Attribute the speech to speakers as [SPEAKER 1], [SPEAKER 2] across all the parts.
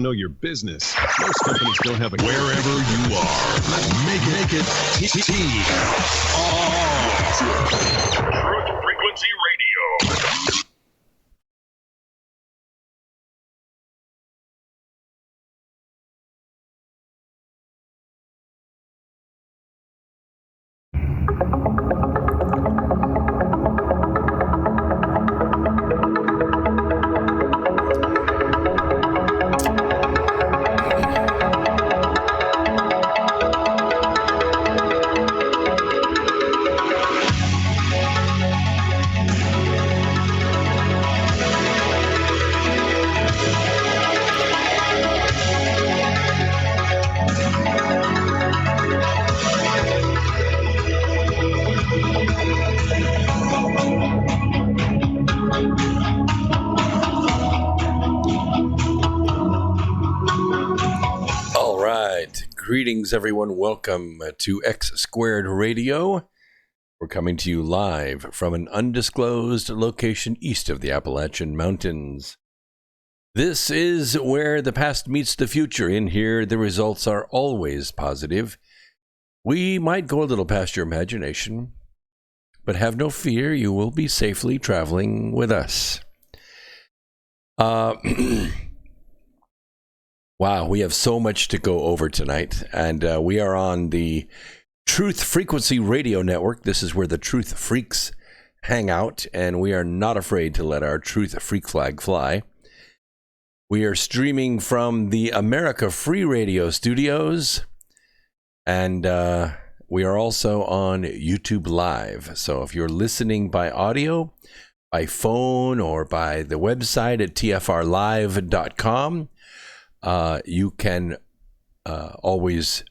[SPEAKER 1] know your business. Most companies don't have a wherever you are. Make it T. Truth Frequency Radio.
[SPEAKER 2] Greetings, everyone. Welcome to X Squared Radio. We're coming to you live from an undisclosed location east of the Appalachian Mountains. This is where the past meets the future. In here, the results are always positive. We might go a little past your imagination, but have no fear, you will be safely traveling with us. Wow, we have so much to go over tonight, and we are on the Truth Frequency Radio Network. This is where the Truth Freaks hang out, and we are not afraid to let our Truth Freak flag fly. We are streaming from the America Free Radio studios, and we are also on YouTube Live. So if you're listening by audio, by phone, or by the website at tfrlive.com, you can always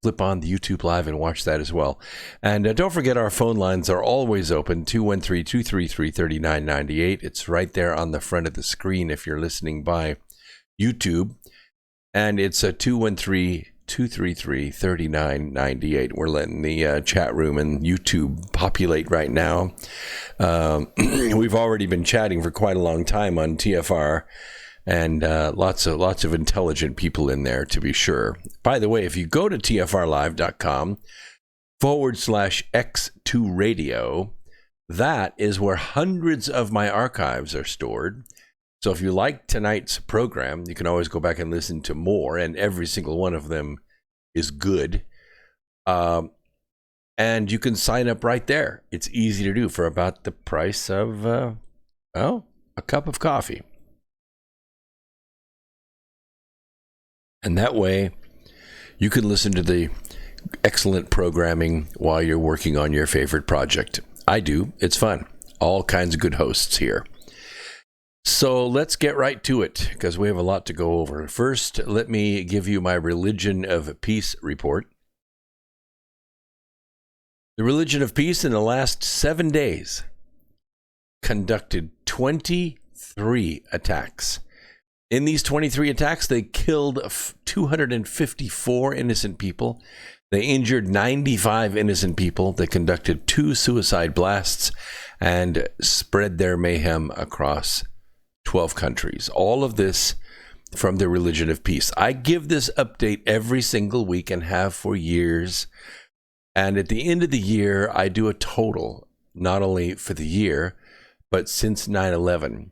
[SPEAKER 2] flip on the YouTube Live and watch that as well. And don't forget, our phone lines are always open, 213-233-3998. It's right there on the front of the screen if you're listening by YouTube. And it's a 213-233-3998. We're letting the chat room and YouTube populate right now. We've already been chatting for quite a long time on TFR. And lots of intelligent people in there, to be sure. By the way, if you go to tfrlive.com/x2radio, that is where hundreds of my archives are stored. So if you like tonight's program, you can always go back and listen to more, and every single one of them is good. And you can sign up right there. It's easy to do for about the price of, a cup of coffee. And that way, you can listen to the excellent programming while you're working on your favorite project. I do. It's fun. All kinds of good hosts here. So let's get right to it, because we have a lot to go over. First, let me give you my Religion of Peace report. The Religion of Peace in the last 7 days conducted 23 attacks. In these 23 attacks, they killed 254 innocent people. They injured 95 innocent people. They conducted 2 suicide blasts and spread their mayhem across 12 countries. All of this from the Religion of Peace. I give this update every single week and have for years. And at the end of the year, I do a total, not only for the year, but since 9/11.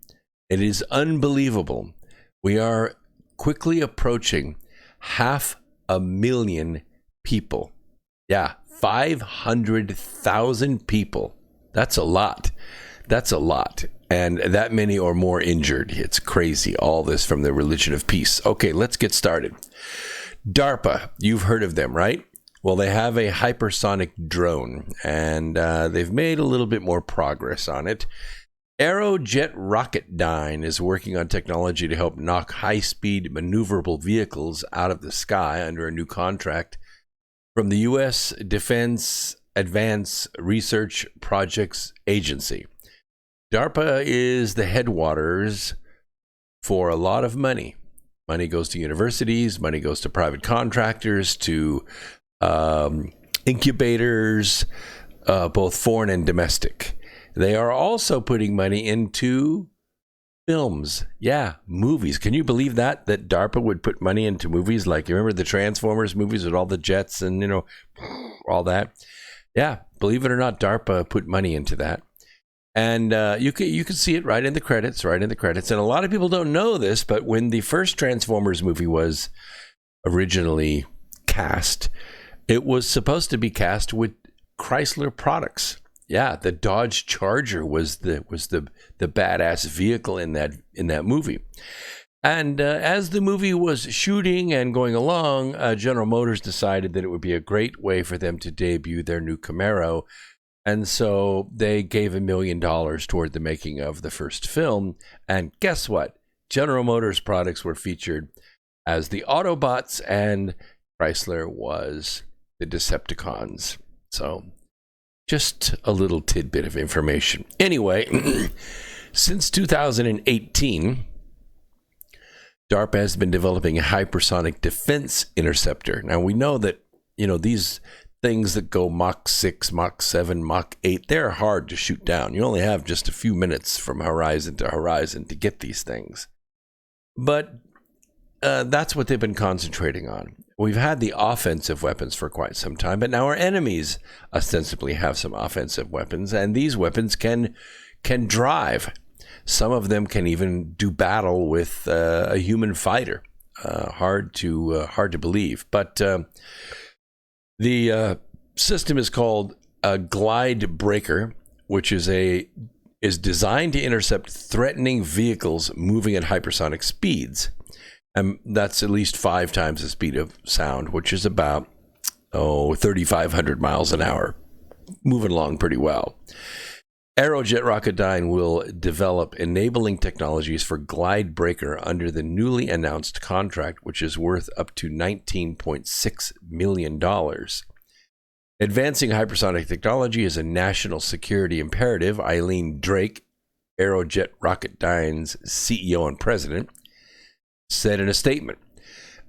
[SPEAKER 2] It is unbelievable. We are quickly approaching 500,000 people. Yeah, 500,000 people. That's a lot. That's a lot. And that many or more injured. It's crazy. All this from the Religion of Peace. Okay, let's get started. DARPA, you've heard of them, right? Well, they have a hypersonic drone, and they've made a little bit more progress on it. Aerojet Rocketdyne is working on technology to help knock high-speed maneuverable vehicles out of the sky under a new contract from the U.S. Defense Advanced Research Projects Agency. DARPA is the headwaters for a lot of money. Money goes to universities, money goes to private contractors, to incubators, both foreign and domestic. They are also putting money into Films. Yeah, movies. Can you believe that DARPA would put money into movies? Like, you remember the Transformers movies with all the jets and, all that? Yeah, believe it or not, DARPA put money into that. And you can see it right in the credits. And a lot of people don't know this, but when the first Transformers movie was originally cast, it was supposed to be cast with Chrysler products. Yeah, the Dodge Charger was the badass vehicle in that movie. And as the movie was shooting and going along, General Motors decided that it would be a great way for them to debut their new Camaro. And so they gave $1 million toward the making of the first film. And guess what? General Motors products were featured as the Autobots, and Chrysler was the Decepticons. So just a little tidbit of information. Anyway, since 2018, DARPA has been developing a hypersonic defense interceptor. Now, we know that, these things that go Mach 6, Mach 7, Mach 8, they're hard to shoot down. You only have just a few minutes from horizon to horizon to get these things. But that's what they've been concentrating on. We've had the offensive weapons for quite some time, but now our enemies ostensibly have some offensive weapons, and these weapons can drive. Some of them can even do battle with a human fighter. Hard to believe, but the system is called a glide breaker, which is designed to intercept threatening vehicles moving at hypersonic speeds. And that's at least 5 times the speed of sound, which is about 3,500 miles an hour, moving along pretty well. Aerojet Rocketdyne will develop enabling technologies for glide breaker under the newly announced contract, which is worth up to $19.6 million. Advancing hypersonic technology is a national security imperative. Eileen Drake, Aerojet Rocketdyne's CEO and president, said in a statement,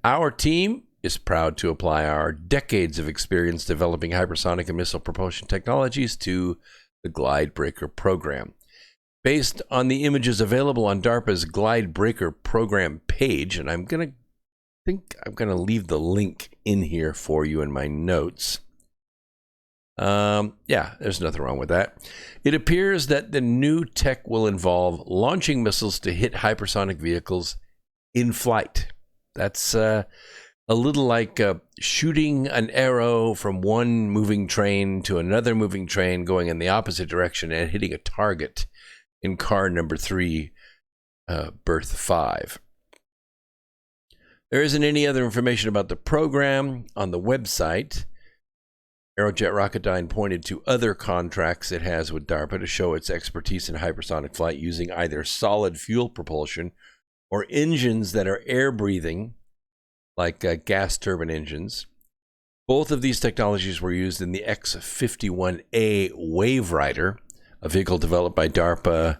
[SPEAKER 2] "Our team is proud to apply our decades of experience developing hypersonic and missile propulsion technologies to the Glide Breaker program. Based on the images available on DARPA's Glide Breaker program page," and I'm going to leave the link in here for you in my notes. Yeah, there's nothing wrong with that. It appears that the new tech will involve launching missiles to hit hypersonic vehicles in flight. That's a little like shooting an arrow from one moving train to another moving train going in the opposite direction and hitting a target in car number 3, berth 5. There isn't any other information about the program on the website. Aerojet Rocketdyne pointed to other contracts it has with DARPA to show its expertise in hypersonic flight using either solid fuel propulsion or engines that are air-breathing, like gas turbine engines. Both of these technologies were used in the X-51A Wave Rider, a vehicle developed by DARPA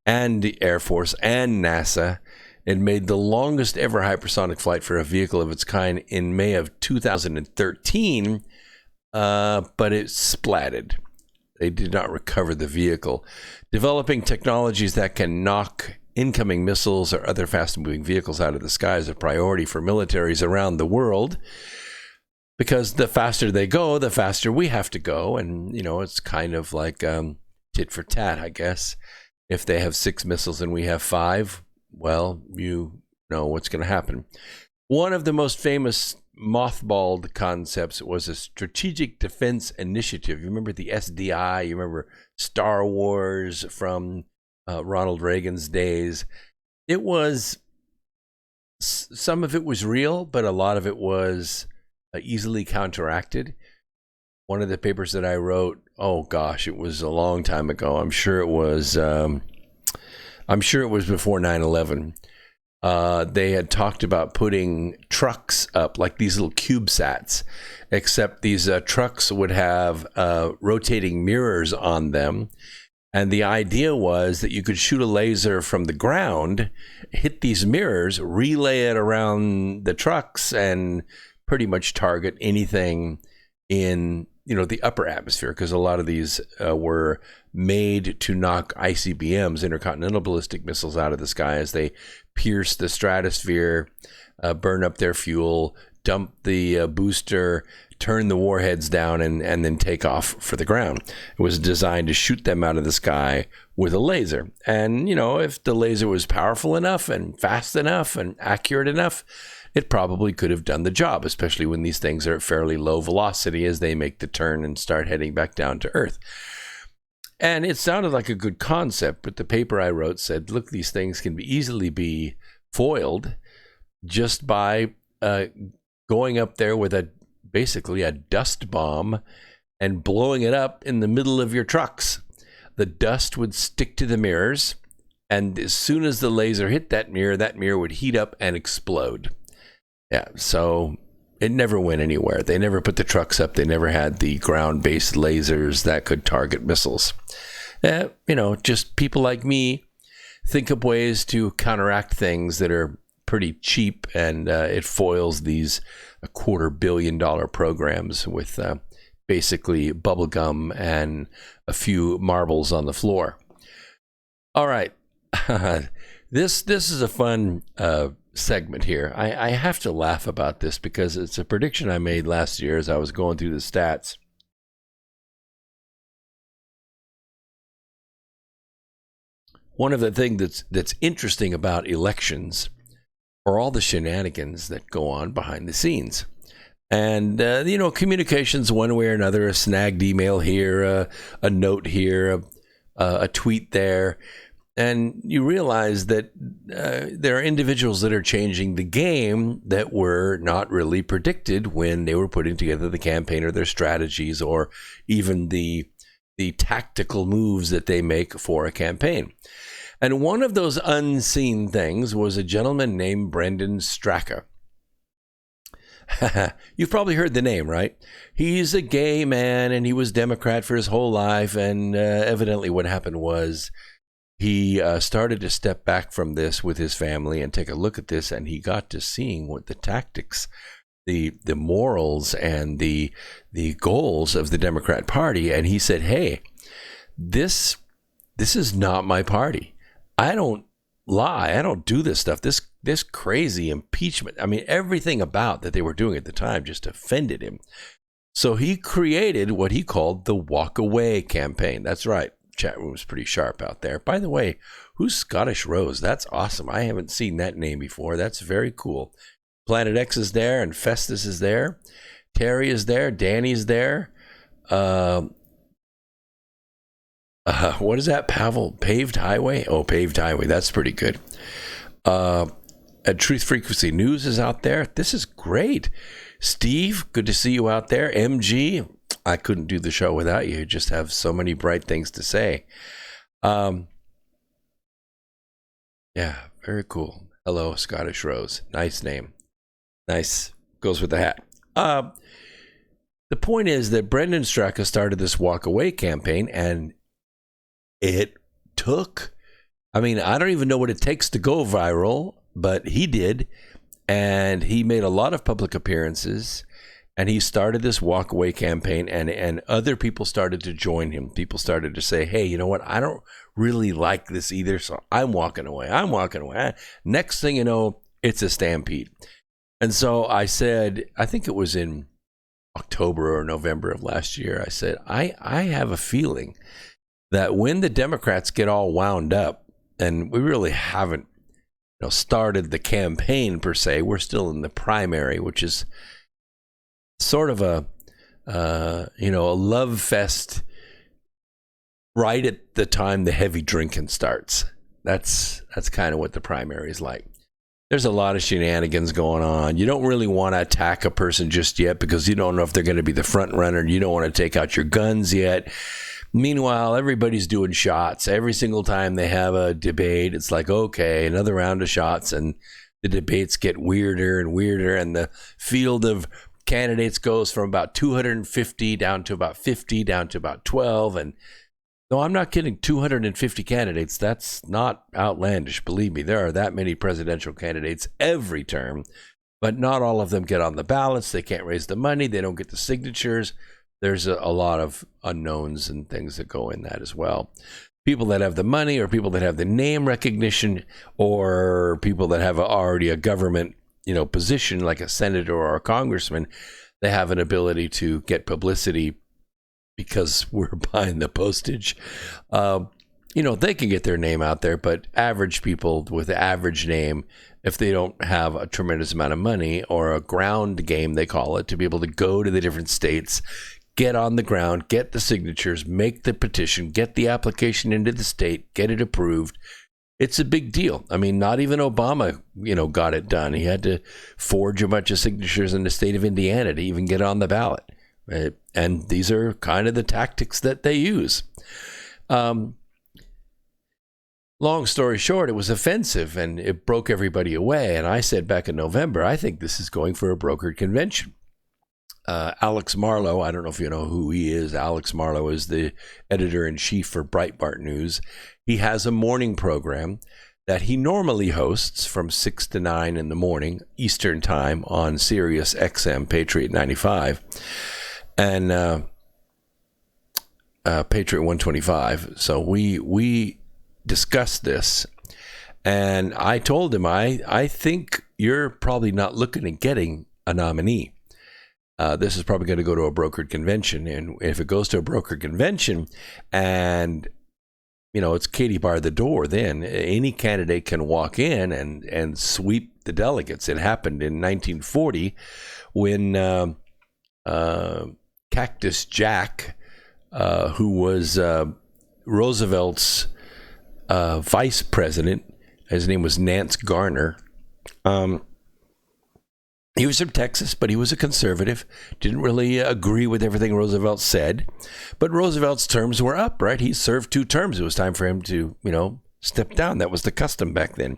[SPEAKER 2] and the Air Force and NASA. It made the longest ever hypersonic flight for a vehicle of its kind in May of 2013, but it splatted. They did not recover the vehicle. Developing technologies that can knock incoming missiles or other fast-moving vehicles out of the sky is a priority for militaries around the world, because the faster they go, the faster we have to go. And, it's kind of like tit for tat, I guess. If they have 6 missiles and we have 5, well, you know what's going to happen. One of the most famous mothballed concepts was a strategic defense initiative. You remember the SDI? You remember Star Wars from Ronald Reagan's days? It was, some of it was real, but a lot of it was easily counteracted. One of the papers that I wrote, oh gosh, it was a long time ago. I'm sure it was before 9/11. They had talked about putting trucks up, like these little CubeSats, except these trucks would have rotating mirrors on them. And the idea was that you could shoot a laser from the ground, hit these mirrors, relay it around the trucks, and pretty much target anything in the upper atmosphere, because a lot of these were made to knock ICBMs, intercontinental ballistic missiles, out of the sky as they pierce the stratosphere, burn up their fuel, dump the booster, turn the warheads down, and then take off for the ground. It was designed to shoot them out of the sky with a laser. And, if the laser was powerful enough and fast enough and accurate enough, it probably could have done the job, especially when these things are at fairly low velocity as they make the turn and start heading back down to Earth. And it sounded like a good concept, but the paper I wrote said, look, these things can easily be foiled just by going up there with basically a dust bomb and blowing it up in the middle of your trucks. The dust would stick to the mirrors, and as soon as the laser hit that mirror would heat up and explode. Yeah, so it never went anywhere. They never put the trucks up. They never had the ground-based lasers that could target missiles. Just people like me think up ways to counteract things that are pretty cheap, and it foils these $250 million programs with basically bubble gum and a few marbles on the floor. All right. This is a fun segment here. I have to laugh about this because it's a prediction I made last year as I was going through the stats. One of the things that's interesting about elections are all the shenanigans that go on behind the scenes. And, communications one way or another, a snagged email here, a note here, a tweet there. And you realize that there are individuals that are changing the game that were not really predicted when they were putting together the campaign or their strategies or even the tactical moves that they make for a campaign. And one of those unseen things was a gentleman named Brendan Straka. You've probably heard the name, right? He's a gay man and he was Democrat for his whole life. And evidently what happened was he started to step back from this with his family and take a look at this. And he got to seeing what the tactics, the morals and the goals of the Democrat Party. And he said, hey, this is not my party. I don't lie. I don't do this stuff. This crazy impeachment. I mean, everything about that they were doing at the time just offended him. So he created what he called the Walk Away campaign. That's right. Chat room was pretty sharp out there. By the way, who's Scottish Rose? That's awesome. I haven't seen that name before. That's very cool. Planet X is there and Festus is there. Terry is there. Danny's there. What is that, Pavel? Paved Highway? Oh, Paved Highway. That's pretty good. Truth Frequency News is out there. This is great. Steve, good to see you out there. MG, I couldn't do the show without you. You just have so many bright things to say. Yeah, very cool. Hello, Scottish Rose. Nice name. Nice. Goes with the hat. The point is that Brendan Straka started this Walk Away campaign, and it took, I don't even know what it takes to go viral, but he did. And he made a lot of public appearances, and he started this Walk Away campaign, and other people started to join him. People started to say, hey, you know what? I don't really like this either, so I'm walking away. Next thing you know, it's a stampede. And so I said, I think it was in October or November of last year, I said, I have a feeling that when the Democrats get all wound up, and we really haven't started the campaign per se, we're still in the primary, which is sort of a love fest right at the time the heavy drinking starts. That's kind of what the primary is like. There's a lot of shenanigans going on. You don't really want to attack a person just yet because you don't know if they're going to be the front runner, and you don't want to take out your guns yet. Meanwhile, everybody's doing shots. Every single time they have a debate, it's like, okay, another round of shots, and the debates get weirder and weirder, and the field of candidates goes from about 250 down to about 50, down to about 12. And no, I'm not kidding, 250 candidates. That's not outlandish. Believe me, there are that many presidential candidates every term, but not all of them get on the ballots. They can't raise the money. They don't get the signatures. there's a lot of unknowns and things that go in that as well. People that have the money, or people that have the name recognition, or people that have already a government, position like a senator or a congressman, they have an ability to get publicity because we're buying the postage. They can get their name out there, but average people with the average name, if they don't have a tremendous amount of money or a ground game, they call it, to be able to go to the different states, get on the ground, get the signatures, make the petition, get the application into the state, get it approved. It's a big deal. I mean, not even Obama, got it done. He had to forge a bunch of signatures in the state of Indiana to even get on the ballot. Right? And these are kind of the tactics that they use. Long story short, it was offensive and it broke everybody away. And I said back in November, I think this is going for a brokered convention. Alex Marlow, I don't know if you know who he is. Alex Marlow is the editor-in-chief for Breitbart News. He has a morning program that he normally hosts from 6 to 9 in the morning, Eastern Time, on Sirius XM Patriot 95 and Patriot 125. So we discussed this, and I told him, I think you're probably not looking at getting a nominee. This is probably going to go to a brokered convention. And if it goes to a brokered convention and, it's Katie bar the door, then any candidate can walk in and sweep the delegates. It happened in 1940 when Cactus Jack, who was Roosevelt's vice president, his name was Nance Garner. He was from Texas, but he was a conservative, didn't really agree with everything Roosevelt said. But Roosevelt's terms were up, right? He served 2 terms. It was time for him to, step down. That was the custom back then.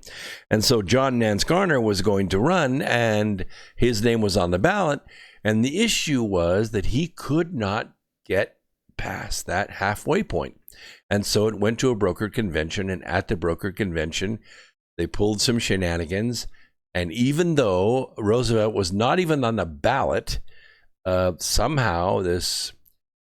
[SPEAKER 2] And so John Nance Garner was going to run, and his name was on the ballot. And the issue was that he could not get past that halfway point. And so it went to a brokered convention, and at the brokered convention, they pulled some shenanigans. And even though Roosevelt was not even on the ballot, somehow this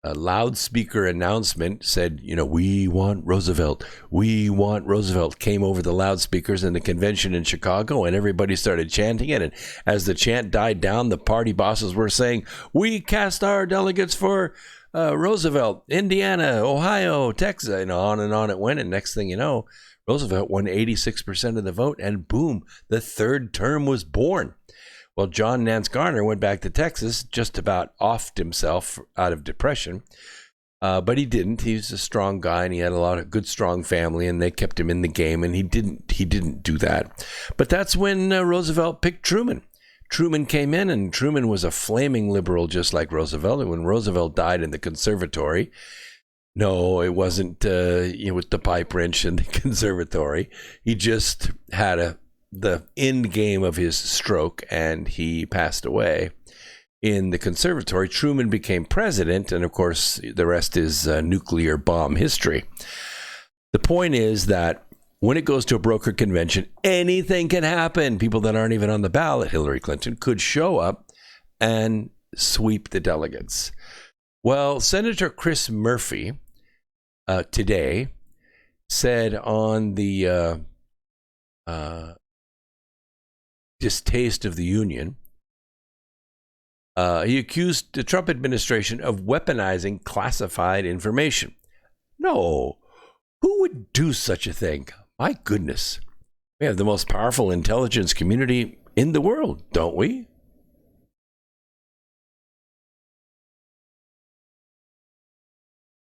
[SPEAKER 2] loudspeaker announcement said, we want Roosevelt. We want Roosevelt, came over the loudspeakers in the convention in Chicago, and everybody started chanting it. And as the chant died down, the party bosses were saying, we cast our delegates for Roosevelt, Indiana, Ohio, Texas, and on it went. And next thing you know, Roosevelt won 86% of the vote, and boom, the third term was born. Well, John Nance Garner went back to Texas, just about offed himself out of depression, but he didn't. He's a strong guy, and he had a lot of good, strong family, and they kept him in the game, and he didn't do that. But that's when Roosevelt picked Truman. Truman came in, and Truman was a flaming liberal, just like Roosevelt. And when Roosevelt died in the conservatory, no, it wasn't with the pipe wrench in the conservatory. He just had the end game of his stroke, and he passed away in the conservatory. Truman became president, and of course, the rest is nuclear bomb history. The point is that when it goes to a brokered convention, anything can happen. People that aren't even on the ballot, Hillary Clinton, could show up and sweep the delegates. Well, Senator Chris Murphy today said on the distaste of the union, he accused the Trump administration of weaponizing classified information. No, who would do such a thing? My goodness. We have the most powerful intelligence community in the world, don't we?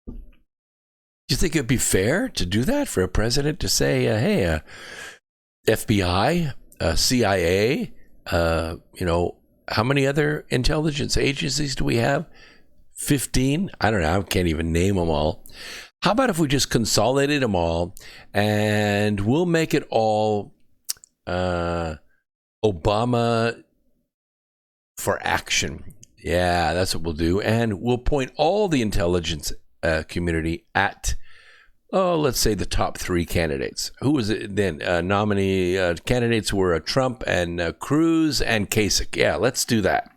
[SPEAKER 2] Do you think it'd be fair to do that for a president to say, hey, FBI, CIA, how many other intelligence agencies do we have? 15? I don't know. I can't even name them all. How about if we just consolidated them all and we'll make it all Obama for action? Yeah, that's what we'll do. And we'll point all the intelligence community at, let's say the top 3 candidates. Who was it then? Nominee candidates were Trump and Cruz and Kasich. Yeah, let's do that.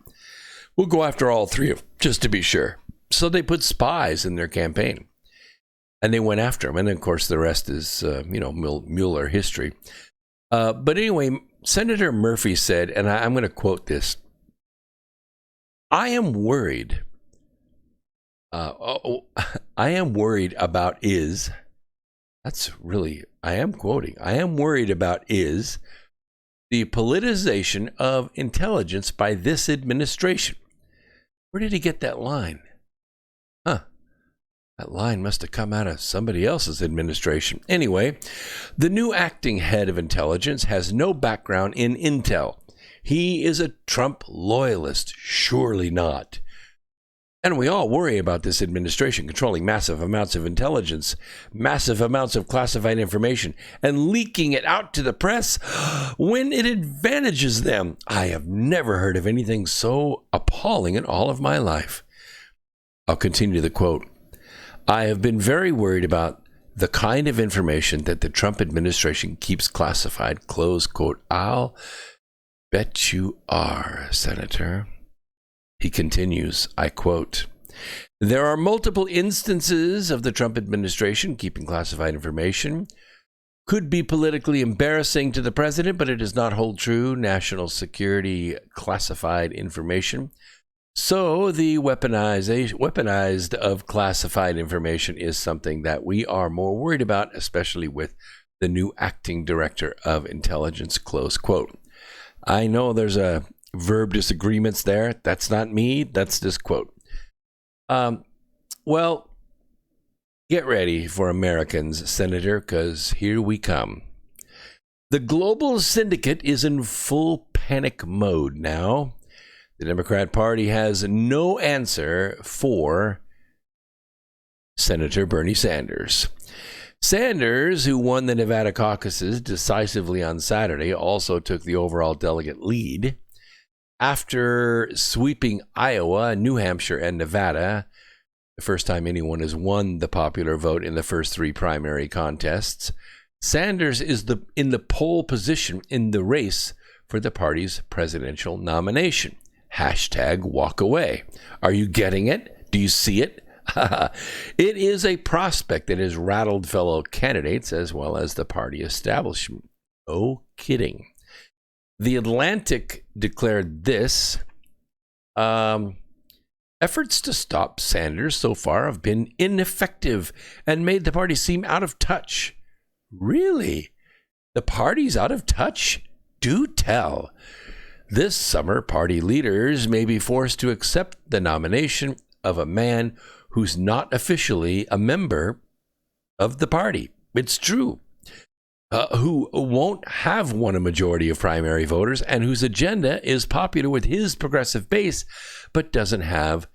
[SPEAKER 2] We'll go after all 3 of them, just to be sure. So they put spies in their campaign. And they went after him. And of course, the rest is, Mueller history. But anyway, Senator Murphy said, and I'm going to quote this, I am worried. I am worried about I am quoting, I am worried about the politicization of intelligence by this administration. Where did he get that line? That line must have come out of somebody else's administration. Anyway, the new acting head of intelligence has no background in intel. He is a Trump loyalist. Surely not. And we all worry about this administration controlling massive amounts of intelligence, massive amounts of classified information, and leaking it out to the press when it advantages them. I have never heard of anything so appalling in all of my life. I'll continue the quote. I have been very worried about the kind of information that the Trump administration keeps classified. Close quote. I'll bet you are, Senator. He continues, I quote, there are multiple instances of the Trump administration keeping classified information. Could be politically embarrassing to the president, but it does not hold true. National security classified information. So the weaponized of classified information is something that we are more worried about, especially with the new acting director of intelligence, close quote. I know there's a verb disagreements there. That's not me. That's this quote. Well, get ready for Americans, Senator, because here we come. The global syndicate is in full panic mode now. The Democrat Party has no answer for Senator Bernie Sanders. Sanders, who won the Nevada caucuses decisively on Saturday, also took the overall delegate lead. After sweeping Iowa, New Hampshire, and Nevada, the first time anyone has won the popular vote in the first three primary contests, Sanders is in the pole position in the race for the party's presidential nomination. #walkaway. Are you getting it? Do you see it? It is a prospect that has rattled fellow candidates as well as the party establishment. No kidding. The Atlantic declared this. Efforts to stop Sanders so far have been ineffective and made the party seem out of touch. Really? The party's out of touch? Do tell. This summer, party leaders may be forced to accept the nomination of a man who's not officially a member of the party. It's true. Who won't have won a majority of primary voters and whose agenda is popular with his progressive base, but doesn't have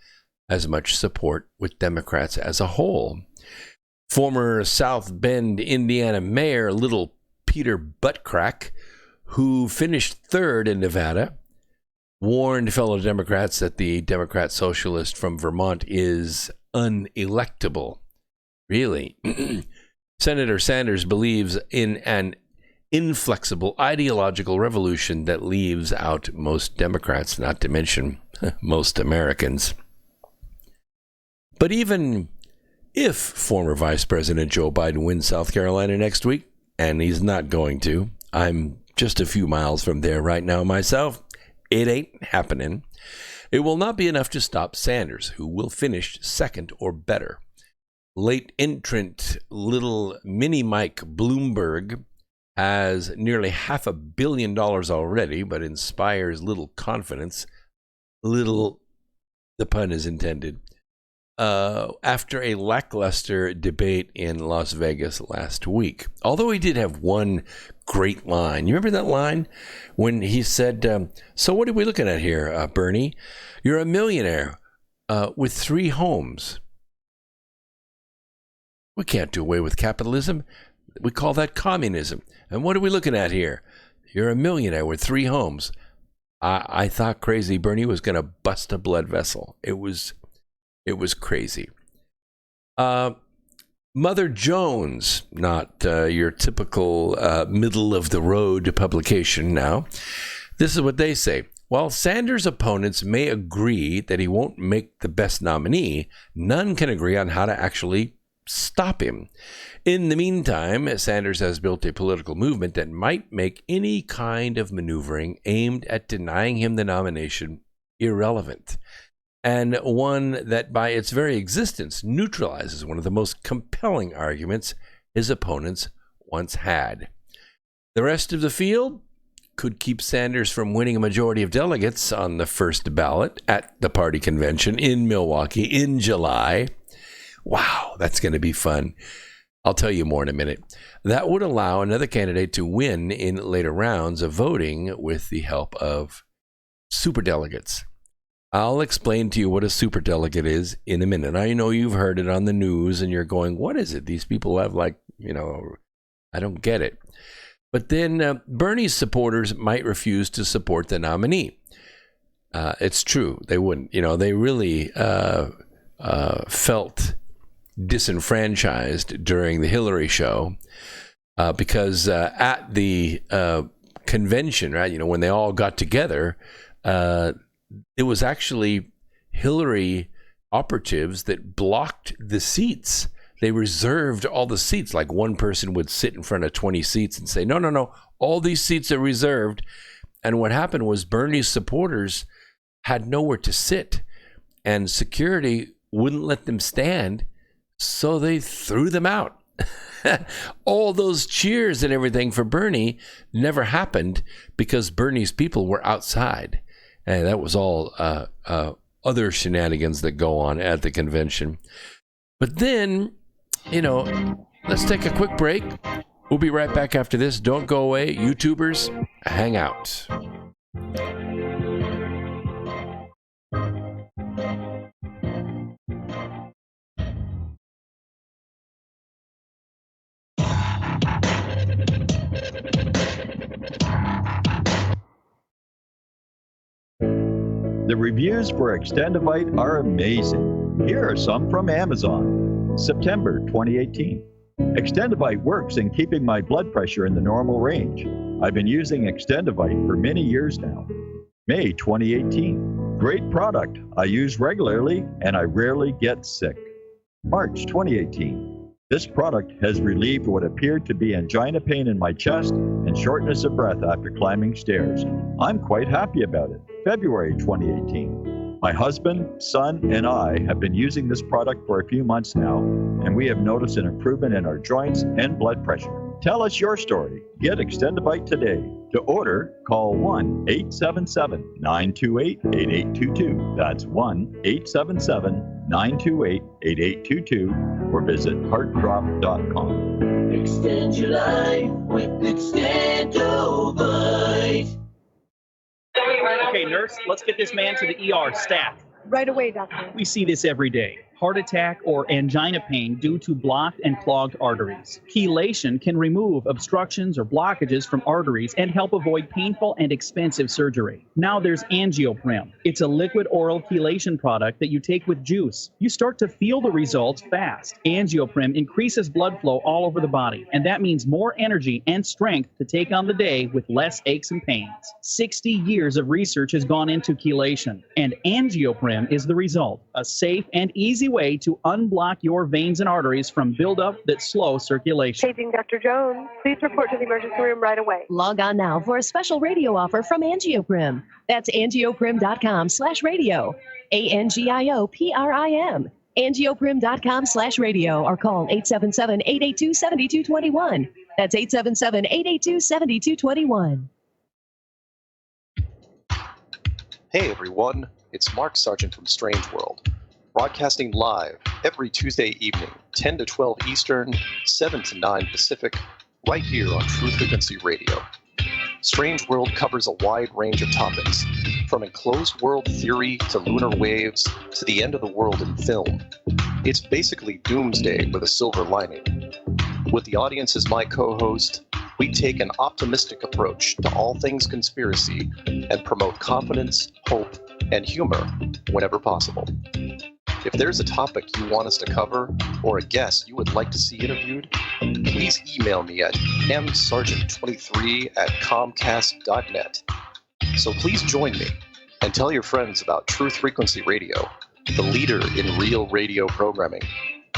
[SPEAKER 2] as much support with Democrats as a whole. Former South Bend, Indiana Mayor Little Peter Buttcrack, who finished third in Nevada, warned fellow Democrats that the Democrat socialist from Vermont is unelectable. Really? Senator Sanders believes in an inflexible ideological revolution that leaves out most Democrats, not to mention most Americans. But even if former Vice President Joe Biden wins South Carolina next week, and he's not going to, I'm just a few miles from there right now myself, it ain't happening. It will not be enough to stop Sanders, who will finish second or better. Late entrant little mini Mike Bloomberg has nearly $500 million already, but inspires little confidence. Little, the pun is intended. After a lackluster debate in Las Vegas last week. Although he did have one great line. You remember that line when he said, so what are we looking at here, Bernie? You're a millionaire with 3 homes. We can't do away with capitalism. We call that communism. And what are we looking at here? You're a millionaire with 3 homes. I thought crazy Bernie was going to bust a blood vessel. It was crazy. Mother Jones, not your typical middle of the road publication now. This is what they say. While Sanders' opponents may agree that he won't make the best nominee, none can agree on how to actually stop him. In the meantime, Sanders has built a political movement that might make any kind of maneuvering aimed at denying him the nomination irrelevant, and one that by its very existence neutralizes one of the most compelling arguments his opponents once had. The rest of the field could keep Sanders from winning a majority of delegates on the first ballot at the party convention in Milwaukee in July. Wow, that's going to be fun. I'll tell you more in a minute. That would allow another candidate to win in later rounds of voting with the help of superdelegates. I'll explain to you what a superdelegate is in a minute. I know you've heard it on the news and you're going, what is it? These people have I don't get it. But then Bernie's supporters might refuse to support the nominee. It's true. They wouldn't. They really felt disenfranchised during the Hillary show because at the convention, right, when they all got together, it was actually Hillary operatives that blocked the seats. They reserved all the seats. Like one person would sit in front of 20 seats and say, no, all these seats are reserved. And what happened was Bernie's supporters had nowhere to sit and security wouldn't let them stand. So they threw them out. All those cheers and everything for Bernie never happened because Bernie's people were outside. And that was all other shenanigans that go on at the convention. But then, let's take a quick break. We'll be right back after this. Don't go away. YouTubers, hang out.
[SPEAKER 3] The reviews for Extendivite are amazing. Here are some from Amazon. September 2018. Extendivite works in keeping my blood pressure in the normal range. I've been using Extendivite for many years now. May 2018. Great product. I use regularly and I rarely get sick. March 2018. This product has relieved what appeared to be angina pain in my chest and shortness of breath after climbing stairs. I'm quite happy about it. February 2018. My husband, son, and I have been using this product for a few months now, and we have noticed an improvement in our joints and blood pressure. Tell us your story. Get Extendivite today. To order, call 1-877-928-8822. That's 1-877-928-8822 or visit heartdrop.com.
[SPEAKER 4] Extend your life with Extendivite.
[SPEAKER 5] Okay, nurse, let's get this man to the ER stat.
[SPEAKER 6] Right away, doctor.
[SPEAKER 5] We see this every day. Heart attack or angina pain due to blocked and clogged arteries. Chelation can remove obstructions or blockages from arteries and help avoid painful and expensive surgery. Now there's Angioprim. It's a liquid oral chelation product that you take with juice. You start to feel the results fast. Angioprim increases blood flow all over the body, and that means more energy and strength to take on the day with less aches and pains. 60 years of research has gone into chelation, and Angioprim is the result. A safe and easy way to unblock your veins and arteries from buildup that slow circulation.
[SPEAKER 6] Paging Dr. Jones. Please report to the emergency room right away.
[SPEAKER 7] Log on now for a special radio offer from Angioprim. That's angioprim.com/radio. ANGIOPRIM. Angioprim.com/radio or call 877-882-7221. That's 877-882-7221.
[SPEAKER 8] Hey everyone, it's Mark Sargent from Strange World, broadcasting live every Tuesday evening, 10 to 12 Eastern, 7 to 9 Pacific, right here on True Frequency Radio. Strange World covers a wide range of topics, from enclosed world theory to lunar waves to the end of the world in film. It's basically doomsday with a silver lining. With the audience as my co-host, we take an optimistic approach to all things conspiracy and promote confidence, hope, and humor whenever possible. If there's a topic you want us to cover or a guest you would like to see interviewed, please email me at msargent23@comcast.net. So please join me and tell your friends about Truth Frequency Radio, the leader in real radio programming,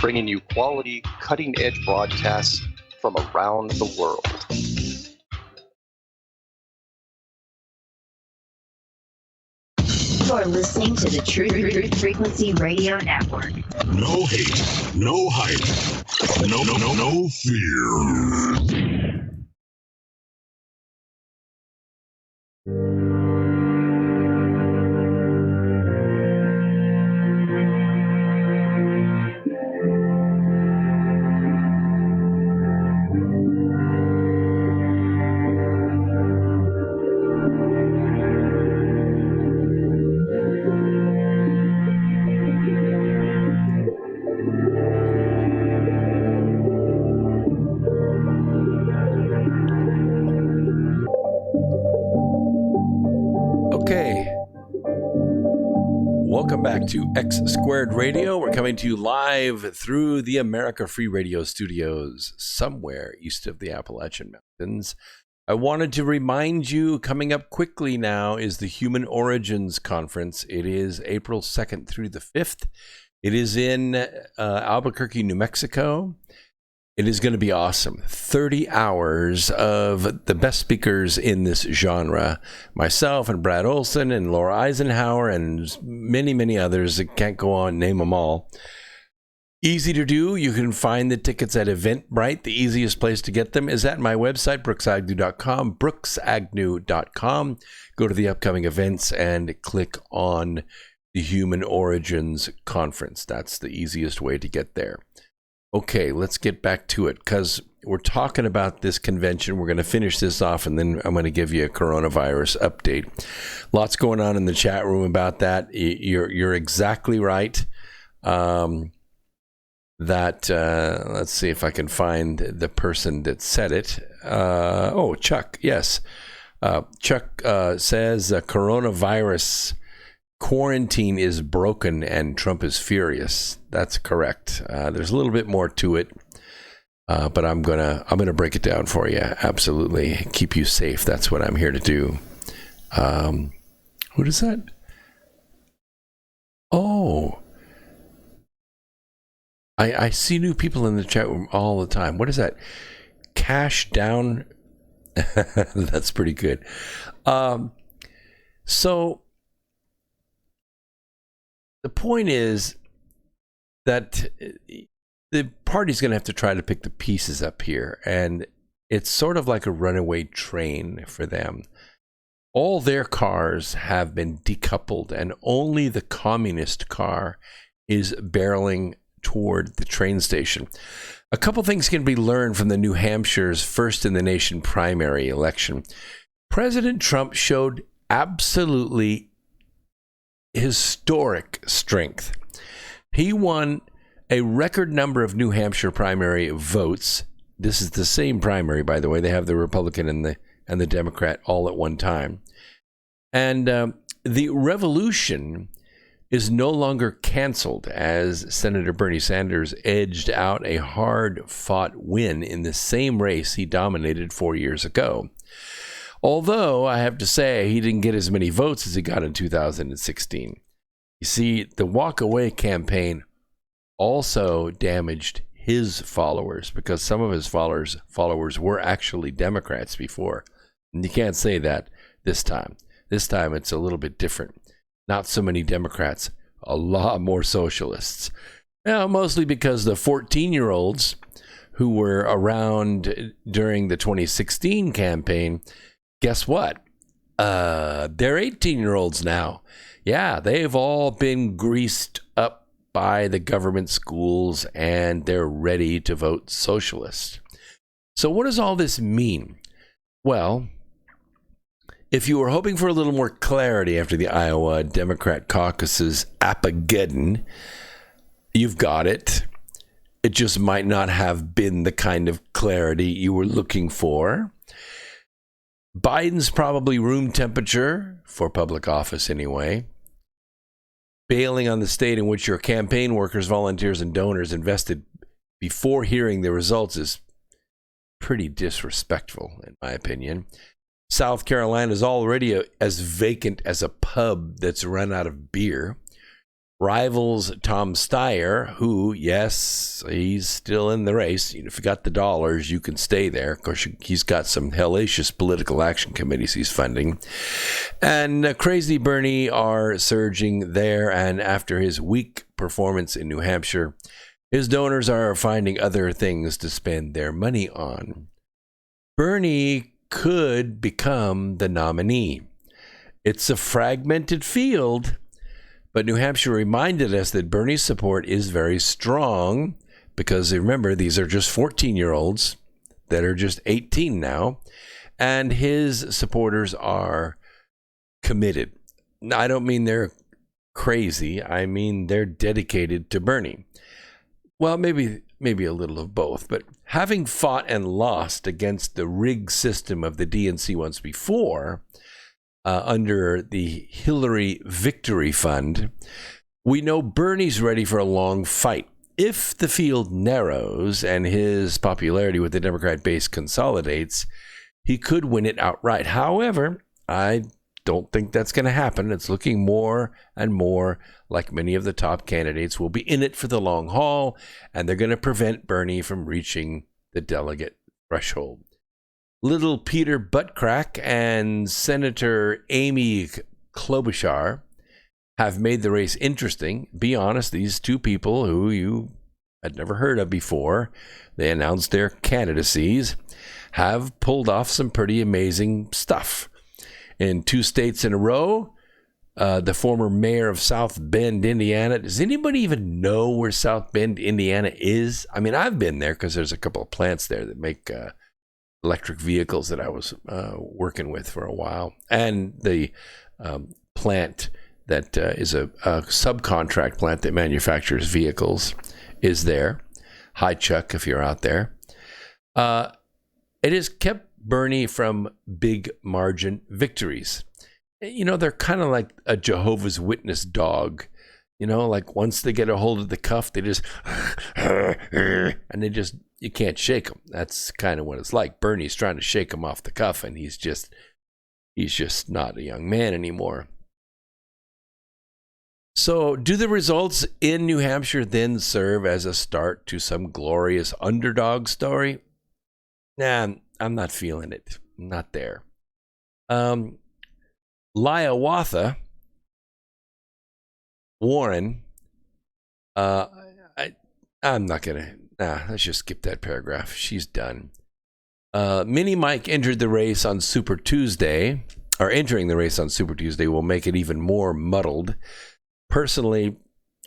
[SPEAKER 8] bringing you quality, cutting-edge broadcasts from around the world.
[SPEAKER 9] You're listening to the Truth Frequency Radio Network.
[SPEAKER 1] No hate, no hype, no fear.
[SPEAKER 2] Welcome back to X Squared Radio. We're coming to you live through the America Free Radio studios somewhere east of the Appalachian Mountains. I wanted to remind you, coming up quickly now is the Human Origins Conference. It is April 2nd through the 5th. It is in Albuquerque, New Mexico. It is going to be awesome. 30 hours of the best speakers in this genre. Myself and Brad Olson and Laura Eisenhower and many, many others. I can't go on, name them all. Easy to do. You can find the tickets at Eventbrite. The easiest place to get them is at my website, brooksagnew.com, brooksagnew.com. Go to the upcoming events and click on the Human Origins Conference. That's the easiest way to get there. Okay, let's get back to it because we're talking about this convention. We're going to finish this off and then I'm going to give you a coronavirus update. Lots going on in the chat room about that. You're exactly right. Let's see if I can find the person that said it. Chuck, yes. Chuck says coronavirus quarantine is broken and Trump is furious. That's correct. There's a little bit more to it, but I'm gonna break it down for you. Absolutely, keep you safe. That's what I'm here to do. What is that? Oh, I see new people in the chat room all the time. What is that? Cash down. That's pretty good. So. The point is that the party's going to have to try to pick the pieces up here, and it's sort of like a runaway train for them. All their cars have been decoupled, and only the communist car is barreling toward the train station. A couple things can be learned from the New Hampshire's first-in-the-nation primary election. President Trump showed absolutely historic strength. He won a record number of New Hampshire primary votes. This is the same primary, by the way. They have the Republican and the Democrat all at one time. And the revolution is no longer canceled as Senator Bernie Sanders edged out a hard-fought win in the same race he dominated 4 years ago. Although, I have to say, he didn't get as many votes as he got in 2016. You see, the walk-away campaign also damaged his followers because some of his followers were actually Democrats before. And you can't say that this time. This time, it's a little bit different. Not so many Democrats, a lot more socialists. Now, mostly because the 14-year-olds who were around during the 2016 campaign, guess what? They're 18-year-olds now. Yeah, they've all been greased up by the government schools and they're ready to vote socialist. So what does all this mean? Well, if you were hoping for a little more clarity after the Iowa Democrat caucus's Apageddon, you've got it. It just might not have been the kind of clarity you were looking for. Biden's probably room temperature, for public office anyway. Bailing on the state in which your campaign workers, volunteers, and donors invested before hearing the results is pretty disrespectful, in my opinion. South Carolina is already as vacant as a pub that's run out of beer. Rivals Tom Steyer, who, yes, he's still in the race. If you got the dollars, you can stay there. Of course, he's got some hellacious political action committees he's funding. And Crazy Bernie are surging there. And after his weak performance in New Hampshire, his donors are finding other things to spend their money on. Bernie could become the nominee. It's a fragmented field, but New Hampshire reminded us that Bernie's support is very strong because, remember, these are just 14-year-olds that are just 18 now, and his supporters are committed. I don't mean they're crazy. I mean they're dedicated to Bernie. Well, maybe a little of both, but having fought and lost against the rigged system of the DNC once before, under the Hillary Victory Fund, we know Bernie's ready for a long fight. If the field narrows and his popularity with the Democrat base consolidates, he could win it outright. However, I don't think that's going to happen. It's looking more and more like many of the top candidates will be in it for the long haul, and they're going to prevent Bernie from reaching the delegate threshold. Little Peter Buttcrack and Senator Amy Klobuchar have made the race interesting. Be honest, these two people who you had never heard of before, they announced their candidacies, have pulled off some pretty amazing stuff. In 2 states in a row, the former mayor of South Bend, Indiana. Does anybody even know where South Bend, Indiana is? I mean, I've been there because there's a couple of plants there that make electric vehicles that I was working with for a while. And the plant that is a subcontract plant that manufactures vehicles is there. Hi, Chuck, if you're out there. It has kept Bernie from big margin victories. They're kind of like a Jehovah's Witness dog. Like once they get a hold of the cuff, they just, and you can't shake them. That's kind of what it's like. Bernie's trying to shake him off the cuff, and he's just not a young man anymore. So do the results in New Hampshire then serve as a start to some glorious underdog story? Nah, I'm not feeling it. I'm not there. Hiawatha Warren, I'm not gonna. Let's just skip that paragraph. She's done. Mini Mike entered the race on Super Tuesday, or entering the race on Super Tuesday will make it even more muddled. Personally,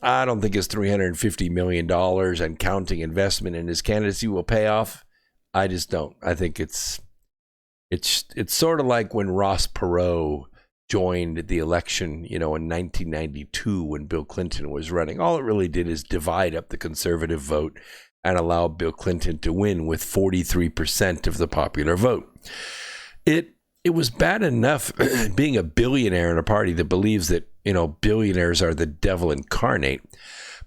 [SPEAKER 2] I don't think his $350 million and counting investment in his candidacy will pay off. I just don't. I think it's sort of like when Ross Perot joined the election, in 1992 when Bill Clinton was running. All it really did is divide up the conservative vote and allow Bill Clinton to win with 43% of the popular vote. It was bad enough being a billionaire in a party that believes that, billionaires are the devil incarnate.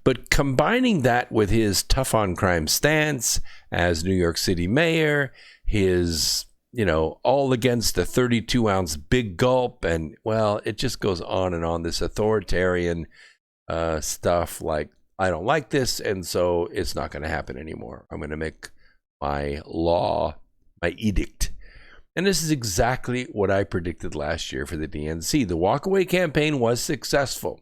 [SPEAKER 2] But combining that with his tough on crime stance as New York City mayor, his all against the 32-ounce big gulp. And, well, it just goes on and on. This authoritarian stuff like, I don't like this, and so it's not going to happen anymore. I'm going to make my law, my edict. And this is exactly what I predicted last year for the DNC. The walkaway campaign was successful.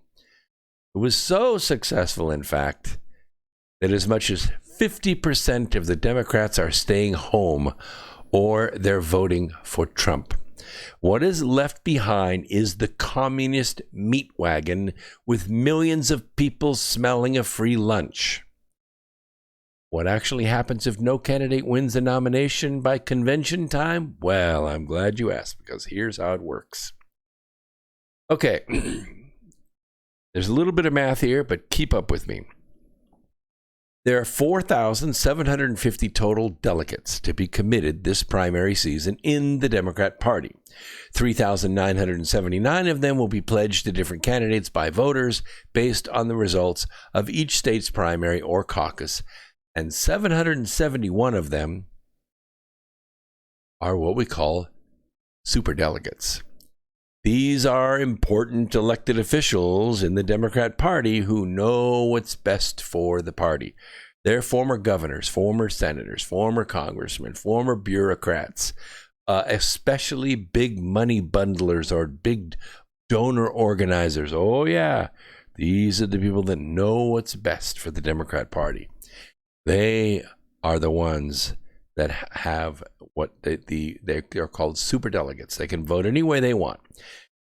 [SPEAKER 2] It was so successful, in fact, that as much as 50% of the Democrats are staying home or they're voting for Trump. What is left behind is the communist meat wagon with millions of people smelling a free lunch. What actually happens if no candidate wins the nomination by convention time? Well, I'm glad you asked, because here's how it works. Okay, there's a little bit of math here, but keep up with me. There are 4,750 total delegates to be committed this primary season in the Democrat Party. 3,979 of them will be pledged to different candidates by voters based on the results of each state's primary or caucus, and 771 of them are what we call superdelegates. These are important elected officials in the Democrat Party who know what's best for the party. They're former governors, former senators, former congressmen, former bureaucrats, especially big money bundlers or big donor organizers. Oh, yeah. These are the people that know what's best for the Democrat Party. They are the ones that have what they're called superdelegates. They can vote any way they want.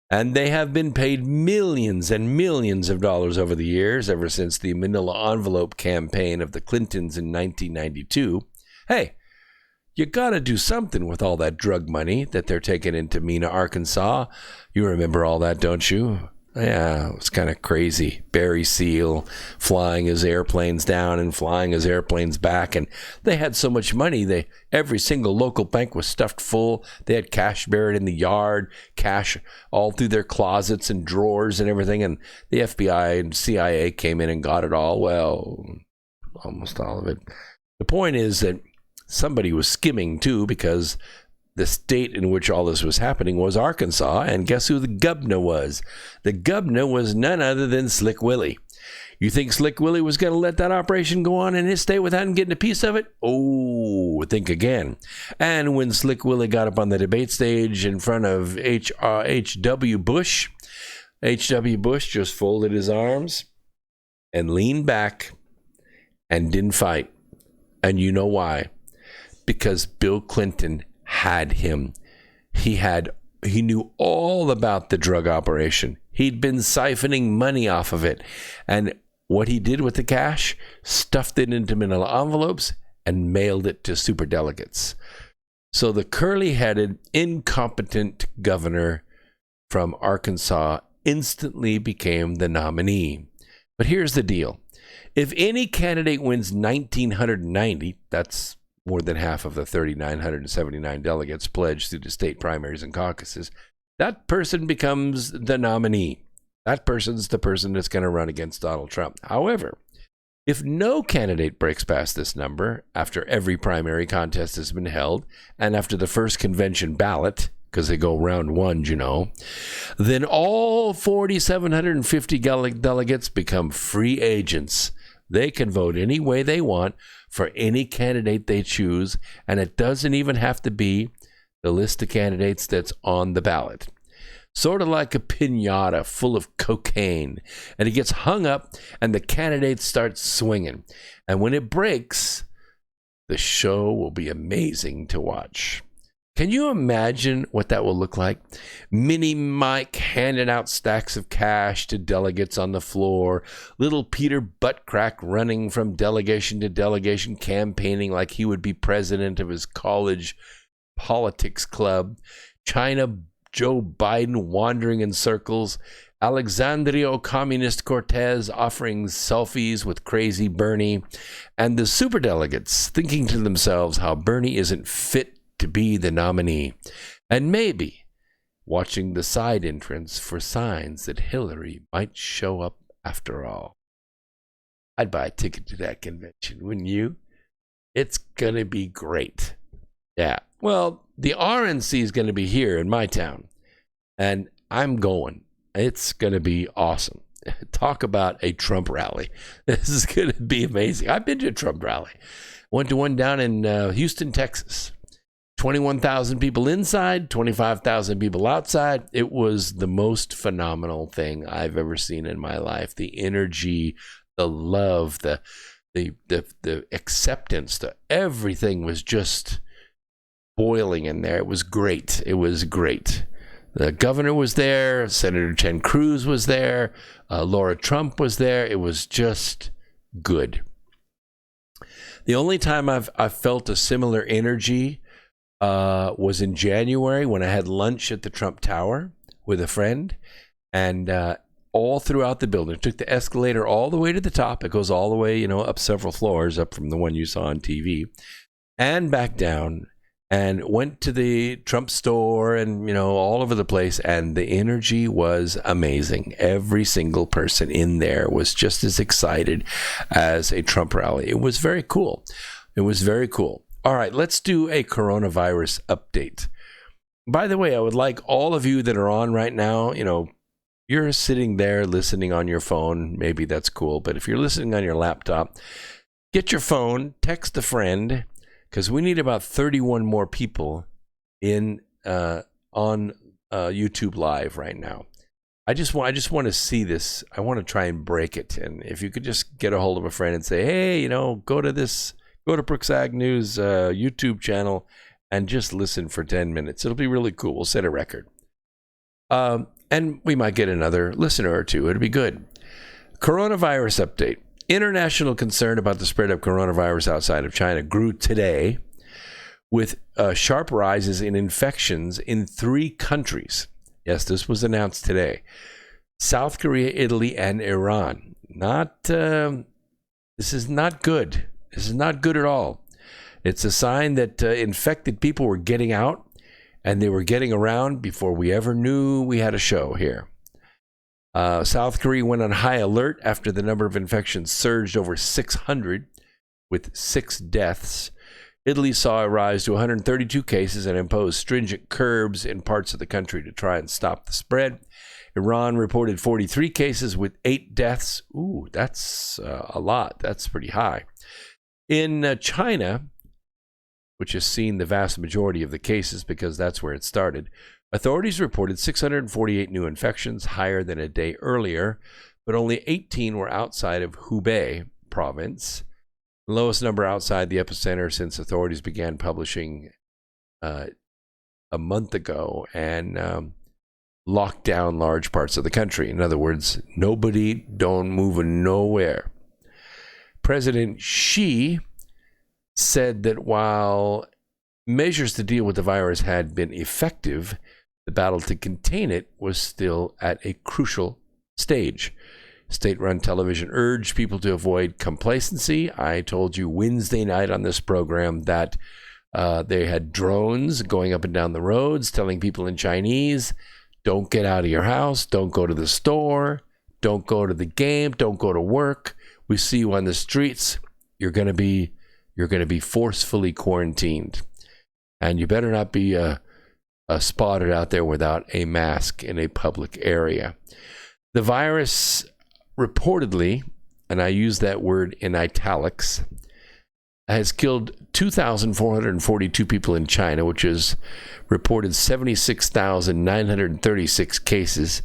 [SPEAKER 2] And they have been paid millions and millions of dollars over the years, ever since the Manila Envelope campaign of the Clintons in 1992. Hey, you got to do something with all that drug money that they're taking into Mena, Arkansas. You remember all that, don't you? Yeah, it was kind of crazy. Barry Seal flying his airplanes down and flying his airplanes back. And they had so much money, every single local bank was stuffed full. They had cash buried in the yard, cash all through their closets and drawers and everything. And the FBI and CIA came in and got it all. Well, almost all of it. The point is that somebody was skimming too, because the state in which all this was happening was Arkansas, and guess who the governor was? The governor was none other than Slick Willie. You think Slick Willie was going to let that operation go on in his state without him getting a piece of it? Oh, think again. And when Slick Willie got up on the debate stage in front of H.W. Bush, H.W. Bush just folded his arms and leaned back and didn't fight. And you know why? Because Bill Clinton had him. He knew all about the drug operation. He'd been siphoning money off of it. And what he did with the cash, stuffed it into manila envelopes and mailed it to superdelegates. So the curly-headed, incompetent governor from Arkansas instantly became the nominee. But here's the deal. If any candidate wins 1,990, that's more than half of the 3,979 delegates pledged through the state primaries and caucuses, that person becomes the nominee. That person's the person that's going to run against Donald Trump. However, if no candidate breaks past this number after every primary contest has been held and after the first convention ballot, because they go round one, you know, then all 4,750 delegates become free agents. They can vote any way they want for any candidate they choose, and it doesn't even have to be the list of candidates that's on the ballot. Sort of like a piñata full of cocaine, and it gets hung up and the candidates start swinging. And when it breaks, the show will be amazing to watch. Can you imagine what that will look like? Mini Mike handing out stacks of cash to delegates on the floor. Little Peter Buttcrack running from delegation to delegation, campaigning like he would be president of his college politics club. China Joe Biden wandering in circles. Alexandria Communist Cortez offering selfies with crazy Bernie. And the superdelegates thinking to themselves how Bernie isn't fit to be the nominee, and maybe watching the side entrance for signs that Hillary might show up after all. I'd buy a ticket to that convention, wouldn't you? It's going to be great. Yeah. Well, the RNC is going to be here in my town, and I'm going. It's going to be awesome. Talk about a Trump rally. This is going to be amazing. I've been to a Trump rally. Went to one down in Houston, Texas. 21,000 people inside, 25,000 people outside. It was the most phenomenal thing I've ever seen in my life. The energy, the love, the acceptance, everything was just boiling in there. It was great. It was great. The governor was there. Senator Ted Cruz was there. Laura Trump was there. It was just good. The only time I've felt a similar energy was in January when I had lunch at the Trump Tower with a friend, and all throughout the building. I took the escalator all the way to the top. It goes all the way, up several floors, up from the one you saw on TV, and back down, and went to the Trump store and, all over the place. And the energy was amazing. Every single person in there was just as excited as a Trump rally. It was very cool. It was very cool. All right, let's do a coronavirus update. by the way, I would like all of you that are on right now, you're sitting there listening on your phone. Maybe that's cool. But if you're listening on your laptop, get your phone, text a friend, because we need about 31 more people on YouTube Live right now. I just want to see this. I want to try and break it. And if you could just get a hold of a friend and say, hey, go to Brooks Agnew's YouTube channel and just listen for 10 minutes. It'll be really cool. We'll set a record. And we might get another listener or two. It'll be good. Coronavirus update. International concern about the spread of coronavirus outside of China grew today with sharp rises in infections in 3 countries. Yes, this was announced today. South Korea, Italy, and Iran. This is not good. This is not good at all. It's a sign that infected people were getting out, and they were getting around before we ever knew we had a show here. South Korea went on high alert after the number of infections surged over 600, with 6 deaths. Italy saw a rise to 132 cases and imposed stringent curbs in parts of the country to try and stop the spread. Iran reported 43 cases with 8 deaths. Ooh, that's a lot. That's pretty high. In China, which has seen the vast majority of the cases because that's where it started, authorities reported 648 new infections, higher than a day earlier, but only 18 were outside of Hubei province. The lowest number outside the epicenter since authorities began publishing a month ago and locked down large parts of the country. In other words, nobody don't move nowhere. President Xi said that while measures to deal with the virus had been effective, the battle to contain it was still at a crucial stage. State-run television urged people to avoid complacency. I told you Wednesday night on this program that they had drones going up and down the roads telling people in Chinese, don't get out of your house, don't go to the store, don't go to the game, don't go to work. We see you on the streets. You're going to be forcefully quarantined. And you better not be spotted out there without a mask in a public area. The virus reportedly, and I use that word in italics, has killed 2,442 people in China, which has reported 76,936 cases,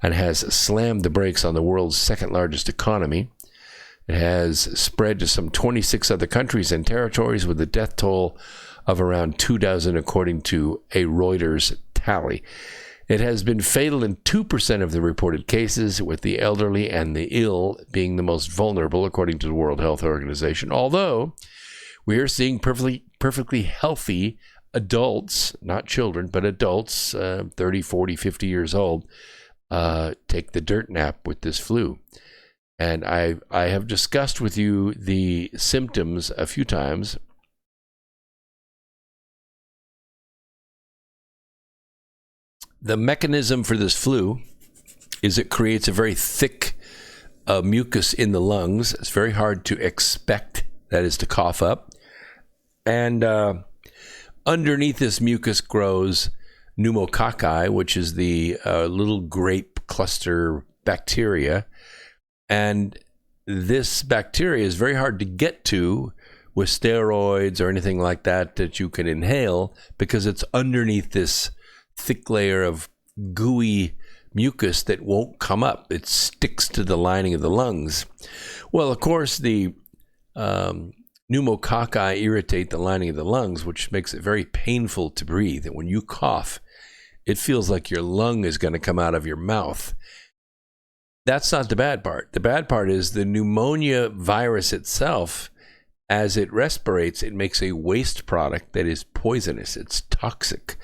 [SPEAKER 2] and has slammed the brakes on the world's second largest economy. It has spread to some 26 other countries and territories with a death toll of around 24, according to a Reuters tally. It has been fatal in 2% of the reported cases, with the elderly and the ill being the most vulnerable, according to the World Health Organization. Although we are seeing perfectly healthy adults, not children, but adults, 30, 40, 50 years old, take the dirt nap with this flu. And I have discussed with you the symptoms a few times. The mechanism for this flu is it creates a very thick mucus in the lungs. It's very hard to expect, that is to cough up. And underneath this mucus grows pneumococci, which is the little grape cluster bacteria. And this bacteria is very hard to get to with steroids or anything like that that you can inhale, because it's underneath this thick layer of gooey mucus that won't come up. It sticks to the lining of the lungs. Well, of course, the pneumococci irritate the lining of the lungs, which makes it very painful to breathe. And when you cough, it feels like your lung is going to come out of your mouth. That's not the bad part. The bad part is the pneumonia virus itself, as it respirates, it makes a waste product that is poisonous. It's toxic.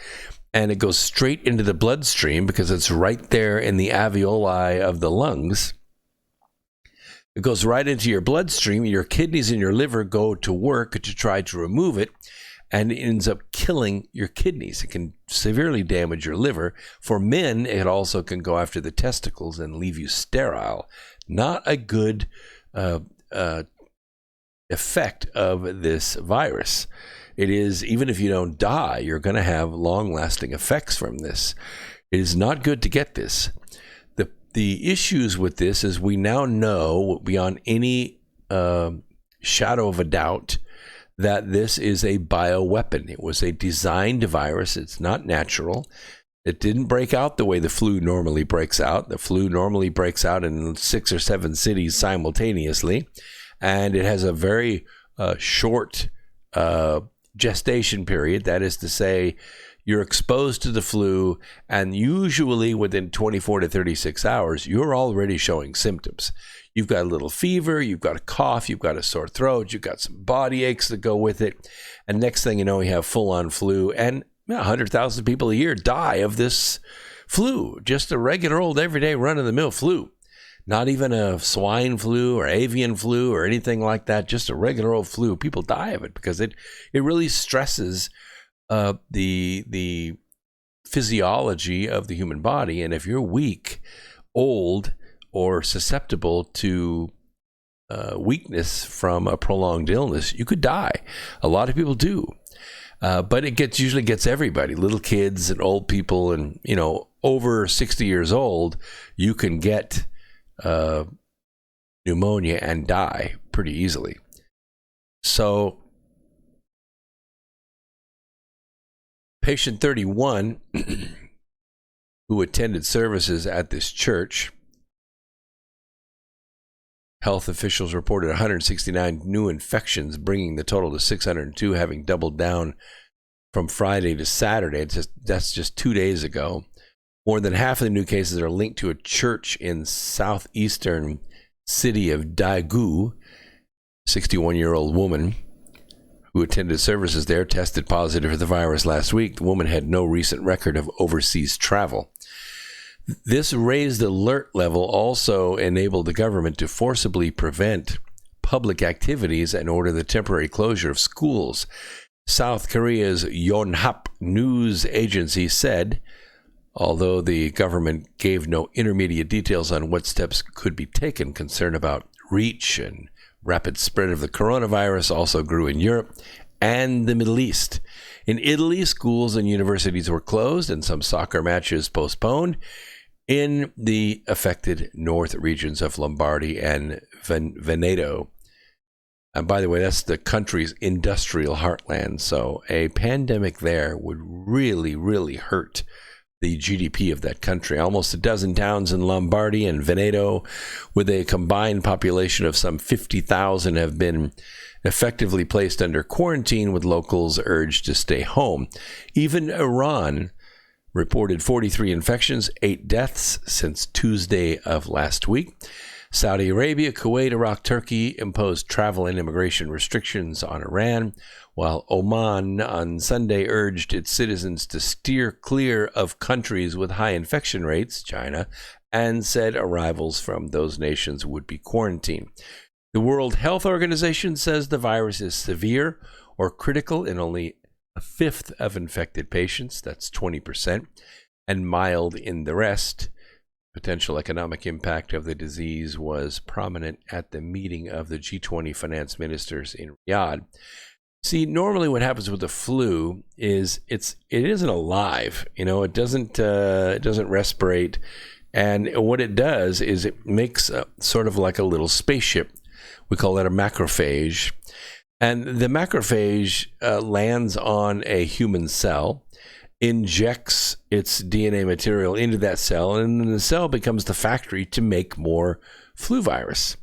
[SPEAKER 2] And it goes straight into the bloodstream because it's right there in the alveoli of the lungs. It goes right into your bloodstream. Your kidneys and your liver go to work to try to remove it, and it ends up killing your kidneys. It can severely damage your liver. For men, it also can go after the testicles and leave you sterile. Not a good effect of this virus. It is, even if you don't die, you're going to have long-lasting effects from this. It is not good to get this. The issues with this is we now know beyond any shadow of a doubt that this is a bioweapon. It was a designed virus. It's not natural. It didn't break out the way the flu normally breaks out. The flu normally breaks out in 6 or 7 cities simultaneously, and it has a very short gestation period. That is to say, you're exposed to the flu, and usually within 24 to 36 hours, you're already showing symptoms. You've got a little fever, you've got a cough, you've got a sore throat, you've got some body aches that go with it. And next thing you know, you have full-on flu. And 100,000 people a year die of this flu, just a regular old everyday run-of-the-mill flu. Not even a swine flu or avian flu or anything like that, just a regular old flu. People die of it because it really stresses the physiology of the human body. And if you're weak, old, or susceptible to weakness from a prolonged illness, you could die. A lot of people do. But it usually gets everybody, little kids and old people, and over 60 years old, you can get pneumonia and die pretty easily. So patient 31 who attended services at this church, health officials reported 169 new infections, bringing the total to 602, having doubled down from Friday to Saturday. That's just 2 days ago. More than half of the new cases are linked to a church in southeastern city of Daegu. 61-year-old woman who attended services there tested positive for the virus last week. The woman had no recent record of overseas travel. This raised alert level also enabled the government to forcibly prevent public activities and order the temporary closure of schools. South Korea's Yonhap news agency said, although the government gave no intermediate details on what steps could be taken, concern about reach and rapid spread of the coronavirus also grew in Europe and the Middle East. In Italy, schools and universities were closed and some soccer matches postponed in the affected north regions of Lombardy and Veneto. And by the way, that's the country's industrial heartland. So a pandemic there would really, really hurt the GDP of that country. Almost a dozen towns in Lombardy and Veneto, with a combined population of some 50,000, have been effectively placed under quarantine, with locals urged to stay home. Even Iran reported 43 infections, 8 deaths since Tuesday of last week. Saudi Arabia, Kuwait, Iraq, Turkey imposed travel and immigration restrictions on Iran, while Oman on Sunday urged its citizens to steer clear of countries with high infection rates, China, and said arrivals from those nations would be quarantined. The World Health Organization says the virus is severe or critical in only a fifth of infected patients, that's 20%, and mild in the rest. Potential economic impact of the disease was prominent at the meeting of the G20 finance ministers in Riyadh. See, normally what happens with the flu is it isn't alive. It doesn't respirate, and what it does is it makes sort of like a little spaceship. We call that a macrophage, and the macrophage lands on a human cell, injects its DNA material into that cell, and then the cell becomes the factory to make more flu virus.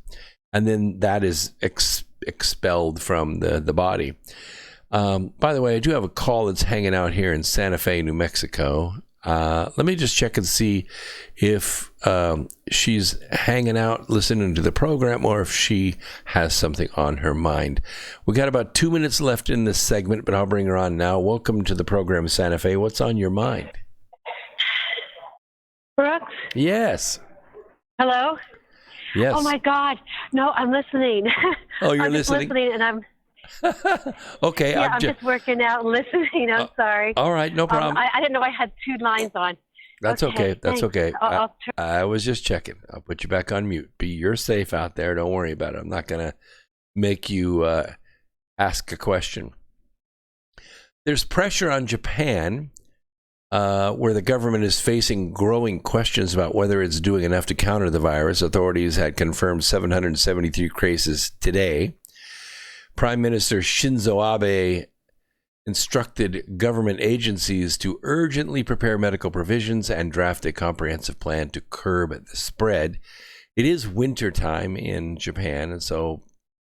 [SPEAKER 2] And then that is expelled from the body. By the way, I do have a call that's hanging out here in Santa Fe, New Mexico. Let me just check and see if she's hanging out listening to the program or if she has something on her mind. We got about 2 minutes left in this segment, but I'll bring her on now. Welcome to the program, Santa Fe. What's on your mind?
[SPEAKER 6] Brooks?
[SPEAKER 2] Yes.
[SPEAKER 6] Hello?
[SPEAKER 2] Yes.
[SPEAKER 6] Oh, my God. No, I'm listening.
[SPEAKER 2] Oh, you're
[SPEAKER 6] I'm just listening, and I'm...
[SPEAKER 2] Okay.
[SPEAKER 6] Yeah, I'm just working out and listening. I'm sorry.
[SPEAKER 2] All right, no problem.
[SPEAKER 6] I didn't know I had 2 lines on.
[SPEAKER 2] That's okay. That's
[SPEAKER 6] thanks.
[SPEAKER 2] okay.
[SPEAKER 6] I'll
[SPEAKER 2] I was just checking. I'll put you back on mute. You're safe out there. Don't worry about it. I'm not going to make you ask a question. There's pressure on Japan, where the government is facing growing questions about whether it's doing enough to counter the virus. Authorities had confirmed 773 cases today. Prime Minister Shinzo Abe instructed government agencies to urgently prepare medical provisions and draft a comprehensive plan to curb the spread. It is wintertime in Japan, and so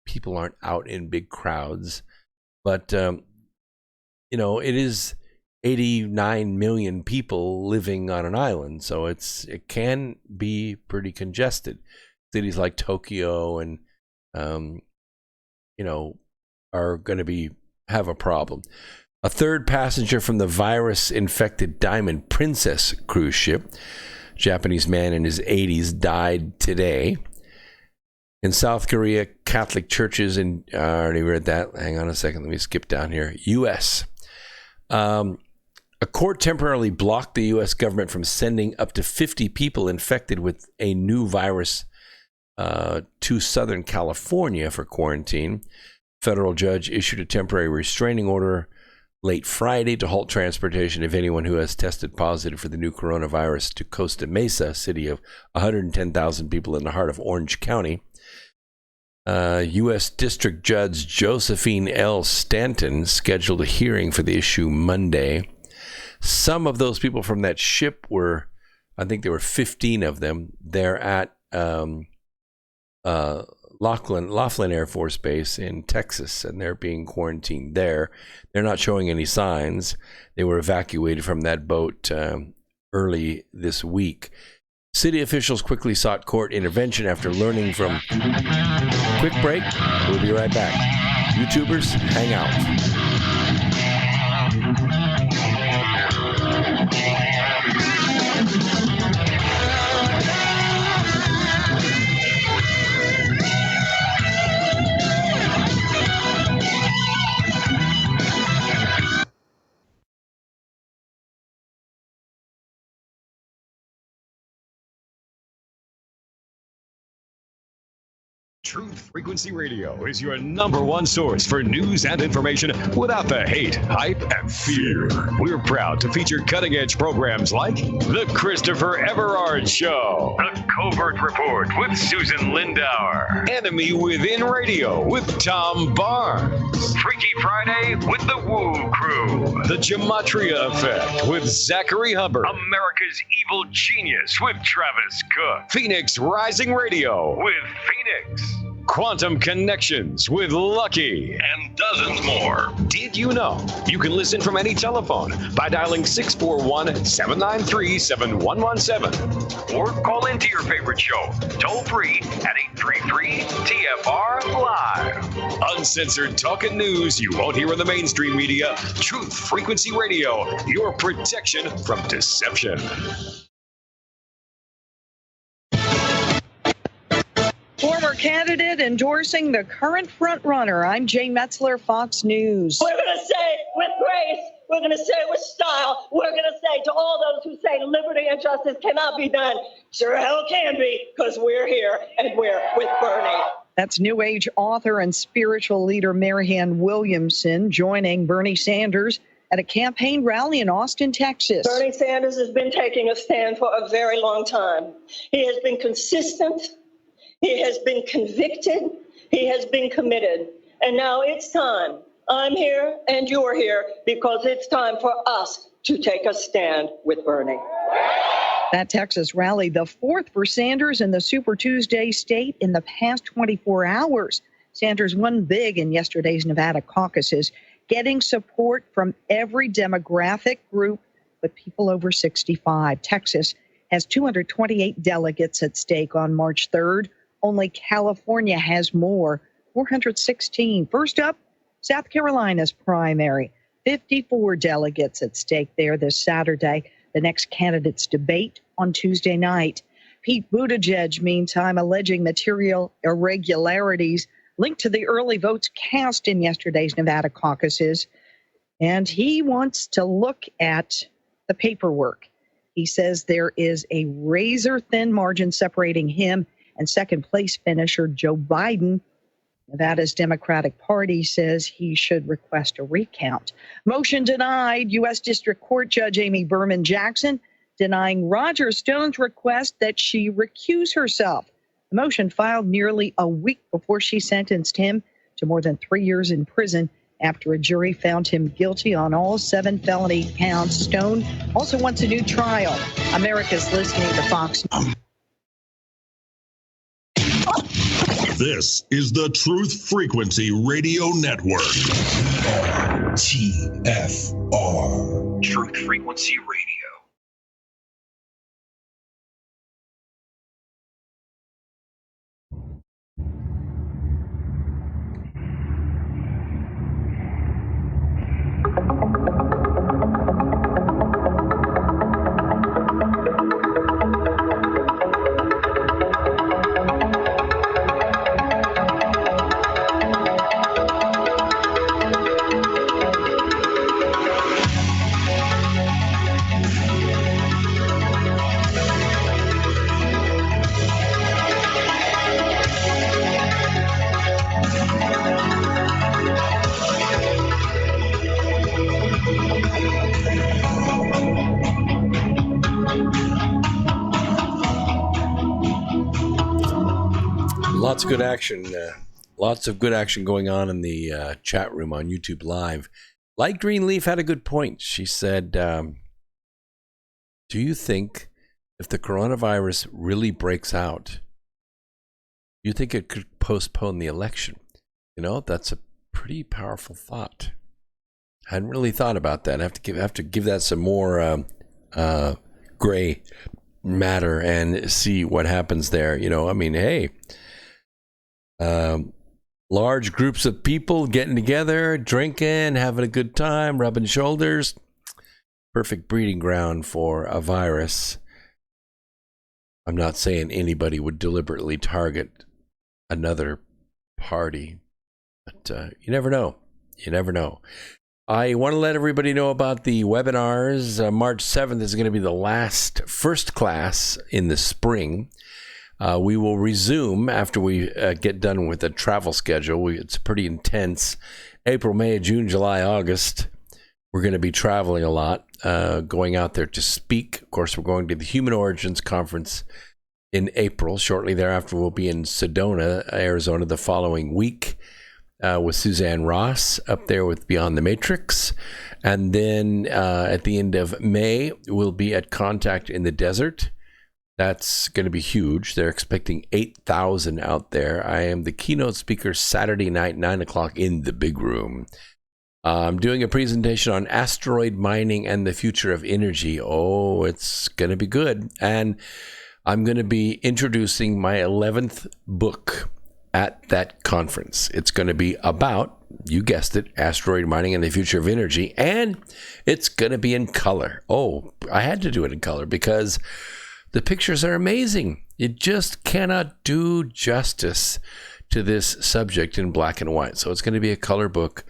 [SPEAKER 2] people aren't out in big crowds. But, it is 89 million people living on an island, so it can be pretty congested. Cities like Tokyo and, are going to have a problem. A third passenger from the virus-infected Diamond Princess cruise ship, Japanese man in his 80s, died today. In South Korea, Catholic churches, and I already read that. Hang on a second. Let me skip down here. U.S. A court temporarily blocked the U.S. government from sending up to 50 people infected with a new virus to Southern California for quarantine. Federal judge issued a temporary restraining order late Friday to halt transportation of anyone who has tested positive for the new coronavirus to Costa Mesa, city of 110,000 people in the heart of Orange County. U.S. District Judge Josephine L. Stanton scheduled a hearing for the issue Monday. Some of those people from that ship I think there were 15 of them. They're at Laughlin Air Force Base in Texas, and they're being quarantined there. They're not showing any signs. They were evacuated from that boat early this week. City officials quickly sought court intervention after learning from... Quick break. We'll be right back. YouTubers, hang out.
[SPEAKER 1] Truth Frequency Radio is your number one source for news and information without the hate, hype, and fear. We're proud to feature cutting-edge programs like The Christopher Everard Show, The Covert Report with Susan Lindauer, Enemy Within Radio with Tom Barnes, Freaky Friday with The Woo Crew, The Gematria Effect with Zachary Hubbard, America's Evil Genius with Travis Cook, Phoenix Rising Radio with Phoenix, Quantum Connections with Lucky, and dozens more. Did you know you can listen from any telephone by dialing 641-793-7117 or call into your favorite show toll free at 833-TFR-LIVE. Uncensored talk and news you won't hear in the mainstream media. Truth Frequency Radio, your protection from deception.
[SPEAKER 10] Former candidate endorsing the current frontrunner. I'm Jane Metzler, Fox News.
[SPEAKER 11] We're going to say it with grace. We're going to say it with style. We're going to say to all those who say liberty and justice cannot be done, sure hell can be, because we're here and we're with Bernie.
[SPEAKER 10] That's New Age author and spiritual leader Marianne Williamson joining Bernie Sanders at a campaign rally in Austin, Texas.
[SPEAKER 11] Bernie Sanders has been taking a stand for a very long time. He has been consistent. He has been convicted. He has been committed. And now it's time. I'm here and you're here because it's time for us to take a stand with Bernie.
[SPEAKER 10] That Texas rally, the fourth for Sanders in the Super Tuesday state in the past 24 hours. Sanders won big in yesterday's Nevada caucuses, getting support from every demographic group but people over 65. Texas has 228 delegates at stake on March 3rd. Only California has more, 416. First up, South Carolina's primary, 54 delegates at stake there this Saturday. The next candidates debate on Tuesday night. Pete Buttigieg, meantime, alleging material irregularities linked to the early votes cast in yesterday's Nevada caucuses. And he wants to look at the paperwork. He says there is a razor-thin margin separating him and second-place finisher Joe Biden. Nevada's Democratic Party says he should request a recount. Motion denied. U.S. District Court Judge Amy Berman Jackson denying Roger Stone's request that she recuse herself. The motion filed nearly a week before she sentenced him to more than 3 years in prison after a jury found him guilty on all 7 felony counts. Stone also wants a new trial. America's listening to Fox.
[SPEAKER 12] This is the Truth Frequency Radio Network. TFR. Truth Frequency Radio.
[SPEAKER 2] Lots of good action. Lots of good action going on in the chat room on YouTube Live. Light Greenleaf had a good point. She said, do you think if the coronavirus really breaks out, you think it could postpone the election? You know, that's a pretty powerful thought. I hadn't really thought about that. I have to give that some more gray matter and see what happens there. You know, I mean, hey, large groups of people getting together, drinking, having a good time, rubbing shoulders. Perfect breeding ground for a virus. I'm not saying anybody would deliberately target another party, but you never know. You never know. I want to let everybody know about the webinars. March 7th is going to be the last first class in the spring. We will resume after we get done with the travel schedule. It's pretty intense. April, May, June, July, August. We're going to be traveling a lot, going out there to speak. Of course, we're going to the Human Origins Conference in April. Shortly thereafter, we'll be in Sedona, Arizona, the following week with Suzanne Ross up there with Beyond the Matrix. And then at the end of May, we'll be at Contact in the Desert. That's going to be huge. They're expecting 8,000 out there. I am the keynote speaker Saturday night, 9 o'clock in the big room. I'm doing a presentation on asteroid mining and the future of energy. Oh, it's going to be good. And I'm going to be introducing my 11th book at that conference. It's going to be about, you guessed it, asteroid mining and the future of energy. And it's going to be in color. Oh, I had to do it in color because the pictures are amazing. You just cannot do justice to this subject in black and white. So it's going to be a color book.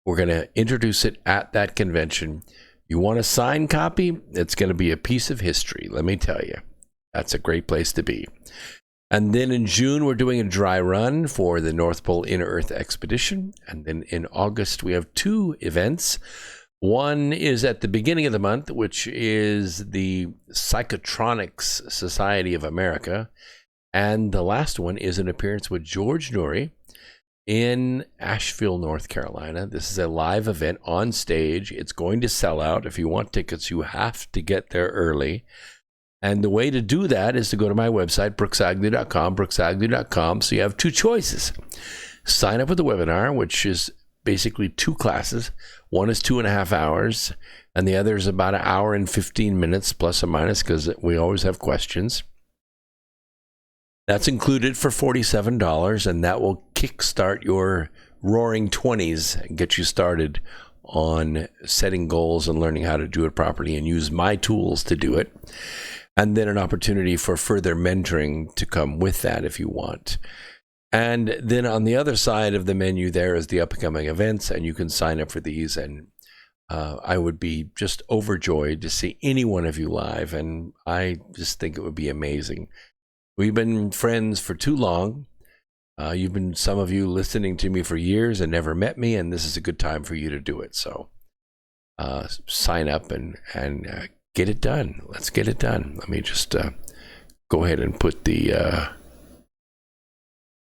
[SPEAKER 2] We're going to introduce it at that convention. You want a signed copy? It's going to be a piece of history, let me tell you. That's a great place to be. And then in June, we're doing a dry run for the North Pole Inner Earth Expedition. And then in August, we have 2 events. One is at the beginning of the month, which is the Psychotronics Society of America. And the last one is an appearance with George Noory in Asheville, North Carolina. This is a live event on stage. It's going to sell out. If you want tickets, you have to get there early. And the way to do that is to go to my website, brooksagnew.com. So you have 2 choices. Sign up with the webinar, which is basically 2 classes. One is 2.5 hours, and the other is about 1 hour and 15 minutes, plus or minus, because we always have questions. That's included for $47, and that will kickstart your roaring 20s and get you started on setting goals and learning how to do it properly and use my tools to do it. And then an opportunity for further mentoring to come with that if you want. And then on the other side of the menu there is the upcoming events, and you can sign up for these. And I would be just overjoyed to see any one of you live, and I just think it would be amazing. We've been friends for too long. You've been, some of you, listening to me for years and never met me, and this is a good time for you to do it. So sign up and get it done. Let's get it done. Let me just go ahead and put the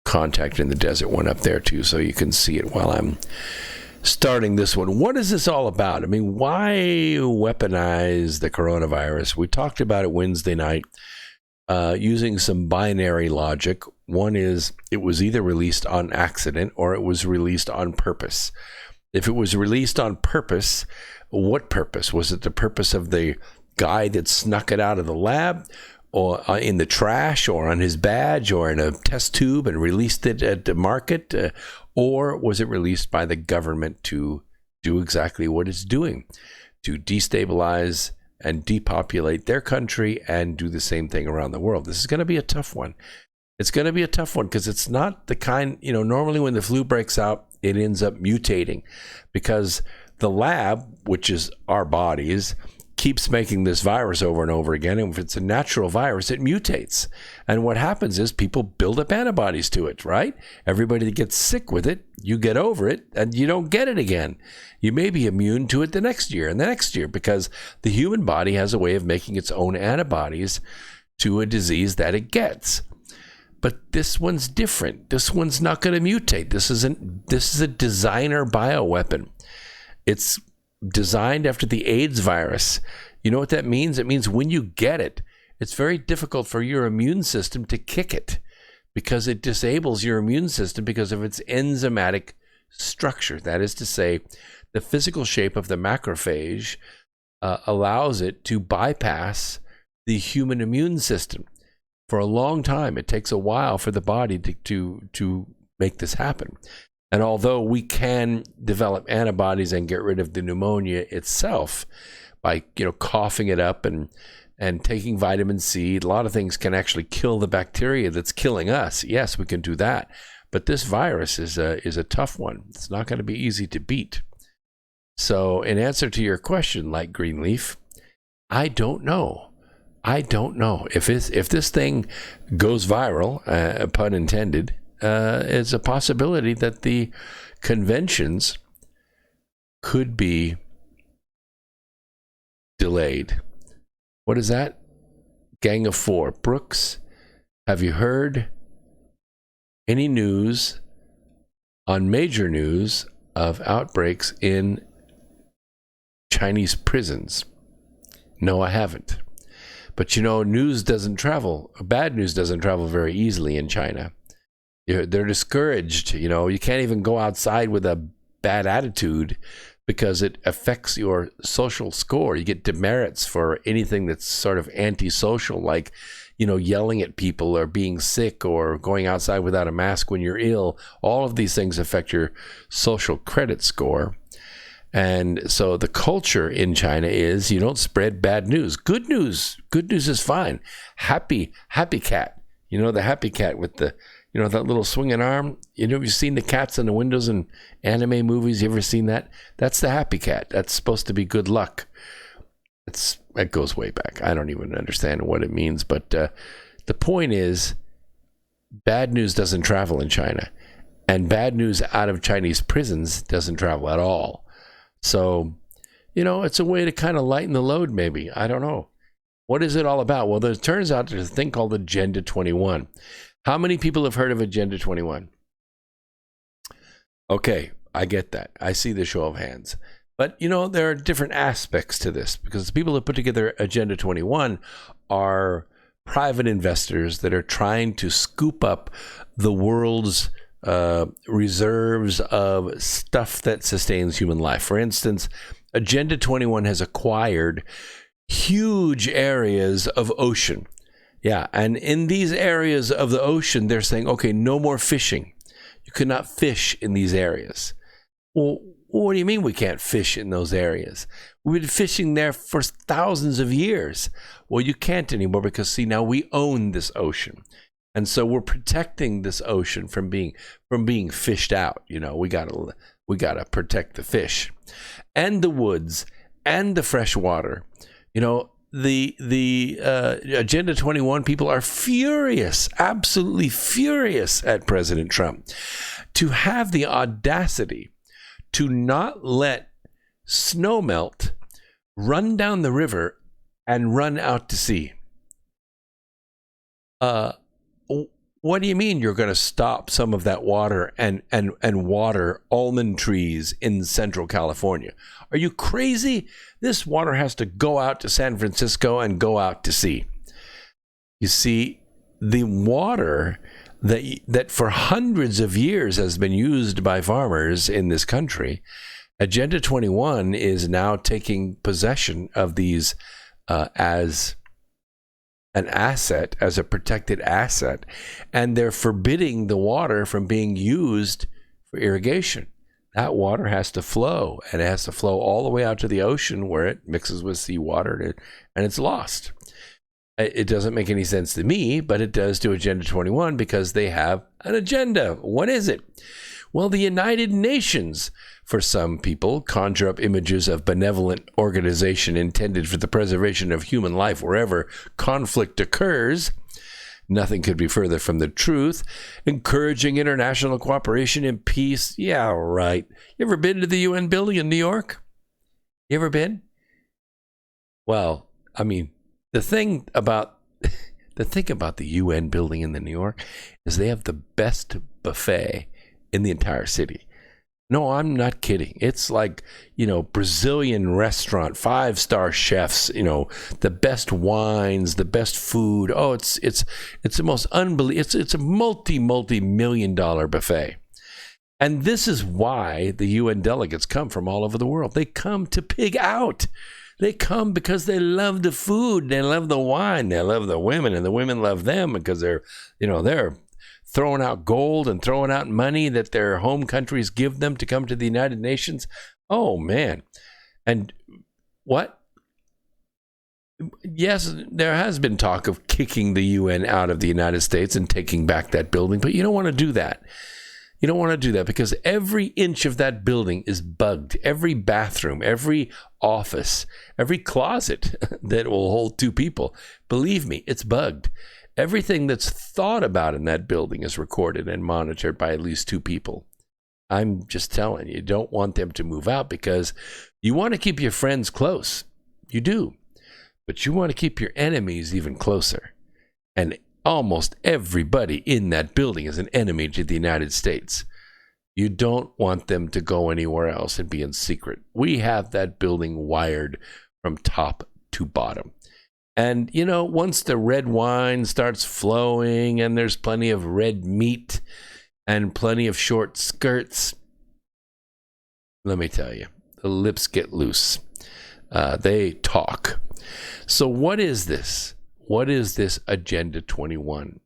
[SPEAKER 2] Contact in the Desert one up there too, so you can see it while I'm starting this one. What is this all about? I mean, why weaponize the coronavirus? We talked about it Wednesday night using some binary logic. One is it was either released on accident or it was released on purpose. If it was released on purpose, what purpose? Was it the purpose of the guy that snuck it out of the lab, or in the trash, or on his badge, or in a test tube and released it at the market? Or was it released by the government to do exactly what it's doing, to destabilize and depopulate their country and do the same thing around the world? This is going to be a tough one. It's going to be a tough one because it's not the kind, normally when the flu breaks out, it ends up mutating because the lab, which is our bodies, keeps making this virus over and over again. And if it's a natural virus, it mutates. And what happens is people build up antibodies to it, right? Everybody that gets sick with it, you get over it and you don't get it again. You may be immune to it the next year and the next year because the human body has a way of making its own antibodies to a disease that it gets. But this one's different. This one's not going to mutate. This is a designer bioweapon. It's designed after the AIDS virus. You know what that means? It means when you get it, it's very difficult for your immune system to kick it because it disables your immune system because of its enzymatic structure. That is to say, the physical shape of the macrophage allows it to bypass the human immune system. For a long time, it takes a while for the body to make this happen. And although we can develop antibodies and get rid of the pneumonia itself by, coughing it up and taking vitamin C, a lot of things can actually kill the bacteria that's killing us. Yes, we can do that. But this virus is a tough one. It's not going to be easy to beat. So in answer to your question, Light Greenleaf, I don't know. If this thing goes viral, pun intended, it's a possibility that the conventions could be delayed. What is that? Gang of Four. Brooks, have you heard any news on major news of outbreaks in Chinese prisons? No, I haven't. But news doesn't travel. Bad news doesn't travel very easily in China. They're discouraged. You can't even go outside with a bad attitude because it affects your social score. You get demerits for anything that's sort of antisocial, like, yelling at people or being sick or going outside without a mask when you're ill. All of these things affect your social credit score. And so the culture in China is you don't spread bad news. Good news is fine. Happy cat. The happy cat with the, that little swinging arm. You've seen the cats in the windows in anime movies. You ever seen that? That's the happy cat. That's supposed to be good luck. That goes way back. I don't even understand what it means. But the point is, bad news doesn't travel in China. And bad news out of Chinese prisons doesn't travel at all. So, it's a way to kind of lighten the load, maybe. I don't know. What is it all about? Well, there turns out there's a thing called Agenda 21. How many people have heard of Agenda 21? Okay, I get that. I see the show of hands. But, there are different aspects to this because the people that put together Agenda 21 are private investors that are trying to scoop up the world's reserves of stuff that sustains human life. For instance, Agenda 21 has acquired huge areas of ocean. Yeah, and in these areas of the ocean, they're saying, okay, no more fishing. You cannot fish in these areas. Well, what do you mean we can't fish in those areas? We've been fishing there for thousands of years. Well, you can't anymore because, see, now we own this ocean. And so we're protecting this ocean from being fished out. We gotta protect the fish and the woods and the fresh water. the Agenda 21 people are furious, absolutely furious at President Trump to have the audacity to not let snow melt run down the river and run out to sea. What do you mean you're going to stop some of that water and water almond trees in Central California? Are you crazy? This water has to go out to San Francisco and go out to sea. You see, the water that for hundreds of years has been used by farmers in this country, Agenda 21 is now taking possession of these as an asset, as a protected asset, and they're forbidding the water from being used for irrigation. That water has to flow, and it has to flow all the way out to the ocean where it mixes with seawater and it's lost. It doesn't make any sense to me, but it does to Agenda 21 because they have an agenda. What is it? Well, the United Nations, for some people, conjure up images of benevolent organization intended for the preservation of human life wherever conflict occurs. Nothing could be further from the truth. Encouraging international cooperation and peace. Yeah, right. You ever been to the UN building in New York? You ever been? Well, I mean, the thing about the UN building in New York is they have the best buffet in the entire city. No, I'm not kidding. It's like, Brazilian restaurant, 5-star chefs, the best wines, the best food. Oh, it's the most unbelievable. It's a multi-million-dollar buffet. And this is why the UN delegates come from all over the world. They come to pig out. They come because they love the food, they love the wine, they love the women, and the women love them because they're throwing out gold and throwing out money that their home countries give them to come to the United Nations. Oh, man. And what? Yes, there has been talk of kicking the UN out of the United States and taking back that building, but you don't want to do that. You don't want to do that because every inch of that building is bugged. Every bathroom, every office, every closet that will hold 2 people, believe me, it's bugged. Everything that's thought about in that building is recorded and monitored by at least 2 people. I'm just telling you, don't want them to move out because you want to keep your friends close. You do. But you want to keep your enemies even closer. And almost everybody in that building is an enemy to the United States. You don't want them to go anywhere else and be in secret. We have that building wired from top to bottom. And, once the red wine starts flowing and there's plenty of red meat and plenty of short skirts, let me tell you, the lips get loose. They talk. So what is this? What is this Agenda 21?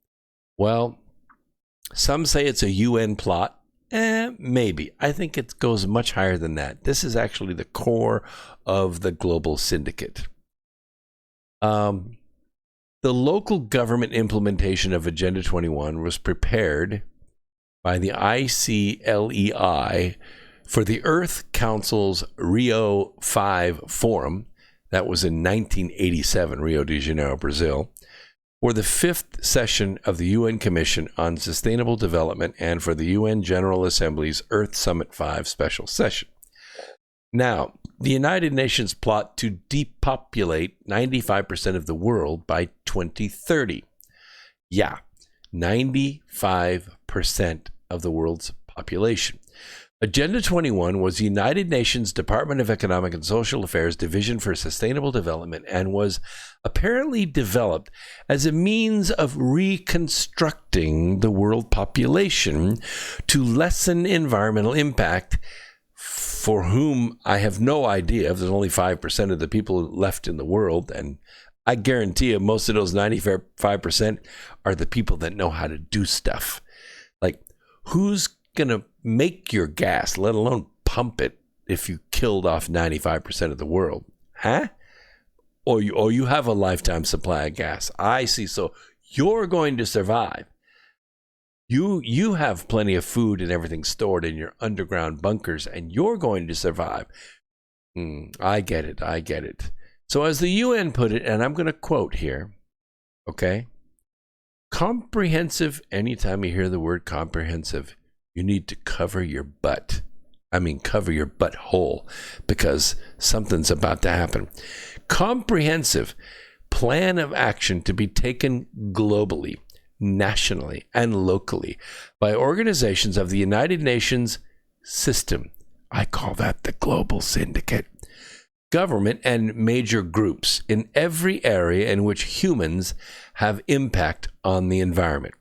[SPEAKER 2] Well, some say it's a UN plot. Maybe. I think it goes much higher than that. This is actually the core of the global syndicate. The local government implementation of Agenda 21 was prepared by the ICLEI for the Earth Council's Rio 5 Forum. That was in 1987, Rio de Janeiro, Brazil, for the 5th session of the UN Commission on Sustainable Development and for the UN General Assembly's Earth Summit 5 special session. Now, the United Nations plot to depopulate 95% of the world by 2030. Yeah, 95% of the world's population. Agenda 21 was the United Nations Department of Economic and Social Affairs Division for Sustainable Development and was apparently developed as a means of reconstructing the world population to lessen environmental impact, for whom I have no idea if there's only 5% of the people left in the world. And I guarantee you most of those 95% are the people that know how to do stuff. Like, who's going to make your gas, let alone pump it, if you killed off 95% of the world? Huh? Or you have a lifetime supply of gas. I see. So you're going to survive. You have plenty of food and everything stored in your underground bunkers, and you're going to survive. I get it. So as the UN put it, and I'm going to quote here, okay? Comprehensive, anytime you hear the word comprehensive, you need to cover your butt. I mean, cover your butthole, because something's about to happen. Comprehensive plan of action to be taken globally, nationally, and locally by organizations of the United Nations system. I call that the global syndicate. Government and major groups in every area in which humans have impact on the environment.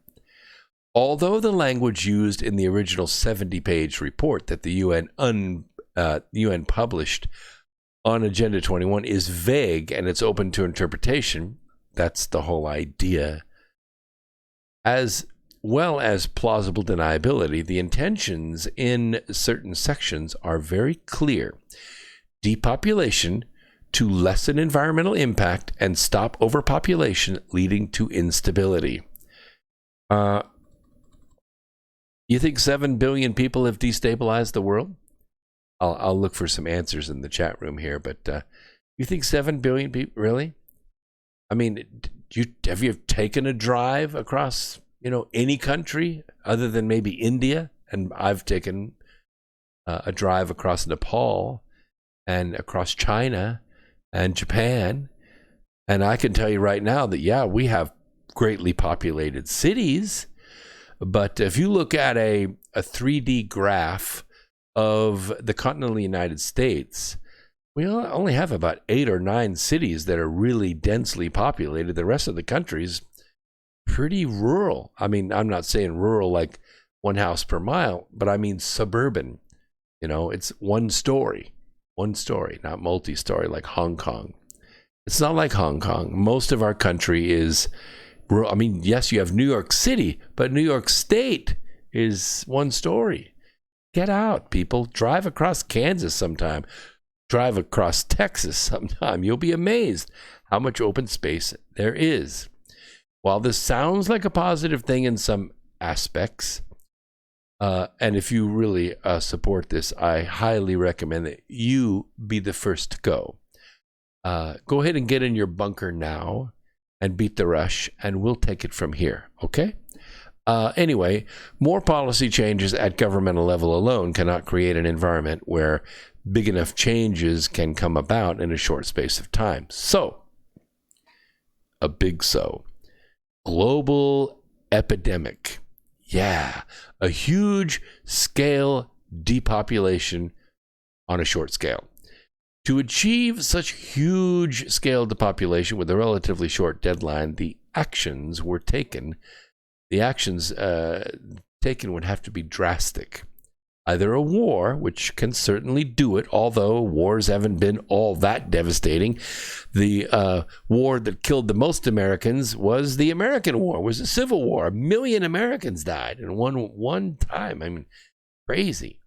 [SPEAKER 2] Although the language used in the original 70-page report that the UN published on Agenda 21 is vague and it's open to interpretation, that's the whole idea, as well as plausible deniability, the intentions in certain sections are very clear. Depopulation to lessen environmental impact and stop overpopulation leading to instability. You think 7 billion people have destabilized the world? I'll look for some answers in the chat room here, but you think 7 billion people, really? I mean, have you taken a drive across, any country other than maybe India? And I've taken a drive across Nepal and across China and Japan. And I can tell you right now that, yeah, we have greatly populated cities. But if you look at a 3D graph of the continental United States, we only have about 8 or 9 cities that are really densely populated. The rest of the country's pretty rural. I mean, I'm not saying rural like one house per mile, but I mean suburban. It's one story, not multi-story like Hong Kong. It's not like Hong Kong. Most of our country is rural. I mean, yes, you have New York City, but New York State is one story. Get out, people. Drive across Kansas sometime. Drive across Texas sometime. You'll be amazed how much open space there is. While this sounds like a positive thing in some aspects, and if you really support this, I highly recommend that you be the first to go. Go ahead and get in your bunker now and beat the rush, and we'll take it from here, okay? Anyway, more policy changes at governmental level alone cannot create an environment where big enough changes can come about in a short space of time. So, a big so. Global epidemic. Yeah, a huge scale depopulation on a short scale. To achieve such huge scale depopulation with a relatively short deadline, the actions taken would have to be drastic. Either a war, which can certainly do it, although wars haven't been all that devastating. The war that killed the most Americans was the American War, was a civil war. 1 million Americans died in one time. I mean, crazy.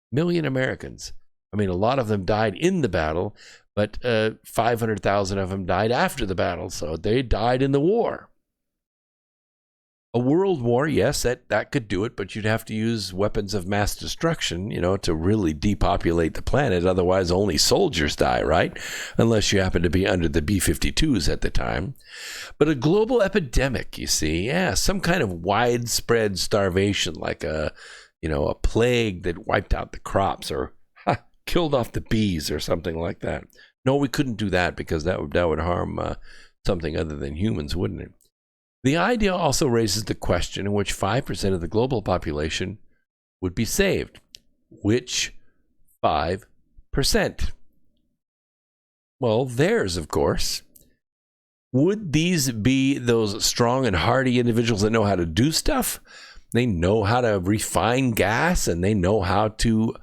[SPEAKER 2] 1 million Americans. I mean, a lot of them died in the battle, but 500,000 of them died after the battle, so they died in the war. A world war, yes, that could do it, but you'd have to use weapons of mass destruction, to really depopulate the planet. Otherwise, only soldiers die, right? Unless you happen to be under the B-52s at the time. But a global epidemic, you see, yeah, some kind of widespread starvation, like a plague that wiped out the crops or killed off the bees or something like that. No, we couldn't do that because that would harm something other than humans, wouldn't it? The idea also raises the question in which 5% of the global population would be saved. Which 5%? Well, theirs, of course. Would these be those strong and hardy individuals that know how to do stuff? They know how to refine gas, and they know how to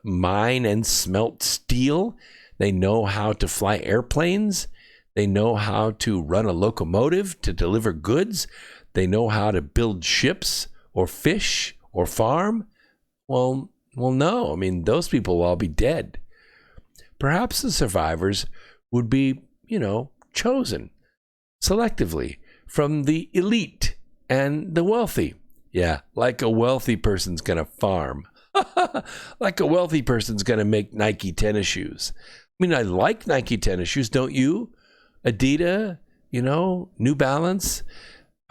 [SPEAKER 2] mine and smelt steel. They know how to fly airplanes. They know how to run a locomotive to deliver goods. They know how to build ships or fish or farm. Well, no. I mean, those people will all be dead. Perhaps the survivors would be, chosen selectively from the elite and the wealthy. Yeah, like a wealthy person's going to farm. Like a wealthy person's going to make Nike tennis shoes. I mean, I like Nike tennis shoes, don't you? Adidas, New Balance.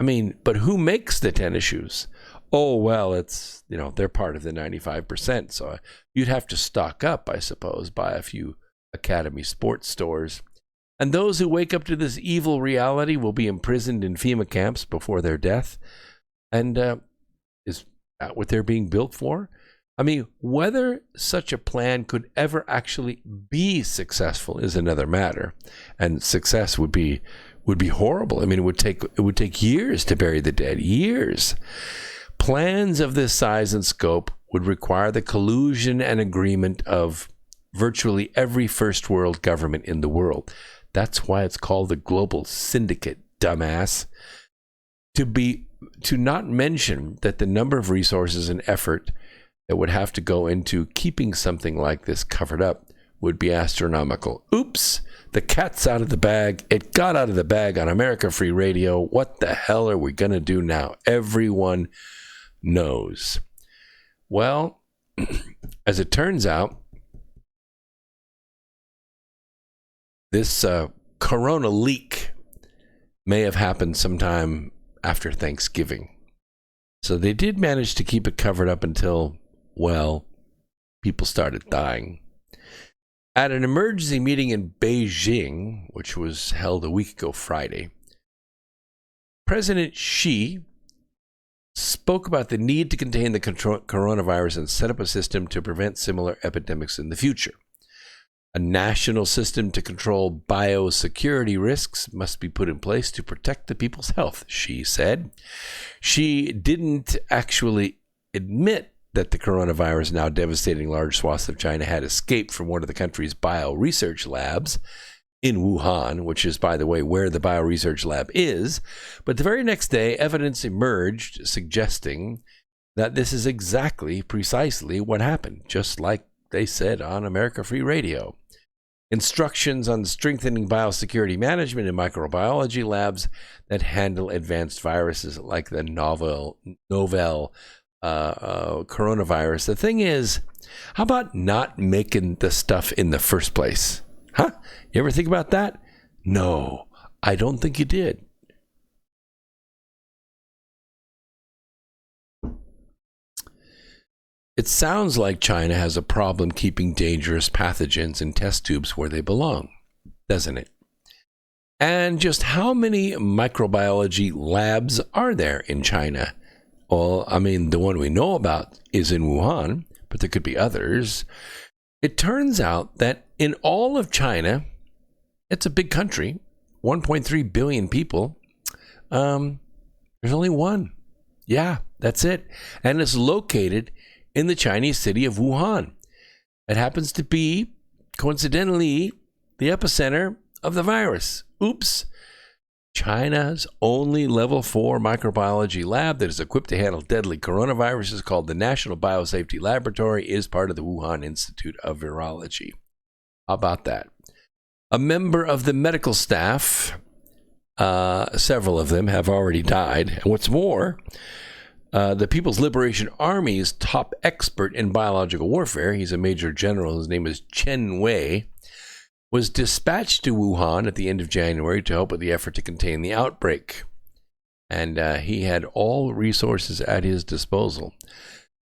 [SPEAKER 2] I mean, but who makes the tennis shoes? Oh, well, it's, they're part of the 95%. So you'd have to stock up, I suppose, buy a few Academy Sports stores. And those who wake up to this evil reality will be imprisoned in FEMA camps before their death. And is that what they're being built for? I mean, whether such a plan could ever actually be successful is another matter. And success would be horrible. I mean, it would take years to bury the dead, years. Plans of this size and scope would require the collusion and agreement of virtually every first world government in the world. That's why it's called the global syndicate, dumbass. To not mention that the number of resources and effort that would have to go into keeping something like this covered up would be astronomical. Oops, the cat's out of the bag. It got out of the bag on America Free Radio. What the hell are we going to do now? Everyone knows. Well, as it turns out, this corona leak may have happened sometime after Thanksgiving. So they did manage to keep it covered up until, well, people started dying. At an emergency meeting in Beijing, which was held a week ago Friday, President Xi spoke about the need to contain the coronavirus and set up a system to prevent similar epidemics in the future. A national system to control biosecurity risks must be put in place to protect the people's health, Xi said. She didn't actually admit that the coronavirus, now devastating large swaths of China, had escaped from one of the country's bioresearch labs in Wuhan, which is, by the way, where the bioresearch lab is. But the very next day, evidence emerged suggesting that this is precisely what happened, just like they said on America Free Radio. Instructions on strengthening biosecurity management in microbiology labs that handle advanced viruses like the novel coronavirus. The thing is, how about not making the stuff in the first place? Huh? You ever think about that? No, I don't think you did. It sounds like China has a problem keeping dangerous pathogens in test tubes where they belong, doesn't it? And just how many microbiology labs are there in China? Well, I mean, the one we know about is in Wuhan, but there could be others. It turns out that in all of China, it's a big country, 1.3 billion people, there's only one. Yeah, that's it. And it's located in the Chinese city of Wuhan. It happens to be, coincidentally, the epicenter of the virus. Oops. China's only level 4 microbiology lab that is equipped to handle deadly coronaviruses, called the National Biosafety Laboratory, is part of the Wuhan Institute of Virology. How about that? A member of the medical staff, several of them have already died. And what's more, the People's Liberation Army's top expert in biological warfare, he's a major general, his name is Chen Wei, was dispatched to Wuhan at the end of January to help with the effort to contain the outbreak. And he had all resources at his disposal.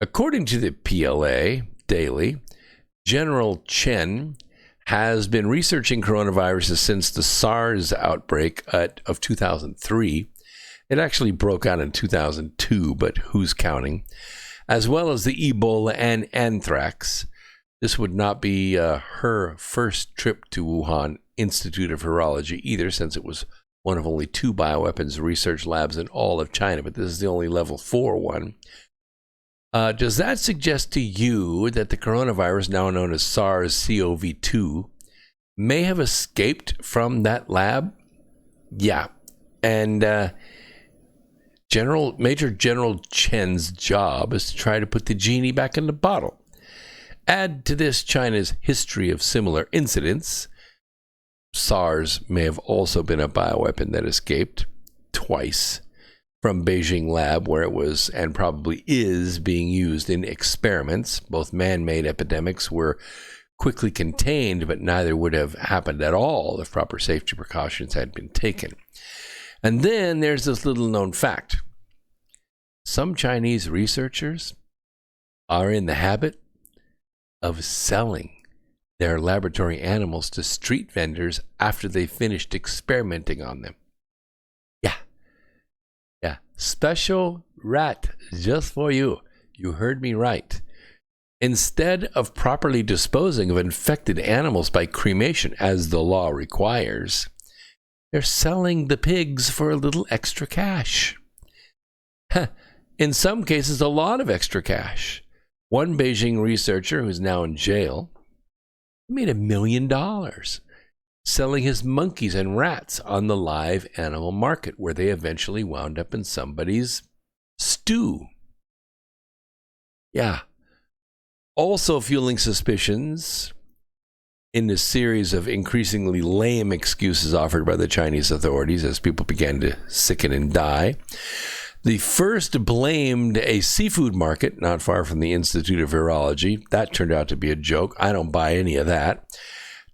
[SPEAKER 2] According to the PLA Daily, General Chen has been researching coronaviruses since the SARS outbreak of 2003. It actually broke out in 2002, but who's counting? As well as the Ebola and anthrax. This would not be her first trip to Wuhan Institute of Virology either, since it was one of only 2 bioweapons research labs in all of China, but this is the only level 4 one. Does that suggest to you that the coronavirus, now known as SARS-CoV-2, may have escaped from that lab? Yeah. And Major General Chen's job is to try to put the genie back in the bottle. Add to this China's history of similar incidents. SARS may have also been a bioweapon that escaped twice from Beijing lab, where it was and probably is being used in experiments. Both man-made epidemics were quickly contained, but neither would have happened at all if proper safety precautions had been taken. And then there's this little known fact. Some Chinese researchers are in the habit of selling their laboratory animals to street vendors after they finished experimenting on them. Yeah. Special rat just for you. You heard me right. Instead of properly disposing of infected animals by cremation, as the law requires, they're selling the pigs for a little extra cash. In some cases, a lot of extra cash. One Beijing researcher who's now in jail made $1 million selling his monkeys and rats on the live animal market, where they eventually wound up in somebody's stew. Yeah. Also fueling suspicions in the series of increasingly lame excuses offered by the Chinese authorities as people began to sicken and die. The first blamed a seafood market not far from the Institute of Virology. That turned out to be a joke. I don't buy any of that.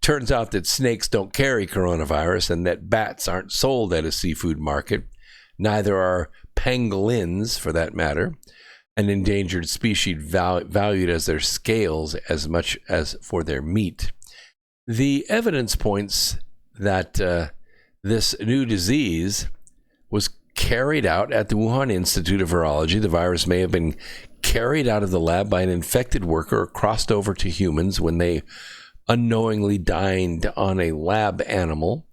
[SPEAKER 2] Turns out that snakes don't carry coronavirus and that bats aren't sold at a seafood market. Neither are pangolins, for that matter, an endangered species valued as their scales as much as for their meat. The evidence points that this new disease was carried out at the Wuhan Institute of Virology. The virus may have been carried out of the lab by an infected worker or crossed over to humans when they unknowingly dined on a lab animal.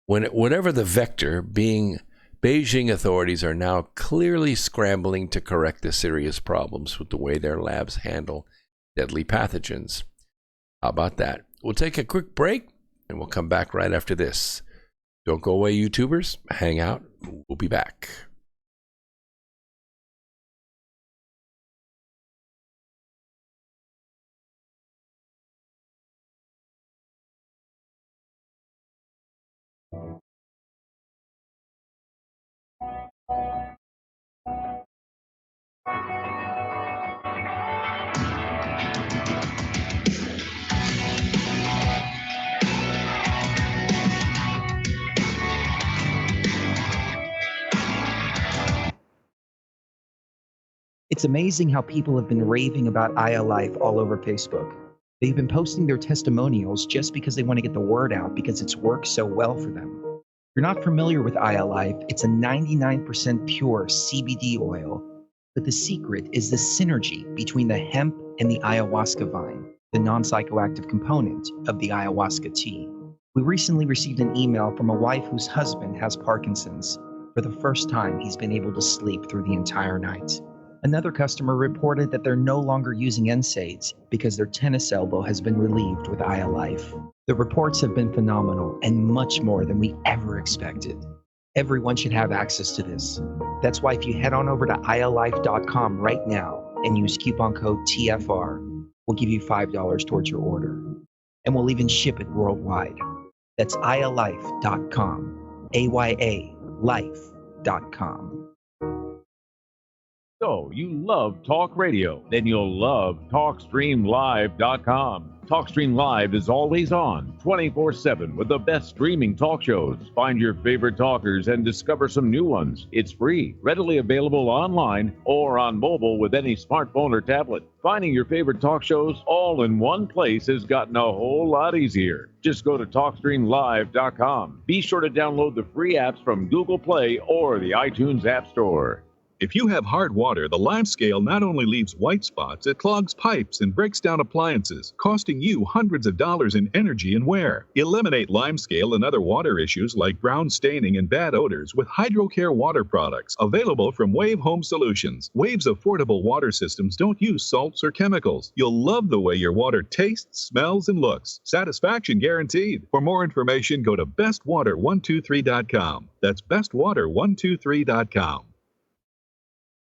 [SPEAKER 2] Whatever the vector, Beijing authorities are now clearly scrambling to correct the serious problems with the way their labs handle deadly pathogens. How about that? We'll take a quick break and we'll come back right after this. Don't go away, YouTubers. Hang out. We'll be back.
[SPEAKER 13] It's amazing how people have been raving about iLife all over Facebook. They've been posting their testimonials just because they want to get the word out because it's worked so well for them. If you're not familiar with iLife, it's a 99% pure CBD oil, but the secret is the synergy between the hemp and the ayahuasca vine, the non-psychoactive component of the ayahuasca tea. We recently received an email from a wife whose husband has Parkinson's. For the first time, he's been able to sleep through the entire night. Another customer reported that they're no longer using NSAIDs because their tennis elbow has been relieved with iLife. The reports have been phenomenal and much more than we ever expected. Everyone should have access to this. That's why if you head on over to iLife.com right now and use coupon code TFR, we'll give you $5 towards your order. And we'll even ship it worldwide. That's iLife.com, AYALife.com.
[SPEAKER 14] So, you love talk radio? Then you'll love TalkStreamLive.com. TalkStream Live is always on, 24/7, with the best streaming talk shows. Find your favorite talkers and discover some new ones. It's free, readily available online or on mobile with any smartphone or tablet. Finding your favorite talk shows all in one place has gotten a whole lot easier. Just go to TalkStreamLive.com. Be sure to download the free apps from Google Play or the iTunes App Store.
[SPEAKER 15] If you have hard water, the Lime Scale not only leaves white spots, it clogs pipes and breaks down appliances, costing you hundreds of dollars in energy and wear. Eliminate Lime Scale and other water issues like brown staining and bad odors with HydroCare water products, available from Wave Home Solutions. Wave's affordable water systems don't use salts or chemicals. You'll love the way your water tastes, smells, and looks. Satisfaction guaranteed. For more information, go to bestwater123.com. That's bestwater123.com.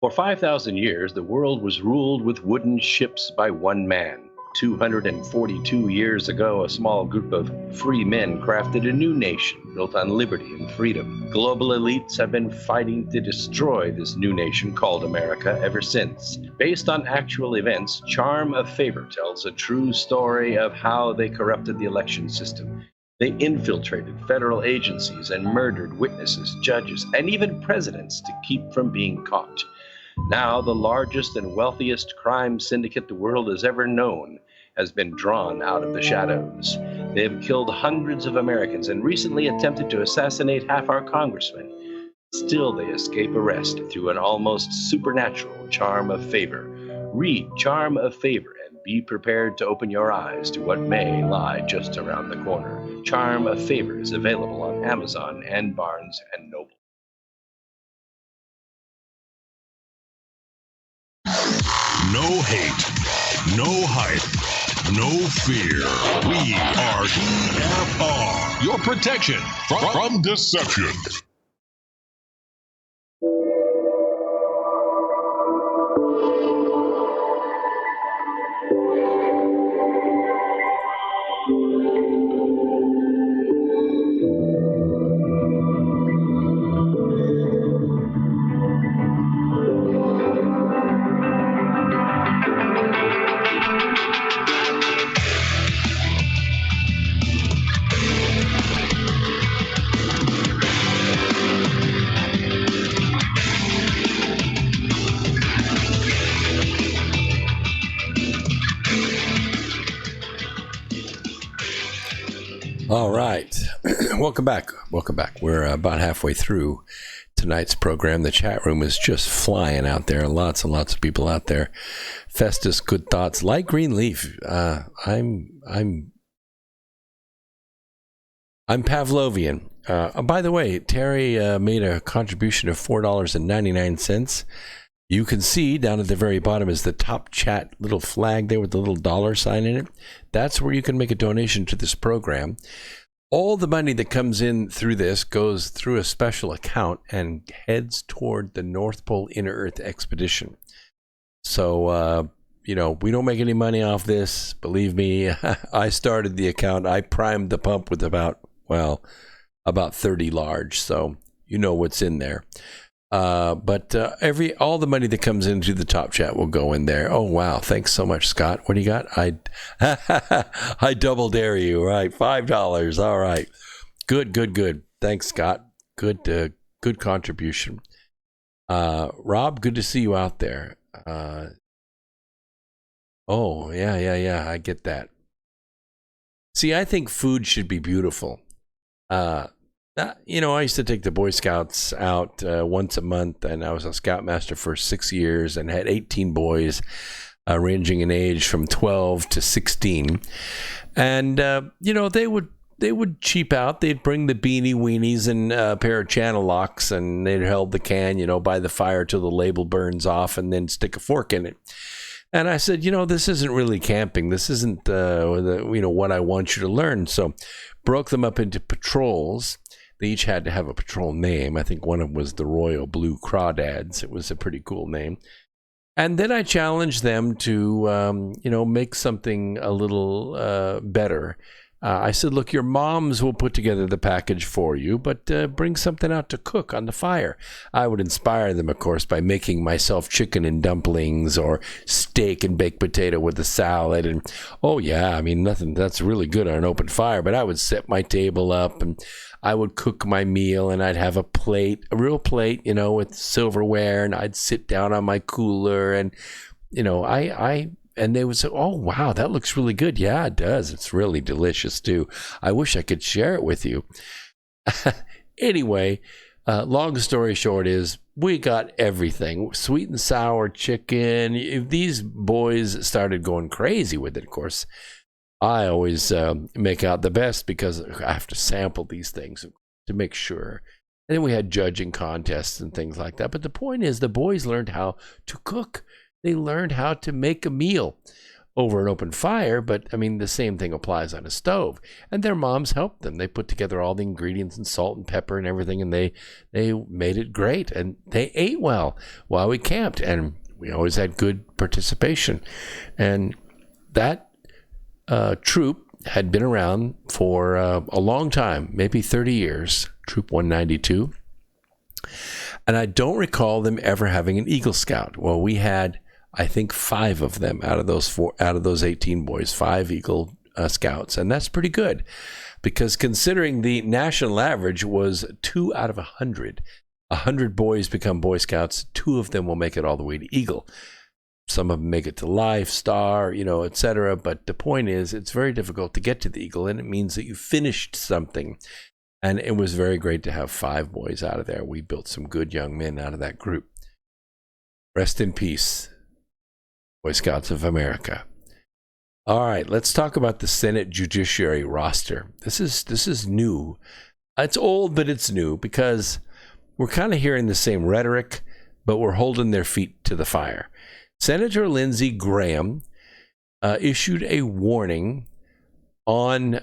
[SPEAKER 16] For 5,000 years, the world was ruled with wooden ships by one man. 242 years ago, a small group of free men crafted a new nation built on liberty and freedom. Global elites have been fighting to destroy this new nation called America ever since. Based on actual events, Charm of Favor tells a true story of how they corrupted the election system. They infiltrated federal agencies and murdered witnesses, judges, and even presidents to keep from being caught. Now, the largest and wealthiest crime syndicate the world has ever known has been drawn out of the shadows. They have killed hundreds of Americans and recently attempted to assassinate half our congressmen. Still, they escape arrest through an almost supernatural charm of favor. Read Charm of Favor and be prepared to open your eyes to what may lie just around the corner. Charm of Favor is available on Amazon and Barnes & Noble.
[SPEAKER 12] No hate, no hype, no fear. We are EFR, your protection from deception.
[SPEAKER 2] All right. Welcome back. We're about halfway through tonight's program. The chat room is just flying out there. Lots and lots of people out there. Festus, good thoughts. Light green leaf. I'm Pavlovian. By the way, Terry made a contribution of $4.99. You can see down at the very bottom is the top chat little flag there with the little dollar sign in it. That's where you can make a donation to this program. All the money that comes in through this goes through a special account and heads toward the North Pole Inner Earth Expedition. So, we don't make any money off this. Believe me, I started the account. I primed the pump with about 30 large. So you know what's in there. But all the money that comes into the top chat will go in there. Oh wow, thanks so much, Scott. What do you got? I double dare you. Right, $5. All right, good. Thanks, Scott. Good contribution. Rob, good to see you out there. Oh yeah, I get that. See, I think food should be beautiful. I used to take the Boy Scouts out once a month, and I was a Scoutmaster for 6 years and had 18 boys ranging in age from 12 to 16. And, they would cheap out. They'd bring the beanie weenies and a pair of channel locks, and they'd hold the can, by the fire till the label burns off and then stick a fork in it. And I said, this isn't really camping. This isn't, what I want you to learn. So broke them up into patrols. They each had to have a patrol name. I think one of them was the Royal Blue Crawdads. It was a pretty cool name. And then I challenged them to, make something a little better. I said, look, your moms will put together the package for you, but bring something out to cook on the fire. I would inspire them, of course, by making myself chicken and dumplings or steak and baked potato with a salad. And, nothing that's really good on an open fire, but I would set my table up and I would cook my meal, and I'd have a real plate, with silverware, and I'd sit down on my cooler, and, and they would say, oh, wow, that looks really good. Yeah, it does. It's really delicious, too. I wish I could share it with you. Anyway, long story short is we got everything. Sweet and sour chicken. These boys started going crazy with it, of course. I always make out the best because I have to sample these things to make sure. And then we had judging contests and things like that. But the point is the boys learned how to cook. They learned how to make a meal over an open fire. But, the same thing applies on a stove. And their moms helped them. They put together all the ingredients and salt and pepper and everything. And they made it great. And they ate well while we camped. And we always had good participation. And that troop had been around for a long time, maybe 30 years, Troop 192. And I don't recall them ever having an Eagle Scout. Well, we had, I think, 5 of them out of those 18 boys, 5 Eagle Scouts. And that's pretty good, because considering the national average was 2 out of 100. 100 boys become Boy Scouts. 2 of them will make it all the way to Eagle. Some of them make it to Life, Star, etc. But the point is, it's very difficult to get to the Eagle, and it means that you finished something. And it was very great to have 5 boys out of there. We built some good young men out of that group. Rest in peace, Boy Scouts of America. All right, let's talk about the Senate Judiciary roster. This is new. It's old, but it's new, because we're kind of hearing the same rhetoric, but we're holding their feet to the fire. Senator Lindsey Graham issued a warning on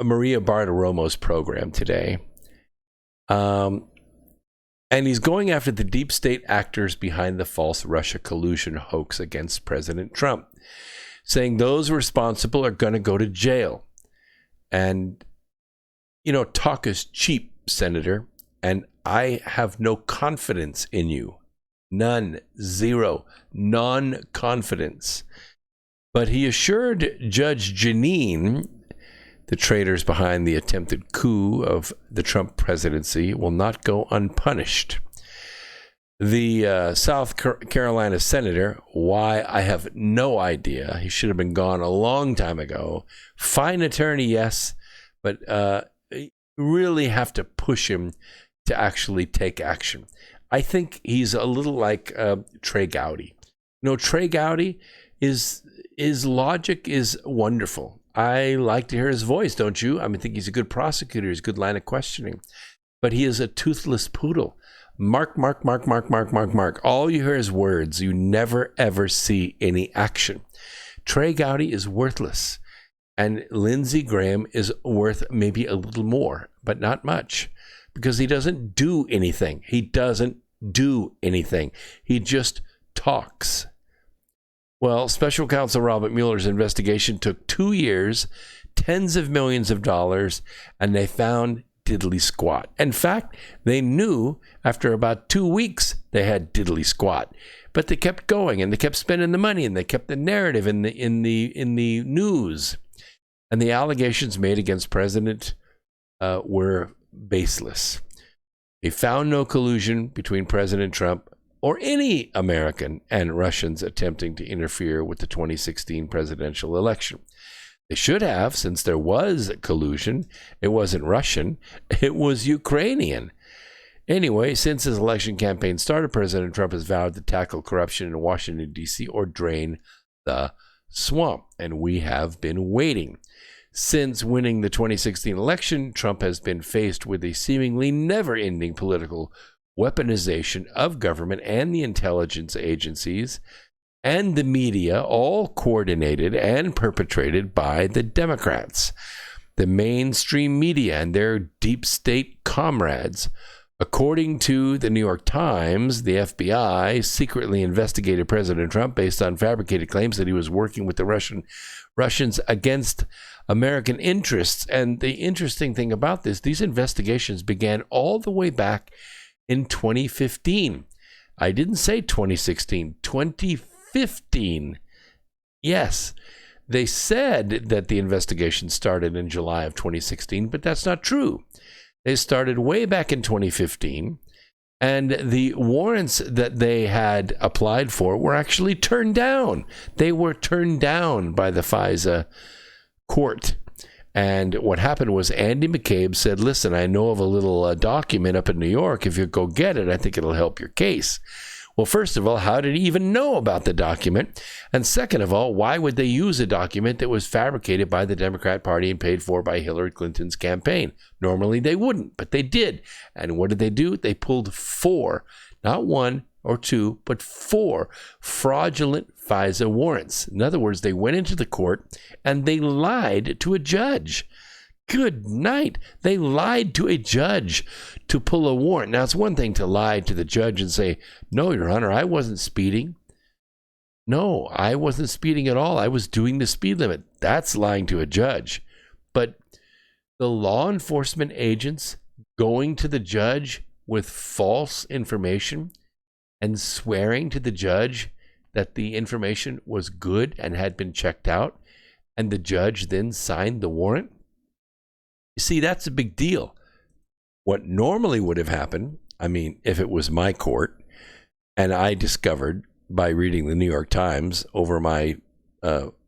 [SPEAKER 2] Maria Bartiromo's program today. And he's going after the deep state actors behind the false Russia collusion hoax against President Trump, saying those responsible are going to go to jail. And, talk is cheap, Senator, and I have no confidence in you. None, zero, non-confidence. But he assured Judge Jeanine the traitors behind the attempted coup of the Trump presidency will not go unpunished. The South Carolina senator, why, I have no idea. He should have been gone a long time ago. Fine attorney, yes, but you really have to push him to actually take action. I think he's a little like Trey Gowdy. Trey Gowdy, his logic is wonderful. I like to hear his voice, don't you? I think he's a good prosecutor. He's a good line of questioning. But he is a toothless poodle. Mark. All you hear is words. You never, ever see any action. Trey Gowdy is worthless. And Lindsey Graham is worth maybe a little more, but not much, because he doesn't do anything. He just talks. Well, Special Counsel Robert Mueller's investigation took 2 years, tens of millions of dollars, and they found diddly squat. In fact, they knew after about 2 weeks they had diddly squat, but they kept going and they kept spending the money and they kept the narrative in the news. And the allegations made against President were baseless. They found no collusion between President Trump or any American and Russians attempting to interfere with the 2016 presidential election. They should have, since there was collusion. It wasn't Russian, it was Ukrainian. Anyway, since his election campaign started, President Trump has vowed to tackle corruption in Washington, D.C. or drain the swamp. And we have been waiting. Since winning the 2016 election, Trump has been faced with a seemingly never-ending political weaponization of government and the intelligence agencies and the media, all coordinated and perpetrated by the Democrats. The mainstream media and their deep state comrades. According to the New York Times, the FBI secretly investigated President Trump based on fabricated claims that he was working with the Russians against American interests. And the interesting thing about this, these investigations began all the way back in 2015. I didn't say 2016, 2015. Yes, they said that the investigation started in July of 2016, but that's not true. They started way back in 2015, and the warrants that they had applied for were actually turned down. They were turned down by the FISA court. And what happened was Andy McCabe said, listen, I know of a little document up in New York. If you go get it, I think it'll help your case. Well, first of all, how did he even know about the document? And second of all, why would they use a document that was fabricated by the Democrat Party and paid for by Hillary Clinton's campaign? Normally they wouldn't, but they did. And what did they do? They pulled 4, not 1 or 2, but 4 fraudulent FISA warrants. In other words, they went into the court and they lied to a judge. Good night. They lied to a judge to pull a warrant. Now, it's one thing to lie to the judge and say, no, Your Honor, I wasn't speeding. No, I wasn't speeding at all. I was doing the speed limit. That's lying to a judge. But the law enforcement agents going to the judge with false information and swearing to the judge that the information was good and had been checked out, and the judge then signed the warrant. You see, that's a big deal. What normally would have happened, I mean, if it was my court, and I discovered by reading the New York Times over my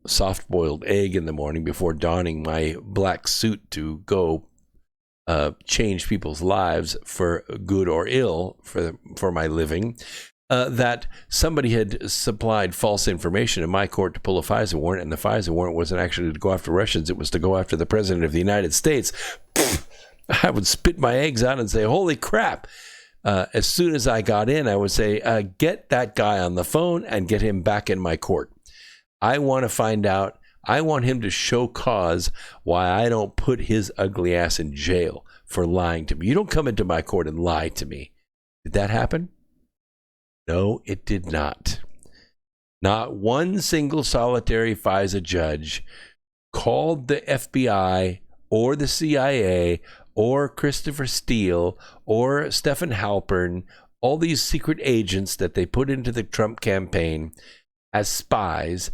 [SPEAKER 2] soft-boiled egg in the morning before donning my black suit to go change people's lives for good or ill for my living, that somebody had supplied false information in my court to pull a FISA warrant, and the FISA warrant wasn't actually to go after Russians, it was to go after the President of the United States. I would spit my eggs out and say, holy crap. As soon as I got in, I would say, get that guy on the phone and get him back in my court. I want to find out. I want him to show cause why I don't put his ugly ass in jail for lying to me. You don't come into my court and lie to me. Did that happen? No, it did not. Not one single solitary FISA judge called the FBI or the CIA or Christopher Steele or Stephen Halpern, all these secret agents that they put into the Trump campaign as spies.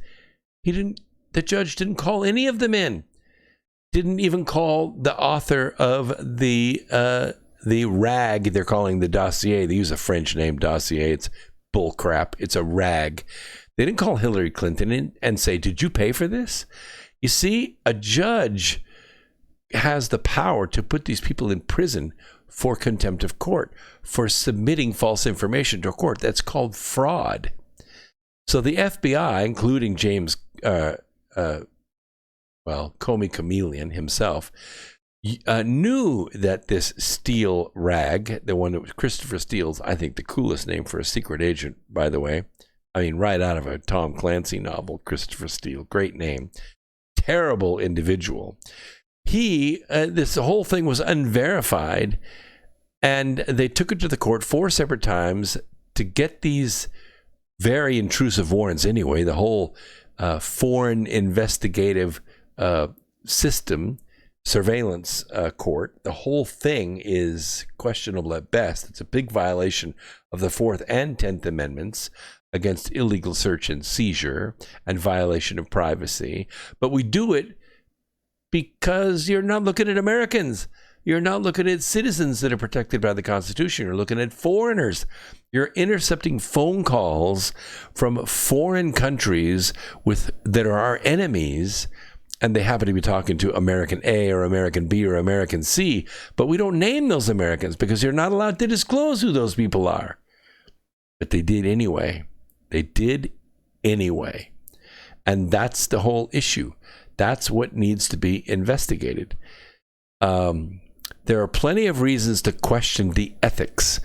[SPEAKER 2] The judge didn't call any of them in. Didn't even call the author of the rag they're calling the dossier. They use a French name, dossier. It's bullcrap. It's a rag. They didn't call Hillary Clinton in and say, did you pay for this? You see, a judge has the power to put these people in prison for contempt of court, for submitting false information to a court. That's called fraud. So the FBI, including James, Comey Chameleon himself, knew that this Steele rag, the one that was Christopher Steele's, I think the coolest name for a secret agent, by the way. I mean, right out of a Tom Clancy novel, Christopher Steele, great name. Terrible individual. This whole thing was unverified, and they took it to the court 4 separate times to get these very intrusive warrants anyway. The whole foreign investigative system, surveillance court, the whole thing is questionable at best. It's a big violation of the 4th and 10th Amendments against illegal search and seizure and violation of privacy. But we do it because you're not looking at Americans. You're not looking at citizens that are protected by the Constitution. You're looking at foreigners. You're intercepting phone calls from foreign countries that are our enemies, and they happen to be talking to American A or American B or American C, but we don't name those Americans because you're not allowed to disclose who those people are. But they did anyway. They did anyway. And that's the whole issue. That's what needs to be investigated. There are plenty of reasons to question the ethics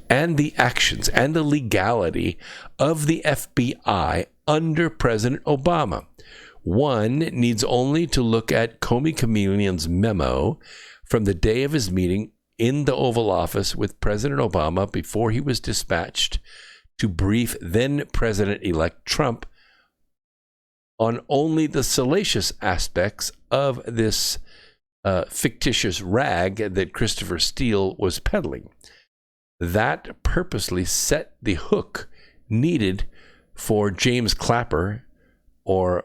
[SPEAKER 2] and the actions and the legality of the FBI under President Obama. One needs only to look at Comey Chameleon's memo from the day of his meeting in the Oval Office with President Obama before he was dispatched to brief then President-elect Trump on only the salacious aspects of this fictitious rag that Christopher Steele was peddling. That purposely set the hook needed for James Clapper or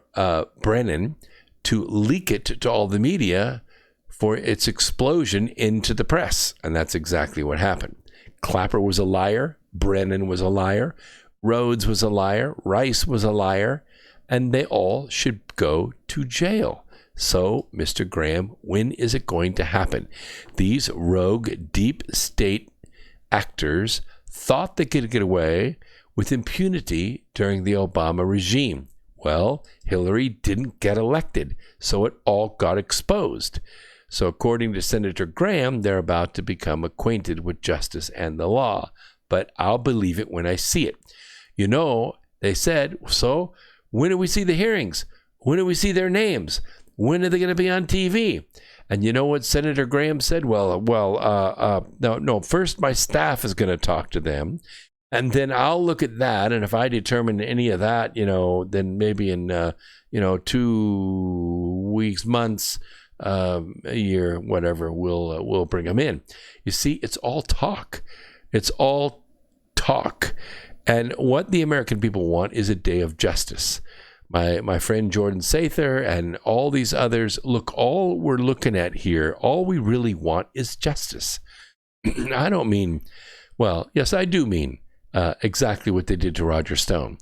[SPEAKER 2] Brennan to leak it to all the media for its explosion into the press. And that's exactly what happened. Clapper was a liar. Brennan was a liar. Rhodes was a liar. Rice was a liar. And they all should go to jail. So, Mr. Graham, when is it going to happen? These rogue deep state actors thought they could get away with impunity during the Obama regime. Well, Hillary didn't get elected, so it all got exposed. So according to Senator Graham, they're about to become acquainted with justice and the law. But I'll believe it when I see it. You know, they said, so when do we see the hearings? When do we see their names? When are they going to be on TV? And you know what Senator Graham said? No, first my staff is going to talk to them. And then I'll look at that, and if I determine any of that, then maybe in 2 weeks, months, a year, whatever, we'll bring them in. You see, it's all talk. It's all talk. And what the American people want is a day of justice. My friend Jordan Sather and all these others, look, all we're looking at here, all we really want is justice. I don't mean, well, yes, I do mean exactly what they did to Roger Stone.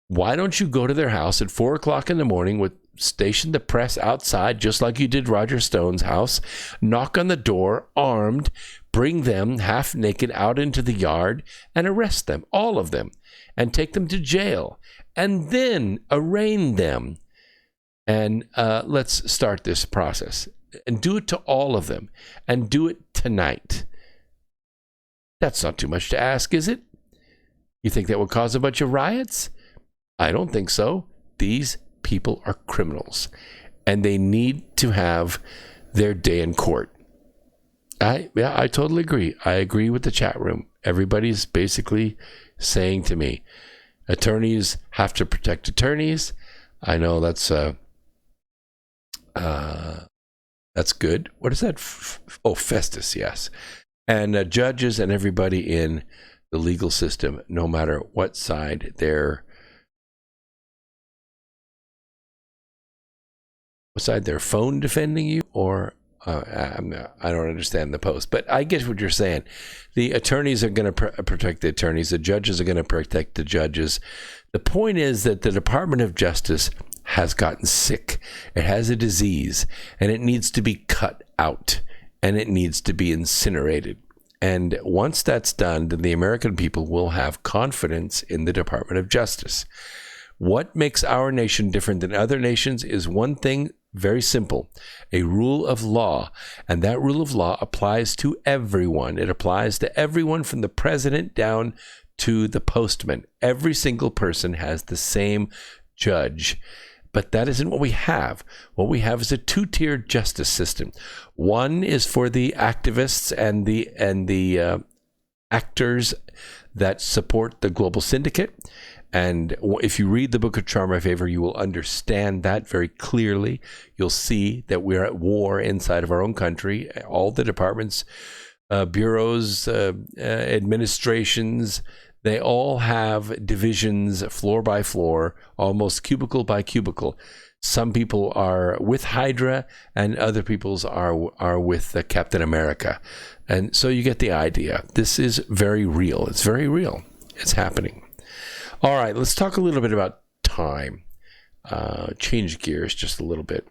[SPEAKER 2] Why don't you go to their house at 4 o'clock in the morning, station the press outside, just like you did Roger Stone's house, knock on the door, armed, bring them half naked out into the yard and arrest them, all of them, and take them to jail, and then arraign them. And let's start this process and do it to all of them, and do it tonight. That's not too much to ask, is it? You think that would cause a bunch of riots? I don't think so. These people are criminals, and they need to have their day in court. I totally agree. I agree with the chat room. Everybody's basically saying to me, attorneys have to protect attorneys. I know that's good. What is that? Festus, yes. And judges and everybody in the legal system, no matter what side they're phone defending you, or I don't understand the post, but I get what you're saying. The attorneys are going to protect the attorneys. The judges are going to protect the judges. The point is that the Department of Justice has gotten sick. It has a disease, and it needs to be cut out, and it needs to be incinerated. And once that's done, then the American people will have confidence in the Department of Justice. What makes our nation different than other nations is one thing, very simple: a rule of law. And that rule of law applies to everyone. It applies to everyone from the president down to the postman. Every single person has the same judge. But that isn't what we have. What we have is a two-tiered justice system. One is for the activists and the actors that support the global syndicate. And if you read the Book of Charm, My Favor, you will understand that very clearly. You'll see that we're at war inside of our own country. All the departments, bureaus, administrations, they all have divisions, floor by floor, almost cubicle by cubicle. Some people are with Hydra, and other people's are with Captain America. And so you get the idea. This is very real. It's very real. It's happening. All right, let's talk a little bit about time. Change gears just a little bit.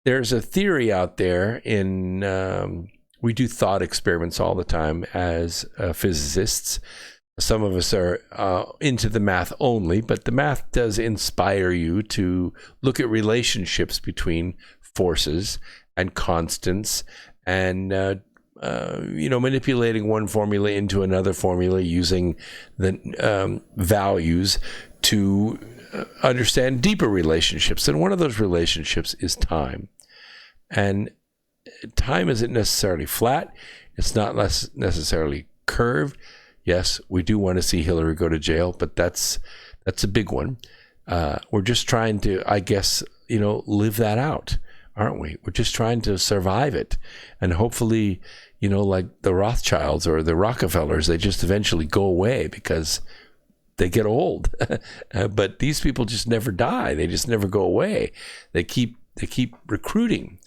[SPEAKER 2] There's a theory out there we do thought experiments all the time as physicists. Some of us are into the math only, but the math does inspire you to look at relationships between forces and constants, and manipulating one formula into another formula using the values to understand deeper relationships. And one of those relationships is time. And time isn't necessarily flat. It's not necessarily curved. Yes, we do want to see Hillary go to jail, but that's a big one. We're just trying to, I guess, live that out, aren't we? We're just trying to survive it. And hopefully, like the Rothschilds or the Rockefellers, they just eventually go away because they get old. But these people just never die. They just never go away. They keep recruiting.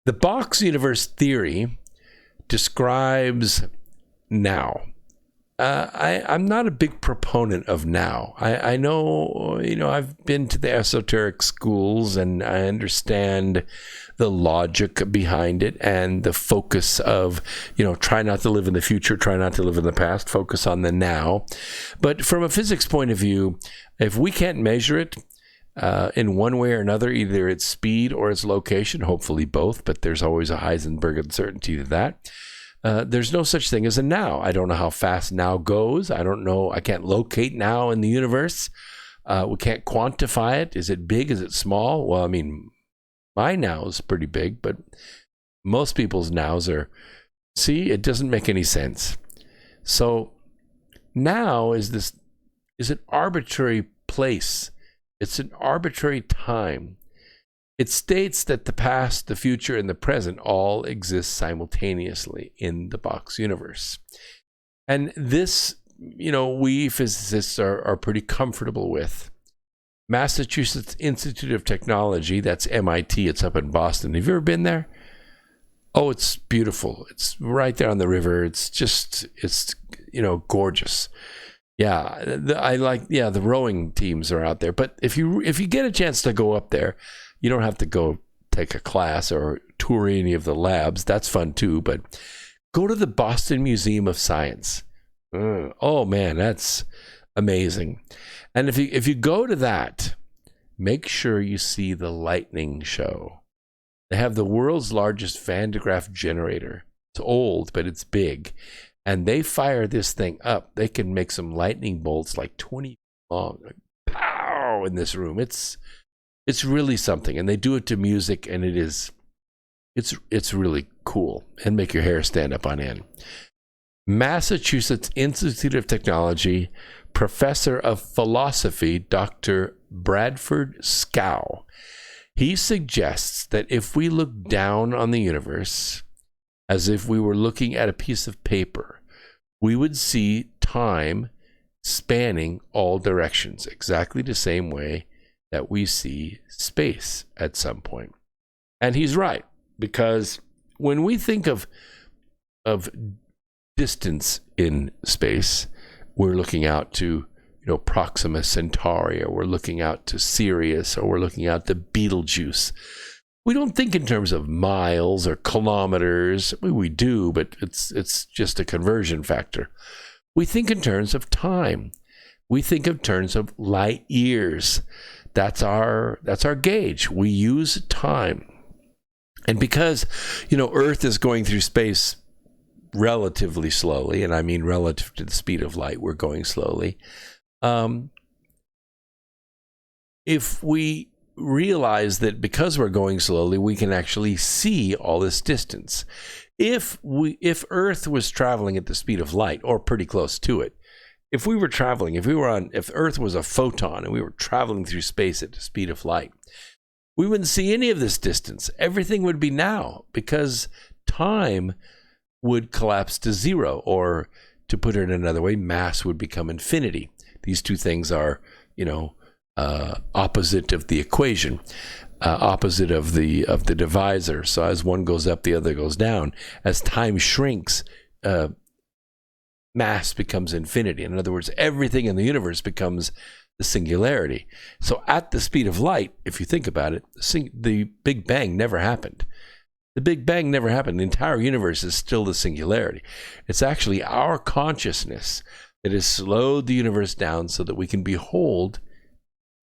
[SPEAKER 2] The box universe theory describes now. I'm not a big proponent of now. I know, I've been to the esoteric schools, and I understand the logic behind it and the focus of, try not to live in the future, try not to live in the past, focus on the now. But from a physics point of view, if we can't measure it in one way or another, either its speed or its location, hopefully both, but there's always a Heisenberg uncertainty to that. There's no such thing as a now. I don't know how fast now goes. I don't know. I can't locate now in the universe. We can't quantify it. Is it big? Is it small? Well, I mean, my now is pretty big, but most people's nows are, it doesn't make any sense. So Now is an arbitrary place. It's an arbitrary time. It states that the past, the future, and the present all exist simultaneously in the box universe. And this, we physicists are pretty comfortable with. Massachusetts Institute of Technology, that's MIT, it's up in Boston. Have you ever been there? Oh, it's beautiful. It's right there on the river. It's gorgeous. Yeah, the rowing teams are out there. But if you get a chance to go up there, you don't have to go take a class or tour any of the labs. That's fun too. But go to the Boston Museum of Science. Oh man, that's amazing. And if you go to that, make sure you see the lightning show. They have the world's largest Van de Graaff generator. It's old, but it's big. And they fire this thing up. They can make some lightning bolts like 20 feet long. Like, pow, in this room. It's really something. And they do it to music, and it's really cool. And make your hair stand up on end. Massachusetts Institute of Technology professor of philosophy, Dr. Bradford Scow. He suggests that if we look down on the universe as if we were looking at a piece of paper, we would see time spanning all directions, exactly the same way that we see space at some point. And he's right, because when we think of distance in space, we're looking out to Proxima Centauri, or we're looking out to Sirius, or we're looking out to Betelgeuse. We don't think in terms of miles or kilometers. We do, but it's just a conversion factor. We think in terms of time. We think in terms of light years. That's our gauge. We use time. And because, Earth is going through space relatively slowly, and I mean relative to the speed of light, we're going slowly. If we realize that because we're going slowly, we can actually see all this distance. If Earth was traveling at the speed of light, or pretty close to it, if Earth was a photon and we were traveling through space at the speed of light, we wouldn't see any of this distance. Everything would be now, because time would collapse to zero, or to put it another way, mass would become infinity. These two things are, opposite of the equation, opposite of the divisor. So as one goes up, the other goes down. As time shrinks, mass becomes infinity. In other words, everything in the universe becomes the singularity. So at the speed of light, if you think about it, the Big Bang never happened. The Big Bang never happened. The entire universe is still the singularity. It's actually our consciousness that has slowed the universe down so that we can behold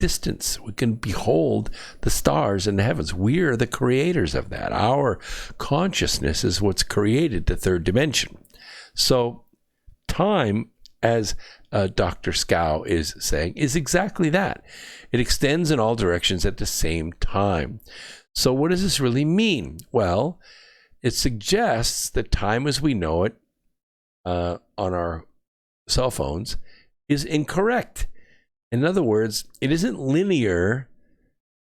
[SPEAKER 2] distance. We can behold the stars in the heavens. We're the creators of that. Our consciousness is what's created the third dimension. So time, as Dr. Scow is saying, is exactly that. It extends in all directions at the same time. So what does this really mean? Well, it suggests that time as we know it on our cell phones is incorrect. In other words, it isn't linear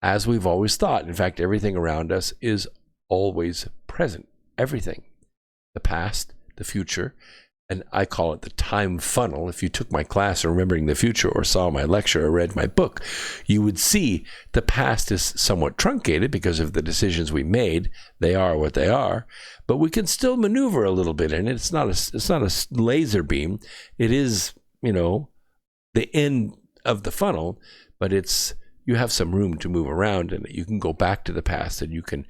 [SPEAKER 2] as we've always thought. In fact, everything around us is always present. Everything. The past, the future, and I call it the time funnel. If you took my class on Remembering the Future, or saw my lecture or read my book, you would see the past is somewhat truncated because of the decisions we made. They are what they are, but we can still maneuver a little bit in it. It's not a laser beam. It is, the end of the funnel, but you have some room to move around in it. You can go back to the past and you can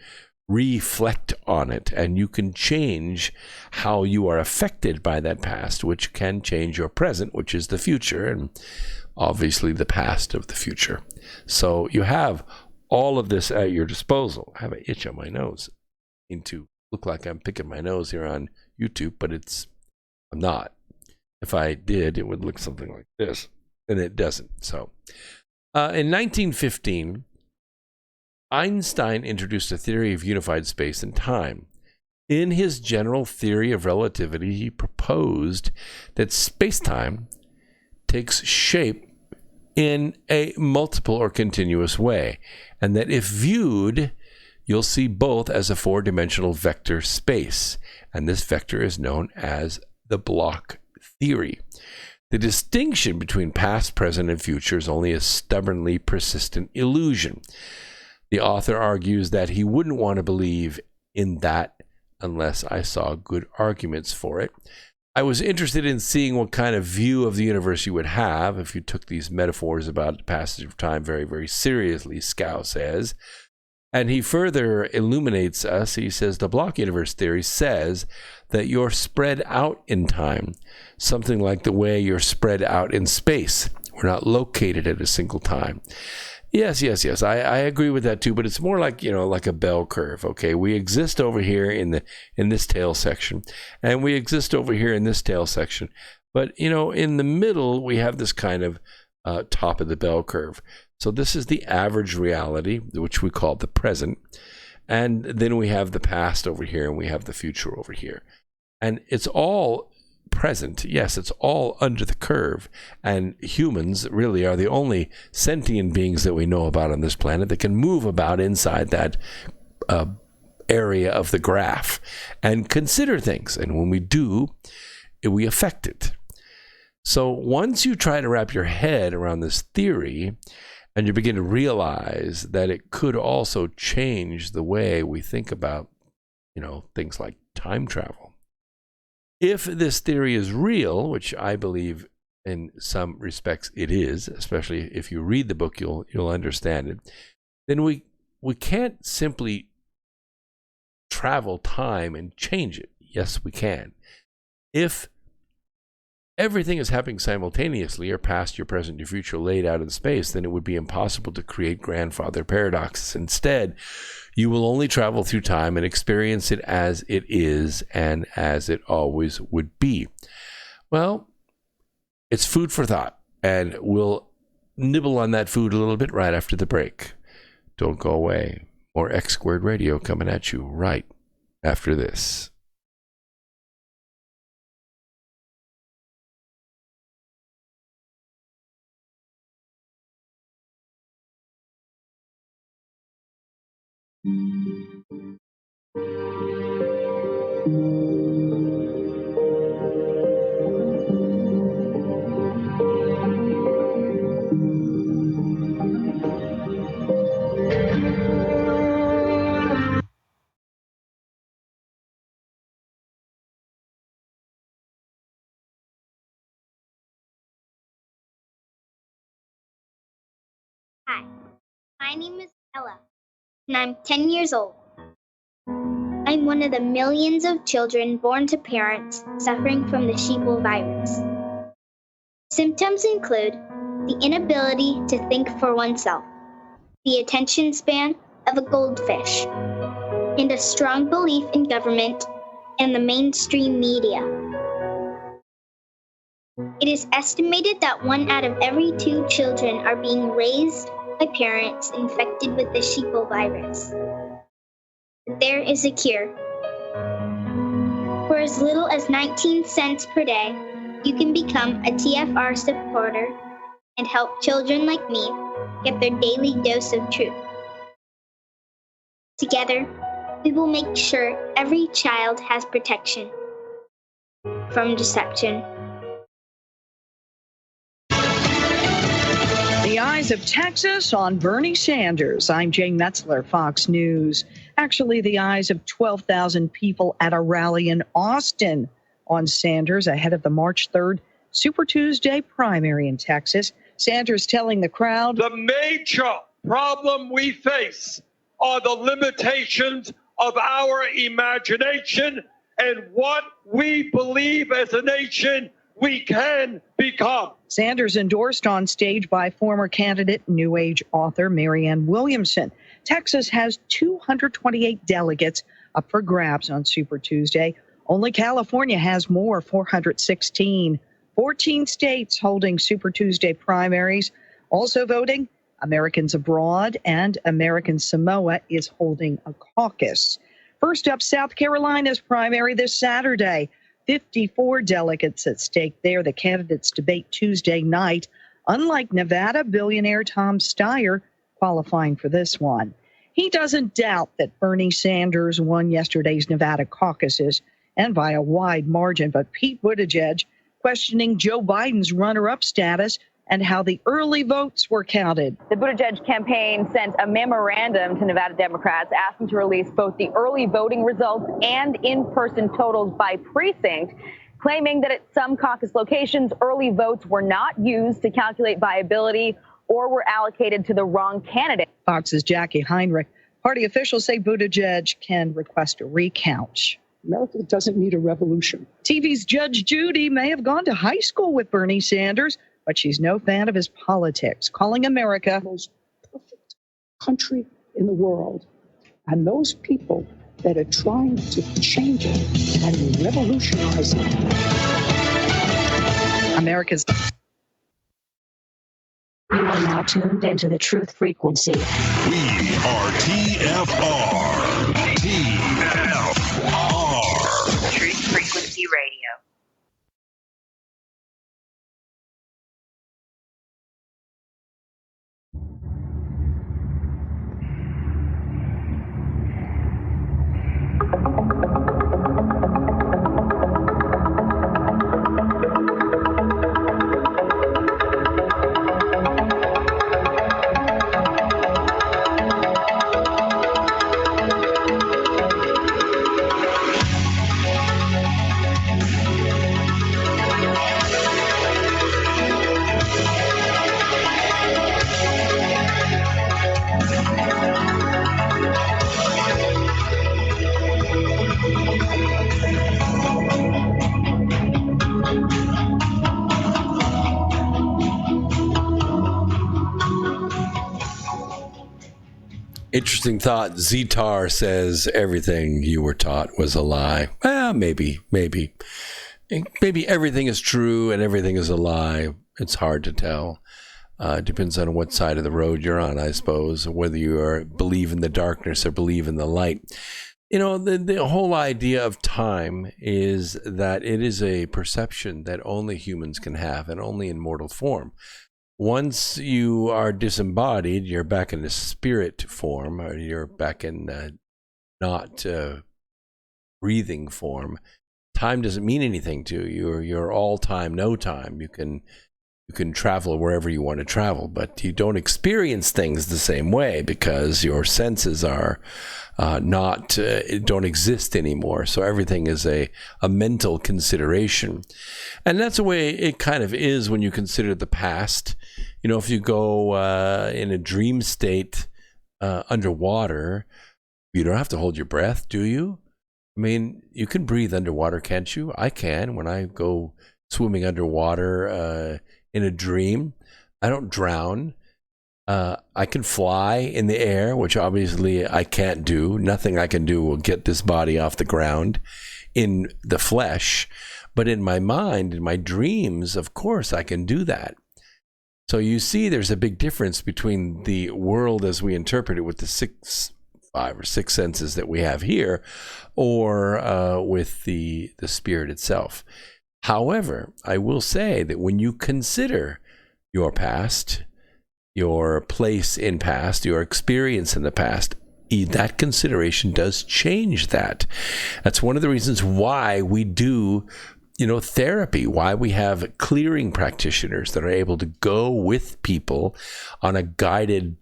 [SPEAKER 2] reflect on it, and you can change how you are affected by that past, which can change your present, which is the future, and obviously the past of the future. So you have all of this at your disposal. I have an itch on my nose. I mean to look like I'm picking my nose here on YouTube, but I'm not. If I did, it would look something like this, and it doesn't. So in 1915, Einstein introduced a theory of unified space and time. In his general theory of relativity, he proposed that space-time takes shape in a multiple or continuous way, and that if viewed, you'll see both as a four-dimensional vector space, and this vector is known as the block theory. The distinction between past, present, and future is only a stubbornly persistent illusion. The author argues that he wouldn't want to believe in that unless I saw good arguments for it. I was interested in seeing what kind of view of the universe you would have if you took these metaphors about the passage of time very, very seriously, Scow says. And he further illuminates us. He says the block universe theory says that you're spread out in time, something like the way you're spread out in space. We're not located at a single time. Yes. I agree with that too, but it's more like, like a bell curve. Okay, we exist over here in this tail section, and we exist over here in this tail section. But in the middle, we have this kind of top of the bell curve. So this is the average reality, which we call the present, and then we have the past over here, and we have the future over here, and it's all present. Yes, it's all under the curve, and humans really are the only sentient beings that we know about on this planet that can move about inside that area of the graph and consider things, and when we do, we affect it. So once you try to wrap your head around this theory and you begin to realize that it could also change the way we think about things like time travel. If this theory is real, which I believe in some respects it is, especially if you read the book, you'll understand it, then we can't simply travel time and change it. Yes, we can. If everything is happening simultaneously, your past, your present, your future laid out in space, then it would be impossible to create grandfather paradoxes. Instead, you will only travel through time and experience it as it is and as it always would be. Well, it's food for thought, and we'll nibble on that food a little bit right after the break. Don't go away. More X Squared Radio coming at you right after this.
[SPEAKER 17] Hi, my name is Ella, and I'm 10 years old. I'm one of the millions of children born to parents suffering from the sheeple virus. Symptoms include the inability to think for oneself, the attention span of a goldfish, and a strong belief in government and the mainstream media. It is estimated that 1 out of every 2 children are being raised by parents infected with the sheeple virus. But there is a cure. For as little as 19 cents per day, you can become a TFR supporter and help children like me get their daily dose of truth. Together, we will make sure every child has protection from deception.
[SPEAKER 10] The eyes of Texas on Bernie Sanders. I'm Jane Metzler, Fox News. Actually, the eyes of 12,000 people at a rally in Austin on Sanders ahead of the March 3rd Super Tuesday primary in Texas. Sanders telling the crowd,
[SPEAKER 18] the major problem we face are the limitations of our imagination and what we believe as a nation we can become.
[SPEAKER 10] Sanders endorsed on stage by former candidate, New Age author Marianne Williamson. Texas has 228 delegates up for grabs on Super Tuesday. Only California has more, 416. 14 states holding Super Tuesday primaries. Also voting, Americans abroad, and American Samoa is holding a caucus. First up, South Carolina's primary this Saturday. 54 delegates at stake there. The candidates debate Tuesday night. Unlike Nevada billionaire Tom Steyer qualifying for this one. He doesn't doubt that Bernie Sanders won yesterday's Nevada caucuses and by a wide margin, but Pete Buttigieg questioning Joe Biden's runner-up status and how the early votes were counted.
[SPEAKER 19] The Buttigieg campaign sent a memorandum to Nevada Democrats asking to release both the early voting results and in-person totals by precinct, claiming that at some caucus locations, early votes were not used to calculate viability or were allocated to the wrong candidate.
[SPEAKER 10] Fox's Jackie Heinrich. Party officials say Buttigieg can request a recount.
[SPEAKER 20] America doesn't need a revolution.
[SPEAKER 10] TV's Judge Judy may have gone to high school with Bernie Sanders, but she's no fan of his politics, calling America
[SPEAKER 20] the most perfect country in the world. And those people that are trying to change it and revolutionize it.
[SPEAKER 10] America's.
[SPEAKER 7] You are now tuned into the truth frequency.
[SPEAKER 12] We are TFR. TFR.
[SPEAKER 9] Truth Frequency Radio.
[SPEAKER 2] Interesting thought. Zetar says everything you were taught was a lie. Well, maybe everything is true and everything is a lie. It's hard to tell. Depends on what side of the road you're on, I suppose, whether you believe in the darkness or believe in the light. You know, the whole idea of time is that it is a perception that only humans can have and only in mortal form. Once you are disembodied, you're back in the spirit form, or you're back in not breathing form. Time doesn't mean anything to you. You're all time, no time. You can travel wherever you want to travel, but you don't experience things the same way because your senses are don't exist anymore. So everything is a mental consideration. And that's the way it kind of is when you consider the past. You know, if you go in a dream state underwater, you don't have to hold your breath, do you? I mean, you can breathe underwater, can't you? I can. When I go swimming underwater in a dream, I don't drown. I can fly in the air, which obviously I can't do. Nothing I can do will get this body off the ground in the flesh. But in my mind, in my dreams, of course, I can do that. So you see there's a big difference between the world as we interpret it with the five or six senses that we have here, or with the spirit itself. However, I will say that when you consider your past, your place in past, your experience in the past, that consideration does change that. That's one of the reasons why we do, therapy, why we have clearing practitioners that are able to go with people on a guided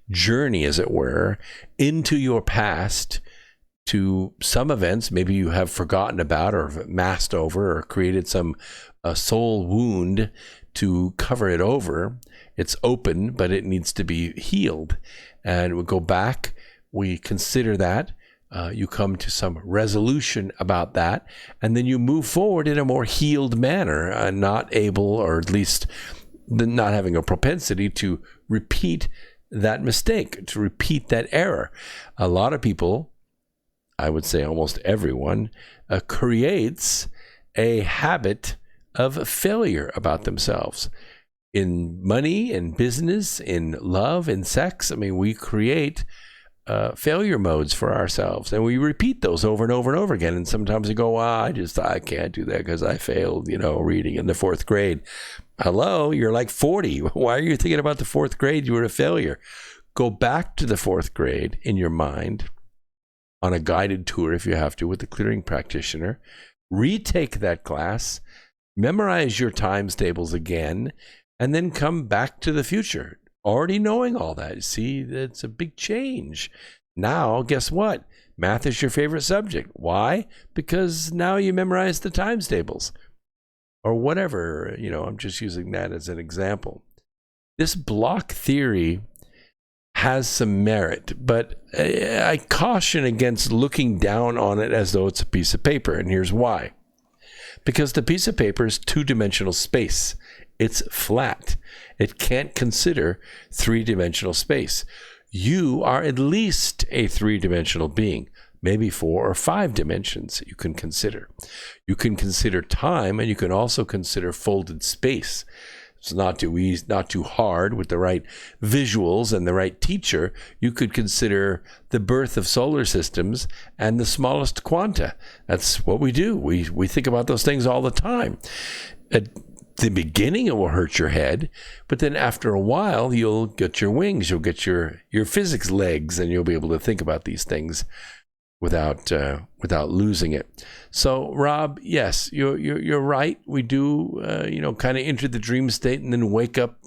[SPEAKER 2] journey, as it were, into your past, to some events maybe you have forgotten about or masked over or created some soul wound to cover it over. It's open, but it needs to be healed. And we go back, we consider that, you come to some resolution about that, and then you move forward in a more healed manner, not able, or at least not having a propensity to repeat that mistake, to repeat that error. A lot of people, I would say almost everyone, creates a habit of failure about themselves. In money, in business, in love, in sex, I mean, we create failure modes for ourselves, and we repeat those over and over and over again. And sometimes we go, I can't do that because I failed, reading in the 4th grade. Hello, you're like 40. Why are you thinking about the 4th grade? You were a failure. Go back to the 4th grade in your mind on a guided tour, if you have to, with the clearing practitioner. Retake that class, memorize your times tables again, and then come back to the future, already knowing all that. See, it's a big change. Now, guess what? Math is your favorite subject. Why? Because now you memorize the times tables or whatever. I'm just using that as an example. This block theory has some merit, but I caution against looking down on it as though it's a piece of paper. And here's why. Because the piece of paper is 2-dimensional space. It's flat. It can't consider 3-dimensional space. You are at least a 3-dimensional being, maybe 4 or 5 dimensions you can consider. You can consider time, and you can also consider folded space. It's not too easy, not too hard. With the right visuals and the right teacher, you could consider the birth of solar systems and the smallest quanta. That's what we do. We think about those things all the time. At the beginning, it will hurt your head, but then after a while, you'll get your wings, you'll get your physics legs, and you'll be able to think about these things without losing it. So, Rob, yes, you're right. We do, kind of enter the dream state and then wake up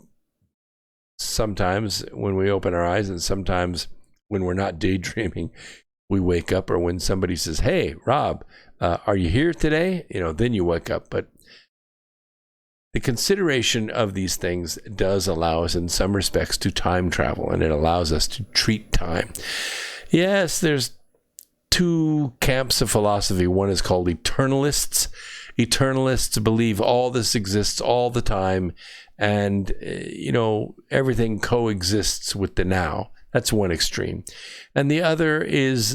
[SPEAKER 2] sometimes when we open our eyes, and sometimes when we're not daydreaming, we wake up, or when somebody says, "Hey, Rob, are you here today?" Then you wake up. But the consideration of these things does allow us in some respects to time travel, and it allows us to treat time. Yes, there's 2 camps of philosophy. One is called eternalists. Eternalists believe all this exists all the time, and everything coexists with the now. That's one extreme. And the other is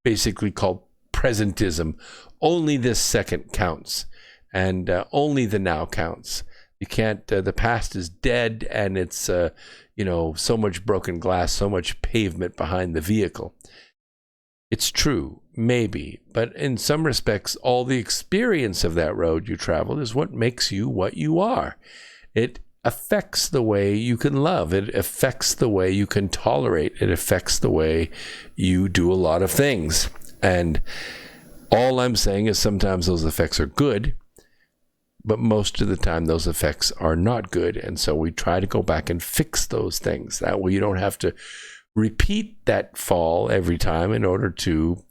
[SPEAKER 2] basically called presentism. Only this second counts, and only the now counts. You can't, the past is dead, and it's so much broken glass, so much pavement behind the vehicle. It's true, maybe, but in some respects, all the experience of that road you traveled is what makes you what you are. It affects the way you can love. It affects the way you can tolerate. It affects the way you do a lot of things. And all I'm saying is sometimes those effects are good, but most of the time those effects are not good. And so we try to go back and fix those things. That way you don't have to repeat that fall every time in order to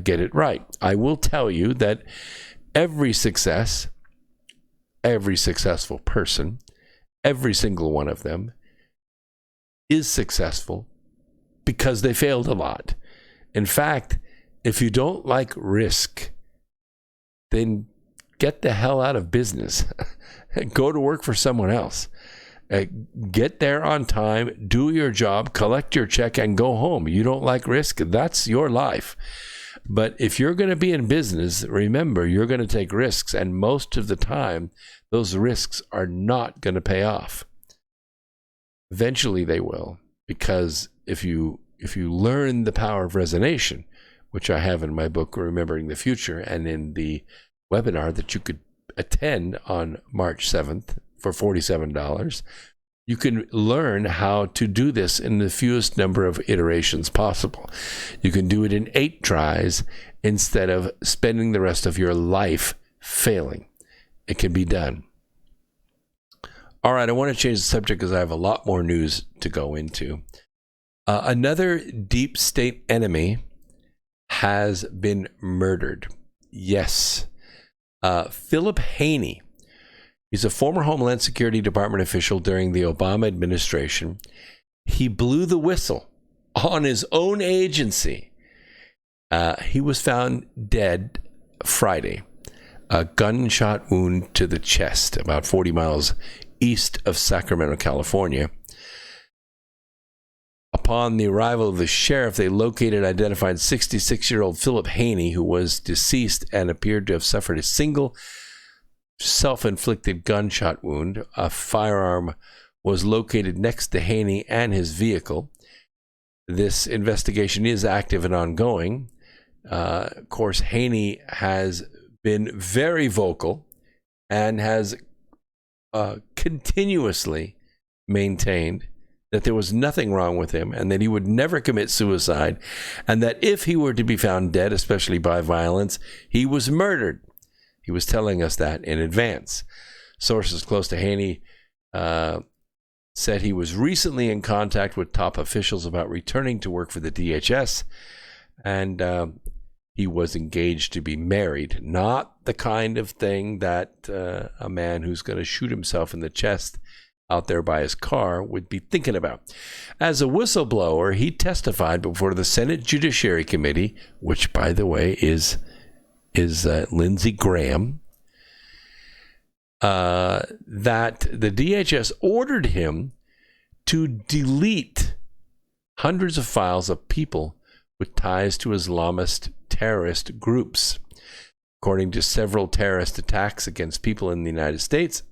[SPEAKER 2] get it right. I will tell you that every successful person, every single one of them, is successful because they failed a lot. In fact, if you don't like risk, then get the hell out of business. Go to work for someone else. Get there on time, do your job, collect your check, and go home. You don't like risk? That's your life. But if you're going to be in business, remember, you're going to take risks, and most of the time, those risks are not going to pay off. Eventually they will, because if you learn the power of resonation, which I have in my book, Remembering the Future, and in the webinar that you could attend on March 7th, for $47, you can learn how to do this in the fewest number of iterations possible. You can do it in 8 tries instead of spending the rest of your life failing. It can be done. All right, I want to change the subject because I have a lot more news to go into. Another deep state enemy has been murdered. Yes. Philip Haney. He's a former Homeland Security Department official during the Obama administration. He blew the whistle on his own agency. He was found dead Friday, a gunshot wound to the chest, about 40 miles east of Sacramento, California. Upon the arrival of the sheriff, they located and identified 66-year-old Philip Haney, who was deceased and appeared to have suffered a single self-inflicted gunshot wound. A firearm was located next to Haney and his vehicle. This investigation is active and ongoing. Of course, Haney has been very vocal and has continuously maintained that there was nothing wrong with him and that he would never commit suicide, and that if he were to be found dead, especially by violence, he was murdered. He was telling us that in advance. Sources close to Haney said he was recently in contact with top officials about returning to work for the DHS, and he was engaged to be married. Not the kind of thing that a man who's going to shoot himself in the chest out there by his car would be thinking about. As a whistleblower, he testified before the Senate Judiciary Committee, which, by the way, is Lindsey Graham, that the DHS ordered him to delete hundreds of files of people with ties to Islamist terrorist groups. According to several terrorist attacks against people in the United States,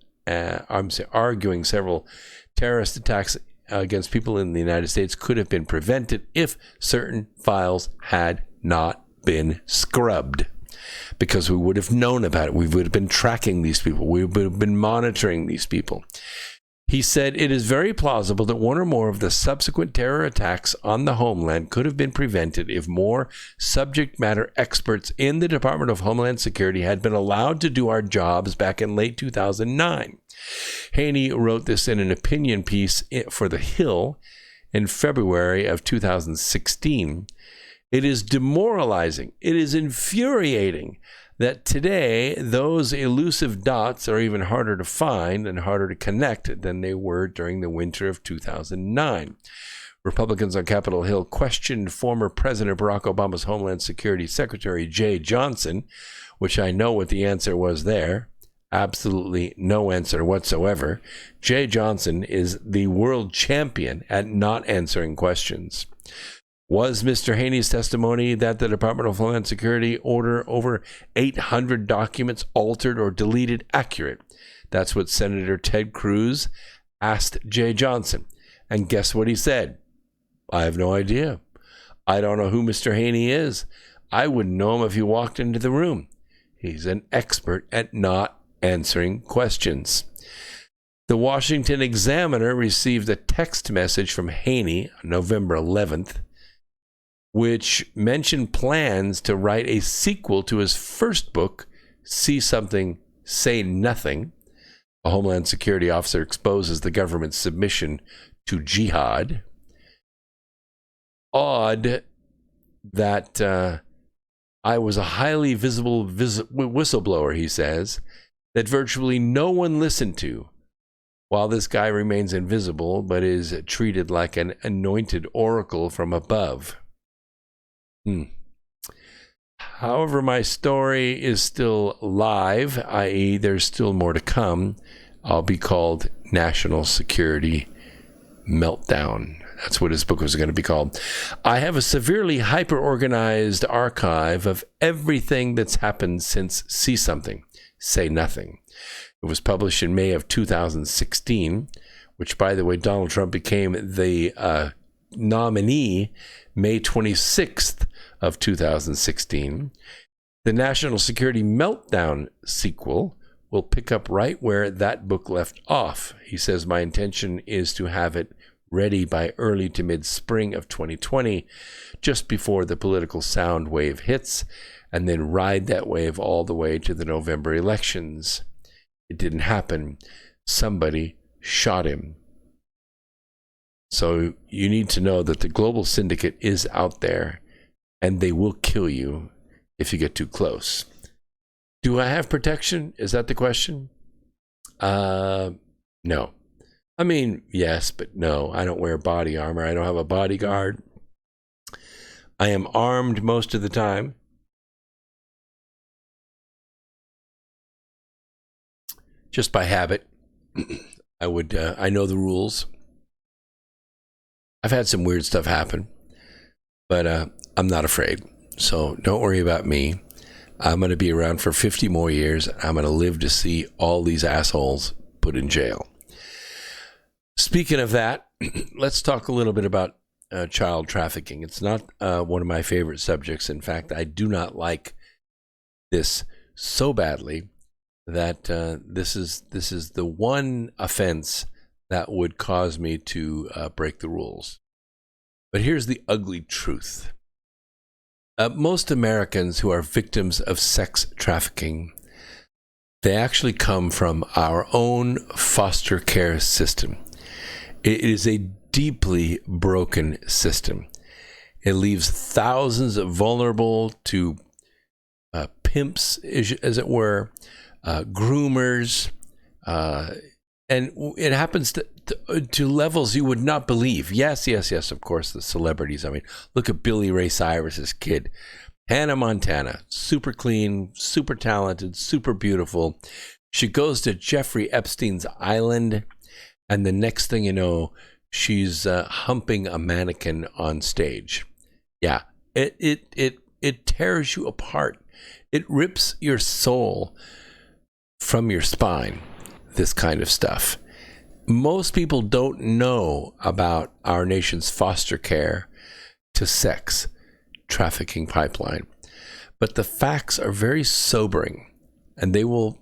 [SPEAKER 2] arguing several terrorist attacks against people in the United States could have been prevented if certain files had not been scrubbed. Because we would have known about it. We would have been tracking these people. We would have been monitoring these people. He said it is very plausible that one or more of the subsequent terror attacks on the homeland could have been prevented if more subject matter experts in the Department of Homeland Security had been allowed to do our jobs back in late 2009. Haney wrote this in an opinion piece for The Hill in February of 2016. It is demoralizing. It is infuriating that today those elusive dots are even harder to find and harder to connect than they were during the winter of 2009. Republicans on Capitol Hill questioned former President Barack Obama's Homeland Security Secretary Jay Johnson, which I know what the answer was there. Absolutely no answer whatsoever. Jay Johnson is the world champion at not answering questions. Was Mr. Haney's testimony that the Department of Homeland Security order over 800 documents altered or deleted accurate? That's what Senator Ted Cruz asked Jay Johnson. And guess what he said? I have no idea. I don't know who Mr. Haney is. I wouldn't know him if he walked into the room. He's an expert at not answering questions. The Washington Examiner received a text message from Haney on November 11th, which mentioned plans to write a sequel to his first book, See Something, Say Nothing. A Homeland Security officer exposes the government's submission to jihad. Odd that I was a highly visible whistleblower, he says, that virtually no one listened to, while this guy remains invisible but is treated like an anointed oracle from above. However, my story is still live, i.e. there's still more to come. I'll be called National Security Meltdown. That's what his book was going to be called. I have a severely hyper-organized archive of everything that's happened since See Something, Say Nothing. It was published in May of 2016, which, by the way, Donald Trump became the nominee May 26th of 2016. The National Security Meltdown sequel will pick up right where that book left off. He says, my intention is to have it ready by early to mid-spring of 2020, just before the political sound wave hits, and then ride that wave all the way to the November elections. It didn't happen. Somebody shot him. So you need to know that the global syndicate is out there, and they will kill you if you get too close. Do I have protection? Is that the question? No. I mean, yes, but no. I don't wear body armor. I don't have a bodyguard. I am armed most of the time. Just by habit. I know the rules. I've had some weird stuff happen, but I'm not afraid. So don't worry about me. I'm going to be around for 50 more years. I'm going to live to see all these assholes put in jail. Speaking of that, let's talk a little bit about child trafficking. It's not one of my favorite subjects. In fact, I do not like this so badly that this is the one offense that would cause me to break the rules. But here's the ugly truth. Most Americans who are victims of sex trafficking, they actually come from our own foster care system. It is a deeply broken system. It leaves thousands of vulnerable to pimps, as it were, groomers, and it happens to levels you would not believe. Yes, of course, the celebrities. I mean, look at Billy Ray Cyrus's kid. Hannah Montana, super clean, super talented, super beautiful. She goes to Jeffrey Epstein's island, and the next thing you know, she's humping a mannequin on stage. Yeah, it tears you apart. It rips your soul from your spine, this kind of stuff. Most people don't know about our nation's foster care to sex trafficking pipeline, but the facts are very sobering, and they will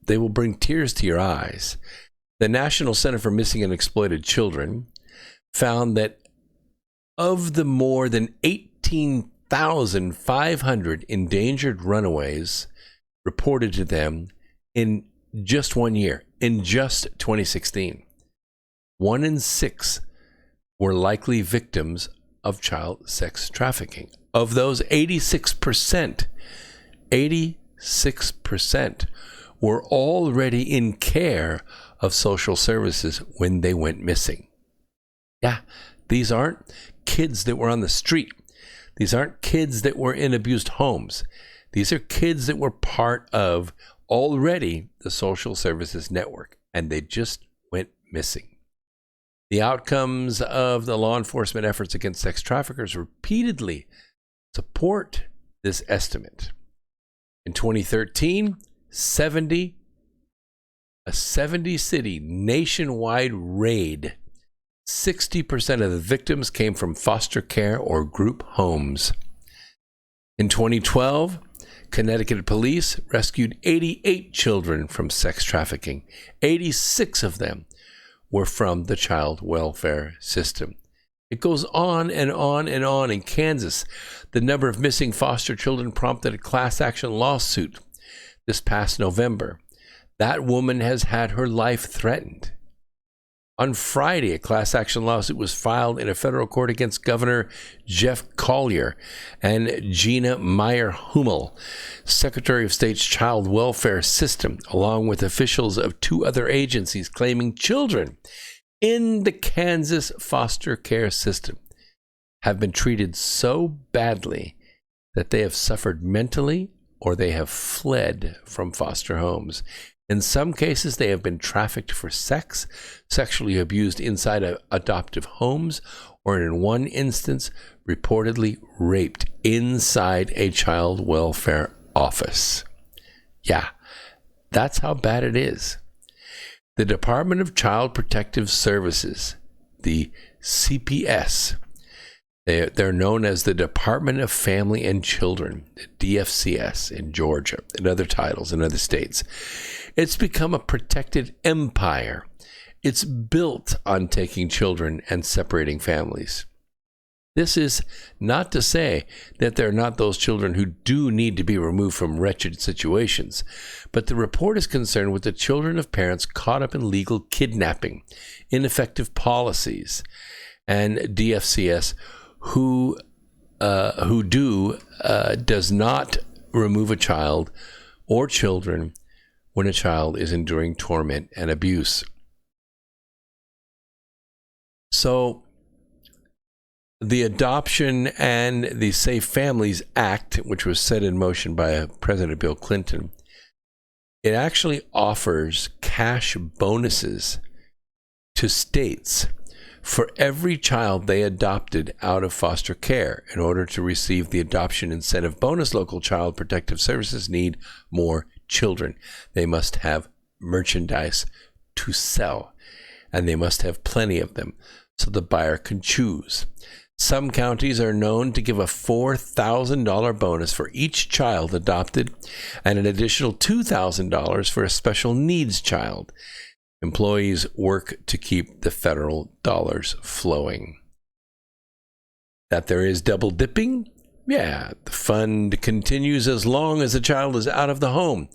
[SPEAKER 2] bring tears to your eyes. The National Center for Missing and Exploited Children found that of the more than 18,500 endangered runaways reported to them in just 1 year, in just 2016, 1 in 6 were likely victims of child sex trafficking. Of those, 86% were already in care of social services when they went missing. Yeah, these aren't kids that were on the street. These aren't kids that were in abused homes. These are kids that were part of already the social services network, and they just went missing. The outcomes of the law enforcement efforts against sex traffickers repeatedly support this estimate. In 2013, a 70-city nationwide raid, 60% of the victims came from foster care or group homes. In 2012, Connecticut police rescued 88 children from sex trafficking. 86 of them were from the child welfare system. It goes on and on and on. In Kansas, the number of missing foster children prompted a class action lawsuit this past November. That woman has had her life threatened. On Friday, a class action lawsuit was filed in a federal court against Governor Jeff Collier and Gina Meyer-Hummel, Secretary of State's Child Welfare System, along with officials of 2 other agencies, claiming children in the Kansas foster care system have been treated so badly that they have suffered mentally or they have fled from foster homes. In some cases, they have been trafficked for sex, sexually abused inside adoptive homes, or in one instance, reportedly raped inside a child welfare office. Yeah, that's how bad it is. The Department of Child Protective Services, the CPS, they're known as the Department of Family and Children, the DFCS in Georgia, and other titles in other states. It's become a protected empire. It's built on taking children and separating families. This is not to say that there are not those children who do need to be removed from wretched situations, but the report is concerned with the children of parents caught up in legal kidnapping, ineffective policies, and DFCS who does not remove a child or children when a child is enduring torment and abuse. So the Adoption and the Safe Families Act, which was set in motion by President Bill Clinton, it actually offers cash bonuses to states for every child they adopted out of foster care. In order to receive the adoption incentive bonus, local child protective services need more children. They must have merchandise to sell, and they must have plenty of them so the buyer can choose. Some counties are known to give a $4,000 bonus for each child adopted and an additional $2,000 for a special needs child. Employees work to keep the federal dollars flowing. That there is double dipping? Yeah, the fund continues as long as the child is out of the home.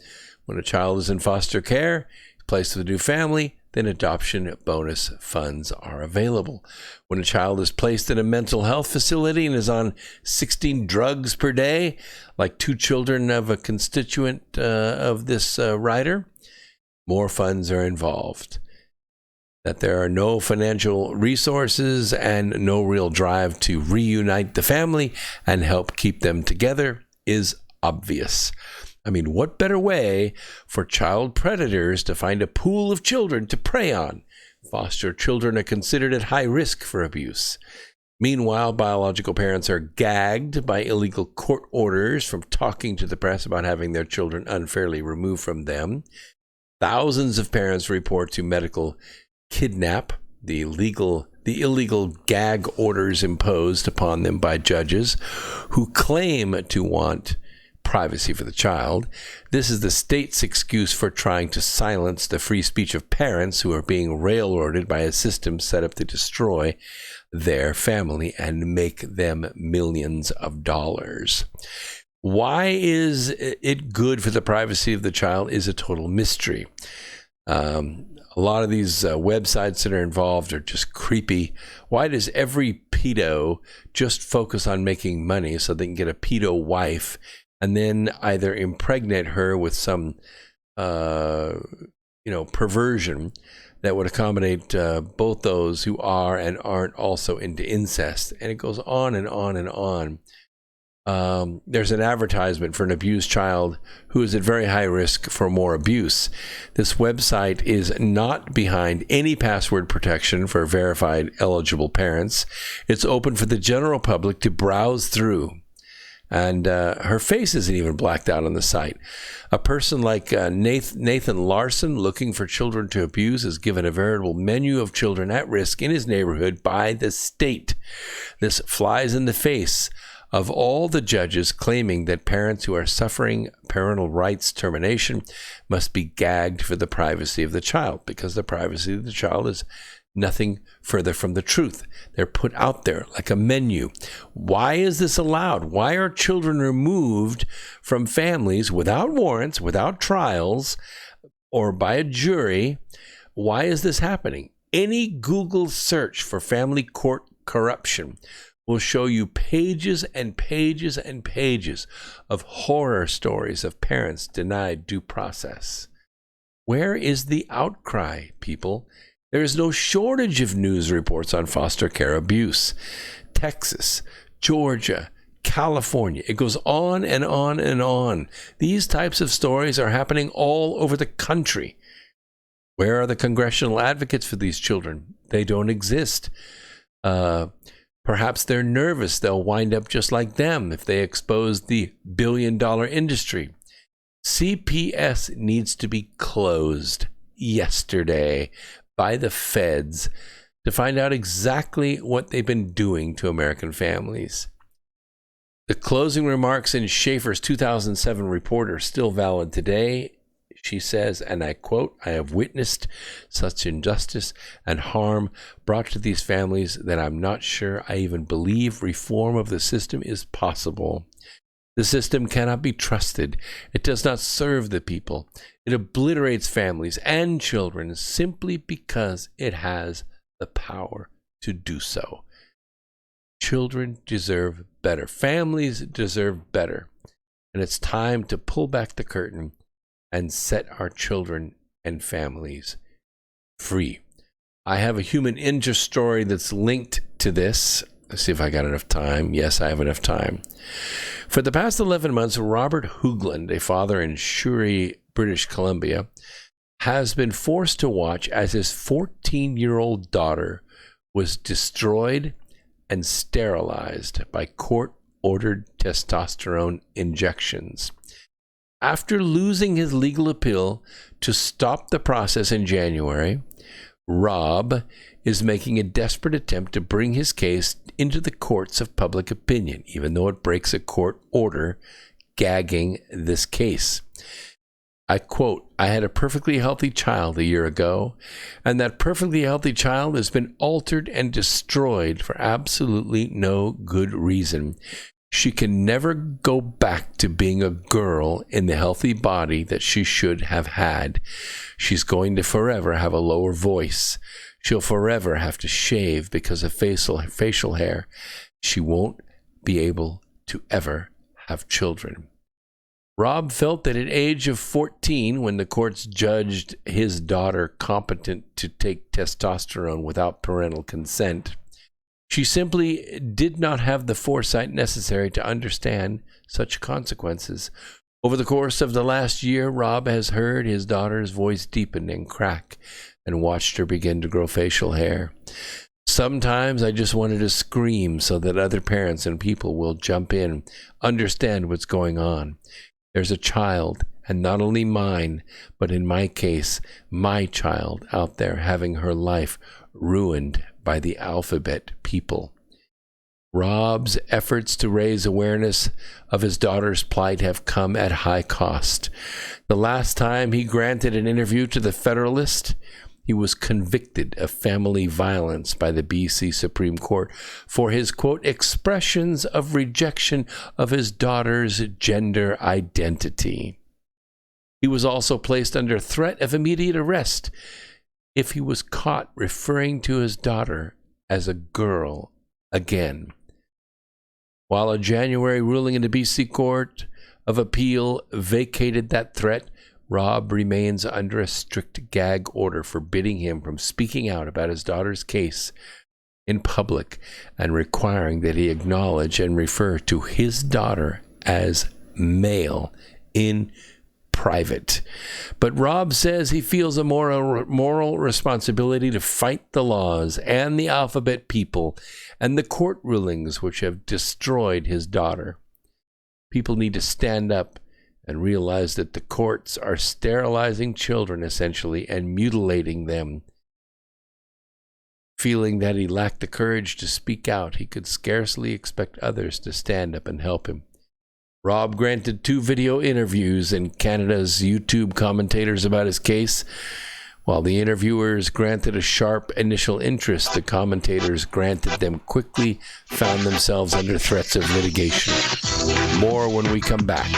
[SPEAKER 2] When a child is in foster care, placed with a new family, then adoption bonus funds are available. When a child is placed in a mental health facility and is on 16 drugs per day, like 2 children of a constituent of this writer, more funds are involved. That there are no financial resources and no real drive to reunite the family and help keep them together is obvious. I mean, what better way for child predators to find a pool of children to prey on? Foster children are considered at high risk for abuse. Meanwhile, biological parents are gagged by illegal court orders from talking to the press about having their children unfairly removed from them. Thousands of parents report to medical kidnap, the illegal gag orders imposed upon them by judges who claim to want privacy for the child. This is the state's excuse for trying to silence the free speech of parents who are being railroaded by a system set up to destroy their family and make them millions of dollars. Why is it good for the privacy of the child is a total mystery. A lot of these websites that are involved are just creepy. Why does every pedo just focus on making money so they can get a pedo wife and then either impregnate her with some, perversion that would accommodate both those who are and aren't also into incest? And it goes on and on and on. There's an advertisement for an abused child who is at very high risk for more abuse. This website is not behind any password protection for verified eligible parents. It's open for the general public to browse through. And her face isn't even blacked out on the site. A person like Nathan Larson, looking for children to abuse, is given a veritable menu of children at risk in his neighborhood by the state. This flies in the face of all the judges claiming that parents who are suffering parental rights termination must be gagged for the privacy of the child, because the privacy of the child is nothing further from the truth. They're put out there like a menu. Why is this allowed? Why are children removed from families without warrants, without trials, or by a jury? Why is this happening? Any Google search for family court corruption will show you pages and pages and pages of horror stories of parents denied due process. Where is the outcry, people? There is no shortage of news reports on foster care abuse. Texas, Georgia, California, it goes on and on and on. These types of stories are happening all over the country. Where are the congressional advocates for these children? They don't exist. Perhaps they're nervous they'll wind up just like them if they expose the billion-dollar industry. CPS needs to be closed yesterday by the feds to find out exactly what they've been doing to American families. The closing remarks in Schaefer's 2007 report are still valid today. She says, and I quote, "I have witnessed such injustice and harm brought to these families that I'm not sure I even believe reform of the system is possible. The system cannot be trusted. It does not serve the people. It obliterates families and children simply because it has the power to do so. Children deserve better. Families deserve better. And it's time to pull back the curtain and set our children and families free." I have a human interest story that's linked to this. Let's see if I got enough time. Yes, I have enough time. For the past 11 months, Robert Hoogland, a father in Surrey, British Columbia, has been forced to watch as his 14-year-old daughter was destroyed and sterilized by court-ordered testosterone injections. After losing his legal appeal to stop the process in January, Rob is making a desperate attempt to bring his case into the courts of public opinion, even though it breaks a court order gagging this case. I quote, "I had a perfectly healthy child a year ago, and that perfectly healthy child has been altered and destroyed for absolutely no good reason. She can never go back to being a girl in the healthy body that she should have had. She's going to forever have a lower voice. She'll forever have to shave because of facial hair. She won't be able to ever have children." Rob felt that at age of 14, when the courts judged his daughter competent to take testosterone without parental consent, she simply did not have the foresight necessary to understand such consequences. Over the course of the last year, Rob has heard his daughter's voice deepen and crack and watched her begin to grow facial hair. "Sometimes I just wanted to scream so that other parents and people will jump in, understand what's going on. There's a child, and not only mine, but in my case, my child out there having her life ruined by the alphabet people." Rob's efforts to raise awareness of his daughter's plight have come at high cost. The last time he granted an interview to the Federalist, he was convicted of family violence by the BC Supreme Court for his, quote, "expressions of rejection of his daughter's gender identity." He was also placed under threat of immediate arrest if he was caught referring to his daughter as a girl again. While a January ruling in the BC Court of Appeal vacated that threat, Rob remains under a strict gag order forbidding him from speaking out about his daughter's case in public and requiring that he acknowledge and refer to his daughter as male in private. But Rob says he feels a moral responsibility to fight the laws and the alphabet people and the court rulings which have destroyed his daughter. People need to stand up and realize that the courts are sterilizing children, essentially, and mutilating them. Feeling that he lacked the courage to speak out, he could scarcely expect others to stand up and help him. Rob granted 2 video interviews in Canada's YouTube commentators about his case. While the interviewers granted a sharp initial interest, the commentators granted them quickly found themselves under threats of litigation. More when we come back.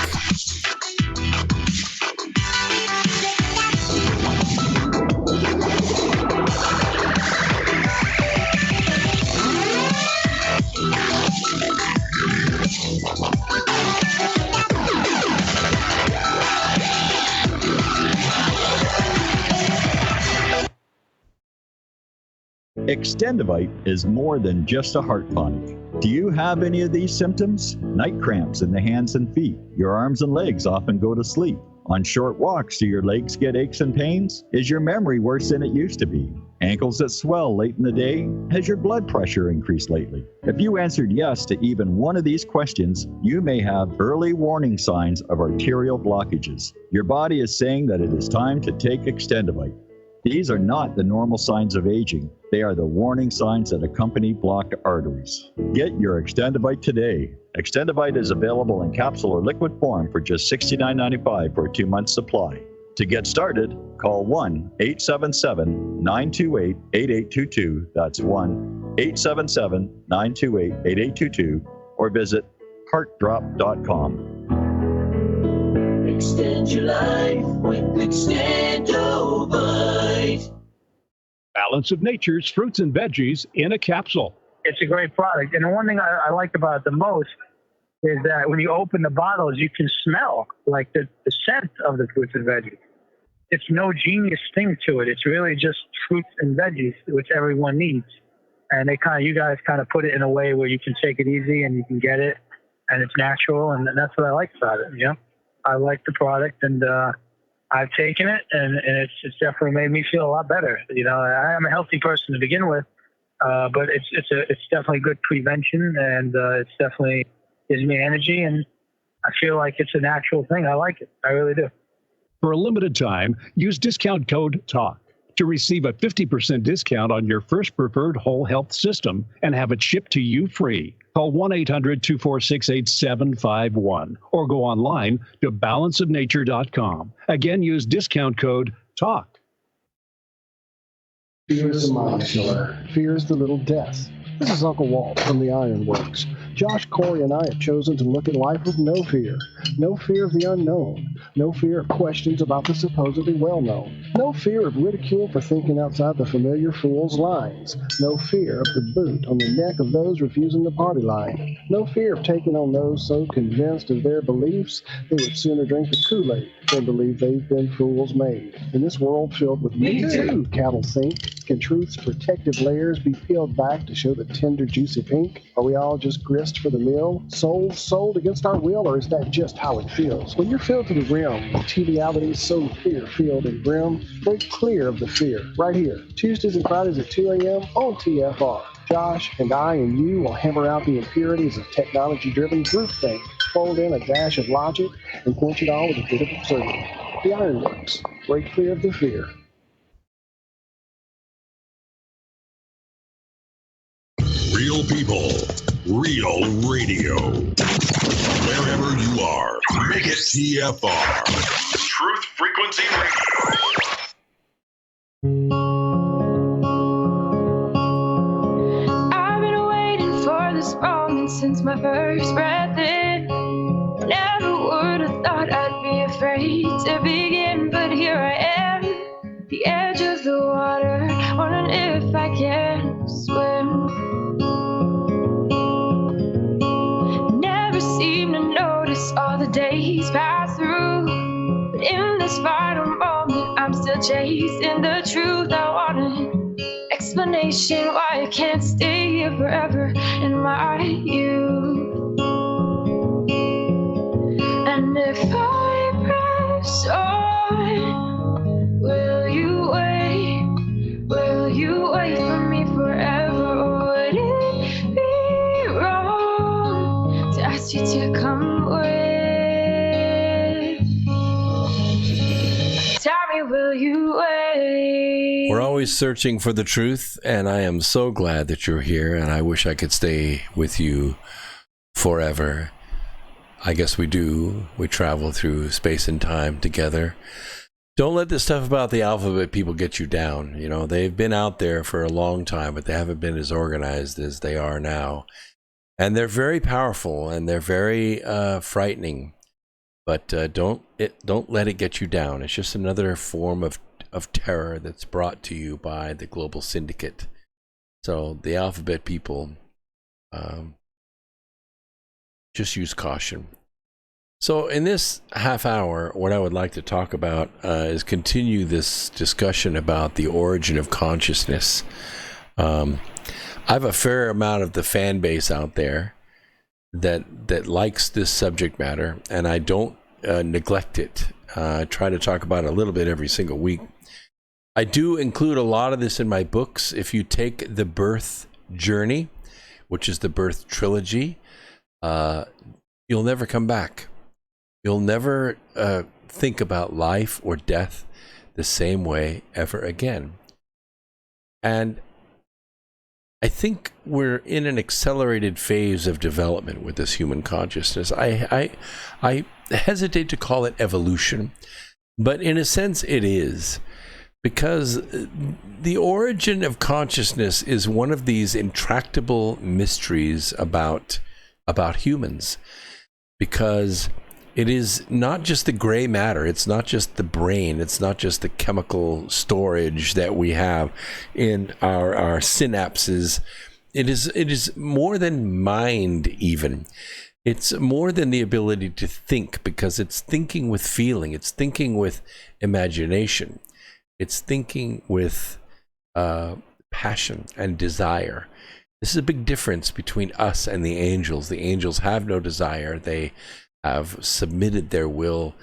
[SPEAKER 3] Extendivite is more than just a heart tonic. Do you have any of these symptoms? Night cramps in the hands and feet. Your arms and legs often go to sleep. On short walks, do your legs get aches and pains? Is your memory worse than it used to be? Ankles that swell late in the day? Has your blood pressure increased lately? If you answered yes to even one of these questions, you may have early warning signs of arterial blockages. Your body is saying that it is time to take Extendivite. These are not the normal signs of aging. They are the warning signs that accompany blocked arteries. Get your Extendivite today. Extendivite is available in capsule or liquid form for just $69.95 for a 2-month supply. To get started, call 1-877-928-8822. That's 1-877-928-8822 or visit heartdrop.com.
[SPEAKER 4] Extend your life with Extendivite.
[SPEAKER 21] Balance of Nature's fruits and veggies in a capsule.
[SPEAKER 22] It's a great product. And the one thing I like about it the most is that when you open the bottles, you can smell like the scent of the fruits and veggies. It's no genius thing to it. It's really just fruits and veggies, which everyone needs. And you guys kind of put it in a way where you can take it easy and you can get it, and it's natural, and that's what I like about it. You know, I like the product, and I've taken it, and it's definitely made me feel a lot better. You know, I am a healthy person to begin with, but it's definitely good prevention, and it's definitely gives me energy, and I feel like it's a natural thing. I like it. I really do.
[SPEAKER 21] For a limited time, use discount code TALK to receive a 50% discount on your first preferred whole health system and have it shipped to you free. Call 1-800-246-8751 or go online to balanceofnature.com. Again, use discount code TALK.
[SPEAKER 5] Fear is a mind killer. Fear is the little death. This is Uncle Walt from the Ironworks. Josh, Corey, and I have chosen to look at life with no fear. No fear of the unknown. No fear of questions about the supposedly well-known. No fear of ridicule for thinking outside the familiar fool's lines. No fear of the boot on the neck of those refusing the party line. No fear of taking on those so convinced of their beliefs they would sooner drink the Kool-Aid than believe they've been fools made. In this world filled with me too, cattle think, can truth's protective layers be peeled back to show the tender, juicy pink? Are we all just grist for the mill? Souls sold against our will, or is that just how it feels? When you're filled to the rim with triviality so fear-filled and grim, break clear of the fear. Right here, Tuesdays and Fridays at 2 a.m. on TFR. Josh and I and you will hammer out the impurities of technology-driven groupthink, fold in a dash of logic, and quench it all with a bit of absurdity. The Ironworks. Break clear of the fear.
[SPEAKER 12] Real people, real radio. Wherever you are, make it TFR. Truth Frequency Radio.
[SPEAKER 8] I've been waiting for this moment since my first breath in. Never would have thought I'd be afraid to begin, but here I am, the edge of the water, wondering if I can swim. Never seem to notice all the days pass through, but in this final moment, I'm still chasing the truth. I want an explanation why I can't stay here forever in my youth. And if I press on, will you wait? Will you wait for me forever? Or would it be wrong to ask you to come with? Tell me, will you wait?
[SPEAKER 2] We're always searching for the truth, and I am so glad that you're here, and I wish I could stay with you forever. I guess we do. We travel through space and time together. Don't let this stuff about the alphabet people get you down. You know, they've been out there for a long time, but they haven't been as organized as they are now. And they're very powerful, and they're very frightening. But don't let it get you down. It's just another form of terror that's brought to you by the global syndicate. So the alphabet people, just use caution. So in this half hour, what I would like to talk about is continue this discussion about the origin of consciousness. I have a fair amount of the fan base out there that likes this subject matter, and I don't neglect it. I try to talk about it a little bit every single week. I do include a lot of this in my books. If you take The Birth Journey, which is the Birth Trilogy, you'll never come back. You'll never think about life or death the same way ever again. And I think we're in an accelerated phase of development with this human consciousness. I hesitate to call it evolution, but in a sense it is, because the origin of consciousness is one of these intractable mysteries about humans, because it is not just the gray matter, it's not just the brain, it's not just the chemical storage that we have in our synapses. It is more than mind even. It's more than the ability to think, because it's thinking with feeling, it's thinking with imagination, it's thinking with passion and desire. This is a big difference between us and the angels. The angels have no desire. They have submitted their will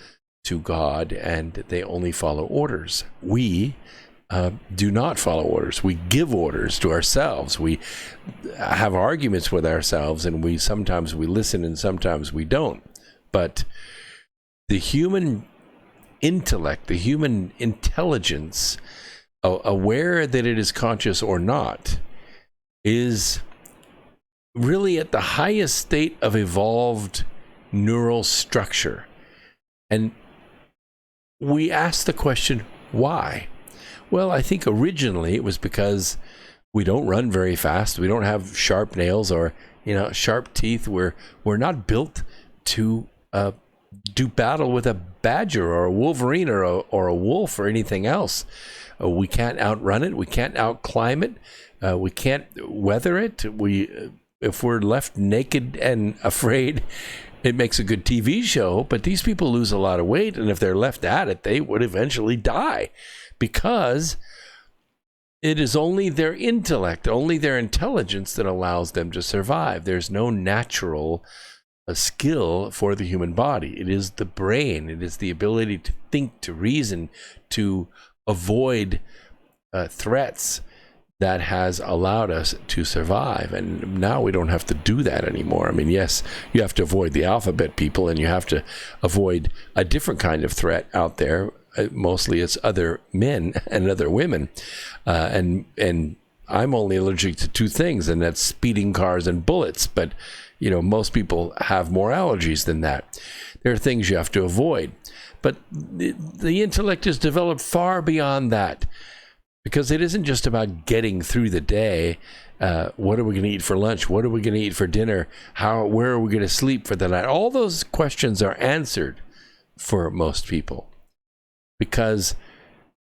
[SPEAKER 2] to God, and they only follow orders. We do not follow orders. We give orders to ourselves. We have arguments with ourselves, and sometimes we listen and sometimes we don't. But the human intellect, the human intelligence aware that it is conscious or not, is really at the highest state of evolved neural structure. And we ask the question, why? Well, I think originally it was because we don't run very fast. We don't have sharp nails or, sharp teeth. We're not built to do battle with a badger or a wolverine or a wolf or anything else. We can't outrun it. We can't outclimb it. We can't weather it. If we're left naked and afraid, it makes a good TV show, but these people lose a lot of weight, and if they're left at it, they would eventually die, because it is only their intellect, only their intelligence that allows them to survive. There's no natural skill for the human body. It is the brain. It is the ability to think, to reason, to avoid threats that has allowed us to survive. And now we don't have to do that anymore. I mean, yes, you have to avoid the alphabet people, and you have to avoid a different kind of threat out there. Mostly it's other men and other women. And I'm only allergic to two things, and that's speeding cars and bullets. But, most people have more allergies than that. There are things you have to avoid. But the intellect is developed far beyond that, because it isn't just about getting through the day. What are we going to eat for lunch? What are we going to eat for dinner? Where are we going to sleep for the night? All those questions are answered for most people, because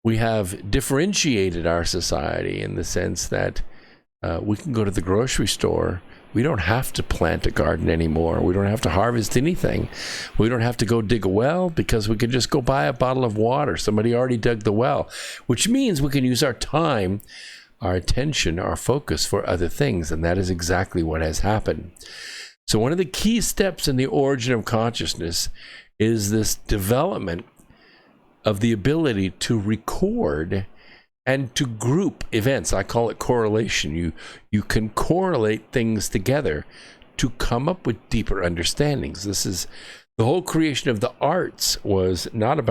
[SPEAKER 2] we have differentiated our society in the sense that we can go to the grocery store. We don't have to plant a garden anymore. We don't have to harvest anything. We don't have to go dig a well, because we can just go buy a bottle of water. Somebody already dug the well, which means we can use our time, our attention, our focus for other things. And that is exactly what has happened. So one of the key steps in the origin of consciousness is this development of the ability to record and to group events. I call it correlation. You can correlate things together to come up with deeper understandings. This is the whole creation of the arts, was not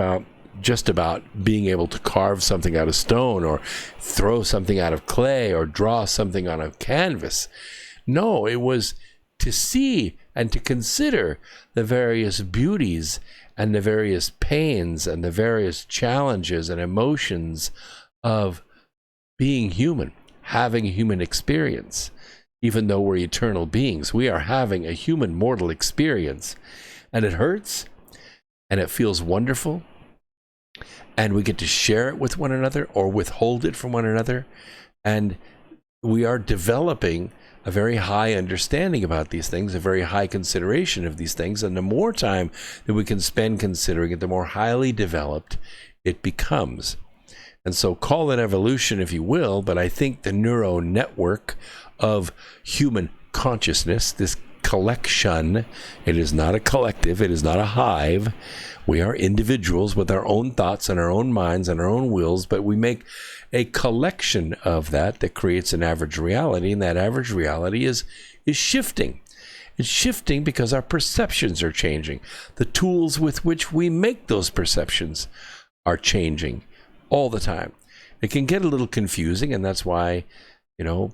[SPEAKER 2] just about being able to carve something out of stone or throw something out of clay or draw something on a canvas. No, it was to see and to consider the various beauties and the various pains and the various challenges and emotions of being human, having a human experience. Even though we're eternal beings, we are having a human mortal experience, and it hurts, and it feels wonderful, and we get to share it with one another or withhold it from one another, and we are developing a very high understanding about these things, a very high consideration of these things, and the more time that we can spend considering it, the more highly developed it becomes. And so call it evolution if you will, but I think the neural network of human consciousness, this collection, it is not a collective, it is not a hive. We are individuals with our own thoughts and our own minds and our own wills, but we make a collection of that creates an average reality, and that average reality is shifting. It's shifting because our perceptions are changing. The tools with which we make those perceptions are changing all the time. It can get a little confusing, and that's why,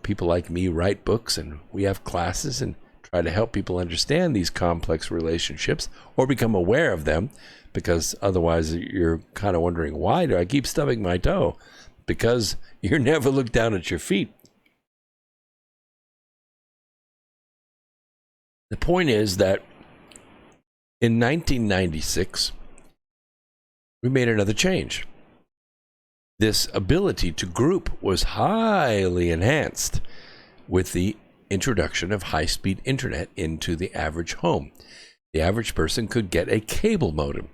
[SPEAKER 2] people like me write books, and we have classes and try to help people understand these complex relationships or become aware of them, because otherwise you're kind of wondering, why do I keep stubbing my toe? Because you never look down at your feet. The point is that in 1996, we made another change. This ability to group was highly enhanced with the introduction of high-speed internet into the average home. The average person could get a cable modem.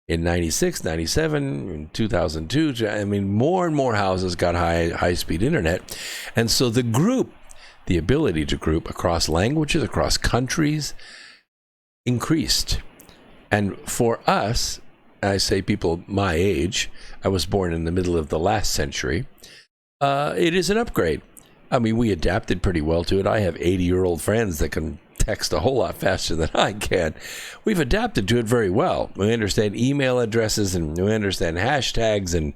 [SPEAKER 2] In 96, 97, in 2002, more and more houses got high-speed internet. And so the ability to group across languages, across countries, increased. And for us, I say people my age, I was born in the middle of the last century, it is an upgrade. We adapted pretty well to it. I have 80-year-old friends that can text a whole lot faster than I can. We've adapted to it very well. We understand email addresses, and we understand hashtags, and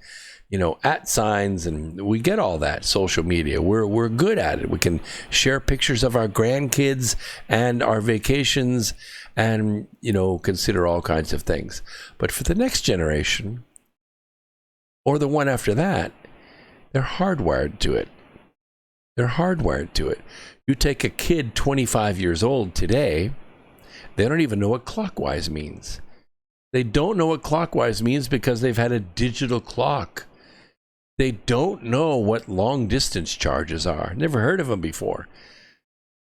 [SPEAKER 2] at signs, and we get all that. Social media, we're good at it. We can share pictures of our grandkids and our vacations, and consider all kinds of things. But for the next generation, or the one after that, they're hardwired to it. You take a kid 25 years old today, they don't even know what clockwise means. They don't know what clockwise means because they've had a digital clock. They don't know what long distance charges are. Never heard of them before.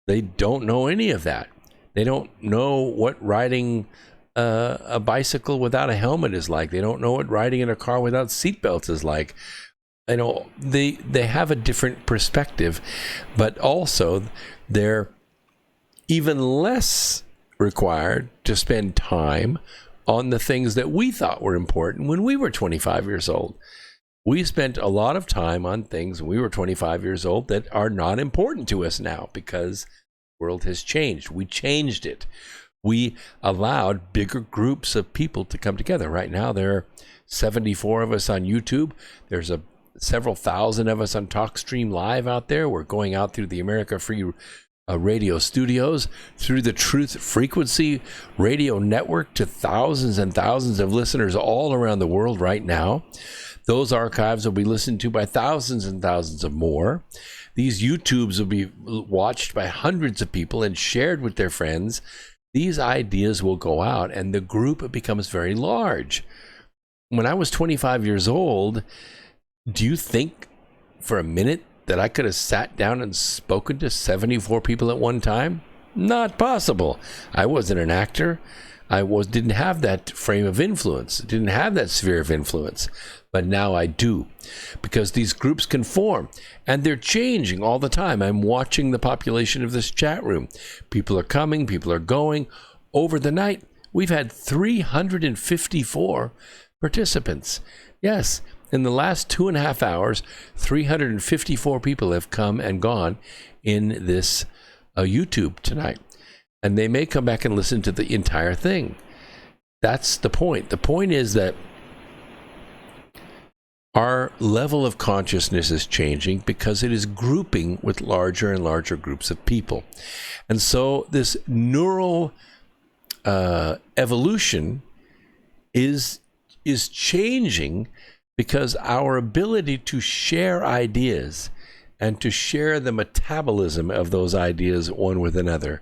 [SPEAKER 2] They don't know any of that. They don't know what riding a bicycle without a helmet is like. They don't know what riding in a car without seatbelts is like. They have a different perspective, but also they're even less required to spend time on the things that we thought were important when we were 25 years old. We spent a lot of time on things when we were 25 years old that are not important to us now because the world has changed. We changed it. We allowed bigger groups of people to come together. Right now, there are 74 of us on YouTube. There's several thousand of us on TalkStream Live out there. We're going out through the America Free Radio studios, through the Truth Frequency Radio Network to thousands and thousands of listeners all around the world right now. Those archives will be listened to by thousands and thousands of more. These YouTubes will be watched by hundreds of people and shared with their friends. These ideas will go out and the group becomes very large. When I was 25 years old, do you think for a minute that I could have sat down and spoken to 74 people at one time? Not possible. I wasn't an actor. Didn't have that frame of influence, didn't have that sphere of influence. But now I do, because these groups can form and they're changing all the time. I'm watching the population of this chat room. People are coming, people are going. Over the night, we've had 354 participants. Yes, in the last 2.5 hours, 354 people have come and gone in this YouTube tonight. And they may come back and listen to the entire thing. That's the point. The point is that our level of consciousness is changing because it is grouping with larger and larger groups of people. And so this neural evolution is changing because our ability to share ideas and to share the metabolism of those ideas one with another.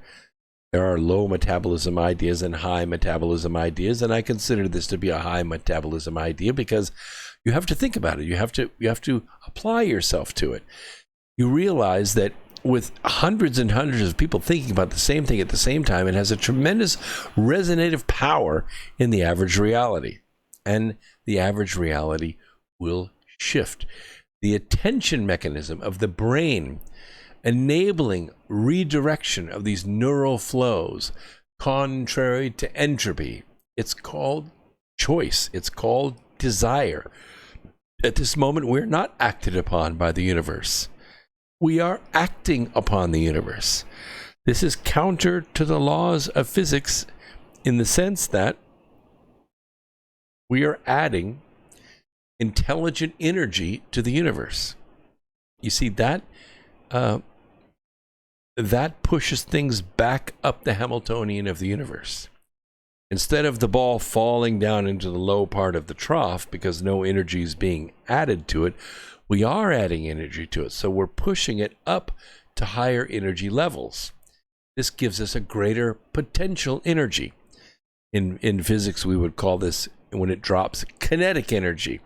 [SPEAKER 2] There are low metabolism ideas and high metabolism ideas, and I consider this to be a high metabolism idea because you have to think about it. You have to apply yourself to it. You realize that with hundreds and hundreds of people thinking about the same thing at the same time, it has a tremendous resonative power in the average reality. And the average reality will shift. The attention mechanism of the brain enabling redirection of these neural flows contrary to entropy. It's called choice. It's called desire. At this moment, we're not acted upon by the universe. We are acting upon the universe. This is counter to the laws of physics in the sense that we are adding intelligent energy to the universe. You see, that pushes things back up the Hamiltonian of the universe. Instead of the ball falling down into the low part of the trough because no energy is being added to it, we are adding energy to it. So we're pushing it up to higher energy levels. This gives us a greater potential energy. In physics, we would call this, when it drops, kinetic energy.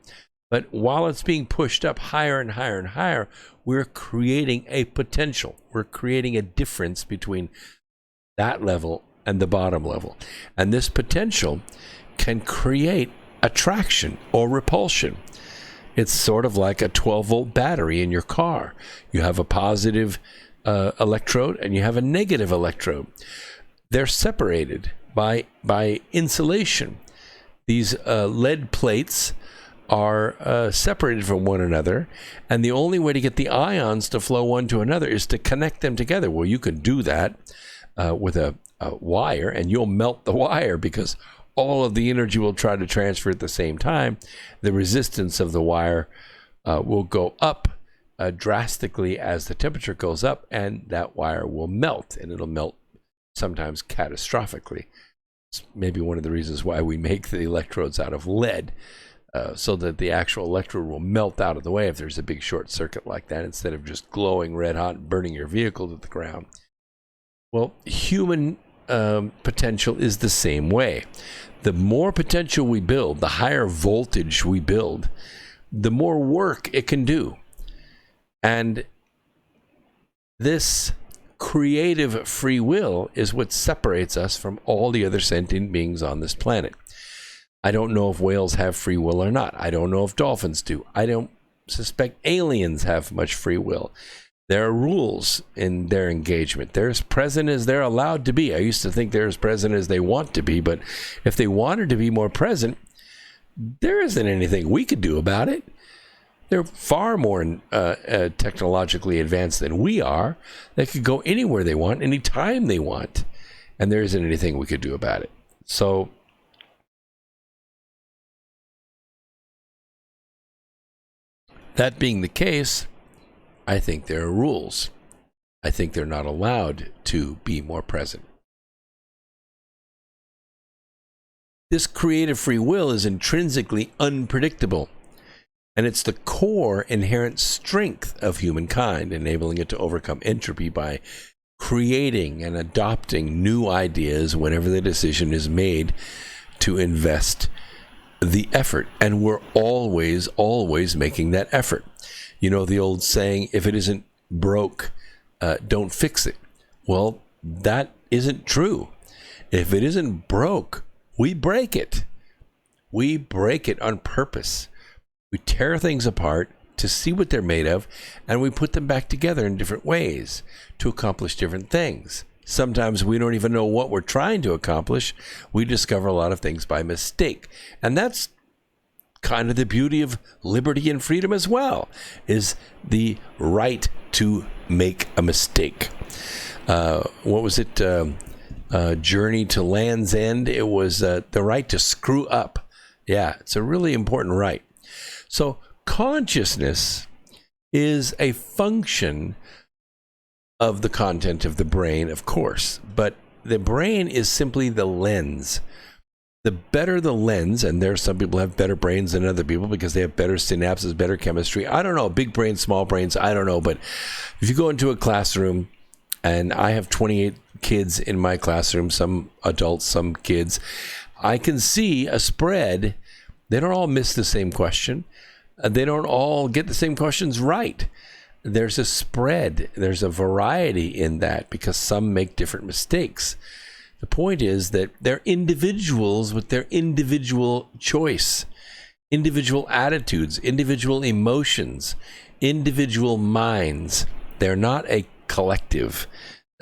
[SPEAKER 2] But while it's being pushed up higher and higher and higher, we're creating a potential. We're creating a difference between that level and the bottom level. And this potential can create attraction or repulsion. It's sort of like a 12-volt battery in your car. You have a positive electrode and you have a negative electrode. They're separated by insulation. These lead plates are separated from one another, and the only way to get the ions to flow one to another is to connect them together. Well, you can do that with a wire, and you'll melt the wire because all of the energy will try to transfer at the same time. The resistance of the wire will go up drastically as the temperature goes up, and that wire will melt, and it'll melt sometimes catastrophically. It's maybe one of the reasons why we make the electrodes out of lead, so that the actual electrode will melt out of the way if there's a big short circuit like that, instead of just glowing red hot and burning your vehicle to the ground. Well, human potential is the same way. The more potential we build, the higher voltage we build, the more work it can do. And this creative free will is what separates us from all the other sentient beings on this planet. I don't know if whales have free will or not. I don't know if dolphins do. I don't suspect aliens have much free will. There are rules in their engagement. They're as present as they're allowed to be. I used to think they're as present as they want to be, but if they wanted to be more present, there isn't anything we could do about it. They're far more technologically advanced than we are. They could go anywhere they want, anytime they want, and there isn't anything we could do about it. So that being the case, I think there are rules. I think they're not allowed to be more present. This creative free will is intrinsically unpredictable, and it's the core inherent strength of humankind, enabling it to overcome entropy by creating and adopting new ideas whenever the decision is made to invest the effort. And we're always making that effort. You know the old saying, if it isn't broke, don't fix it. Well, that isn't true. If it isn't broke, we break it. We break it on purpose. We tear things apart to see what they're made of, and we put them back together in different ways to accomplish different things. Sometimes we don't even know what we're trying to accomplish. We discover a lot of things by mistake. And that's kind of the beauty of liberty and freedom as well, is the right to make a mistake. What was it? Journey to Land's End. It was the right to screw up. Yeah, it's a really important right. So consciousness is a function of the content of the brain, of course, but the brain is simply the lens. The better the lens, and there are some people who have better brains than other people because they have better synapses, better chemistry. I don't know, big brains, small brains, I don't know. But if you go into a classroom, and I have 28 kids in my classroom, some adults, some kids, I can see a spread. They don't all miss the same question. They don't all get the same questions right. There's a spread. There's a variety in that because some make different mistakes. The point is that they're individuals with their individual choice, individual attitudes, individual emotions, individual minds. They're not a collective.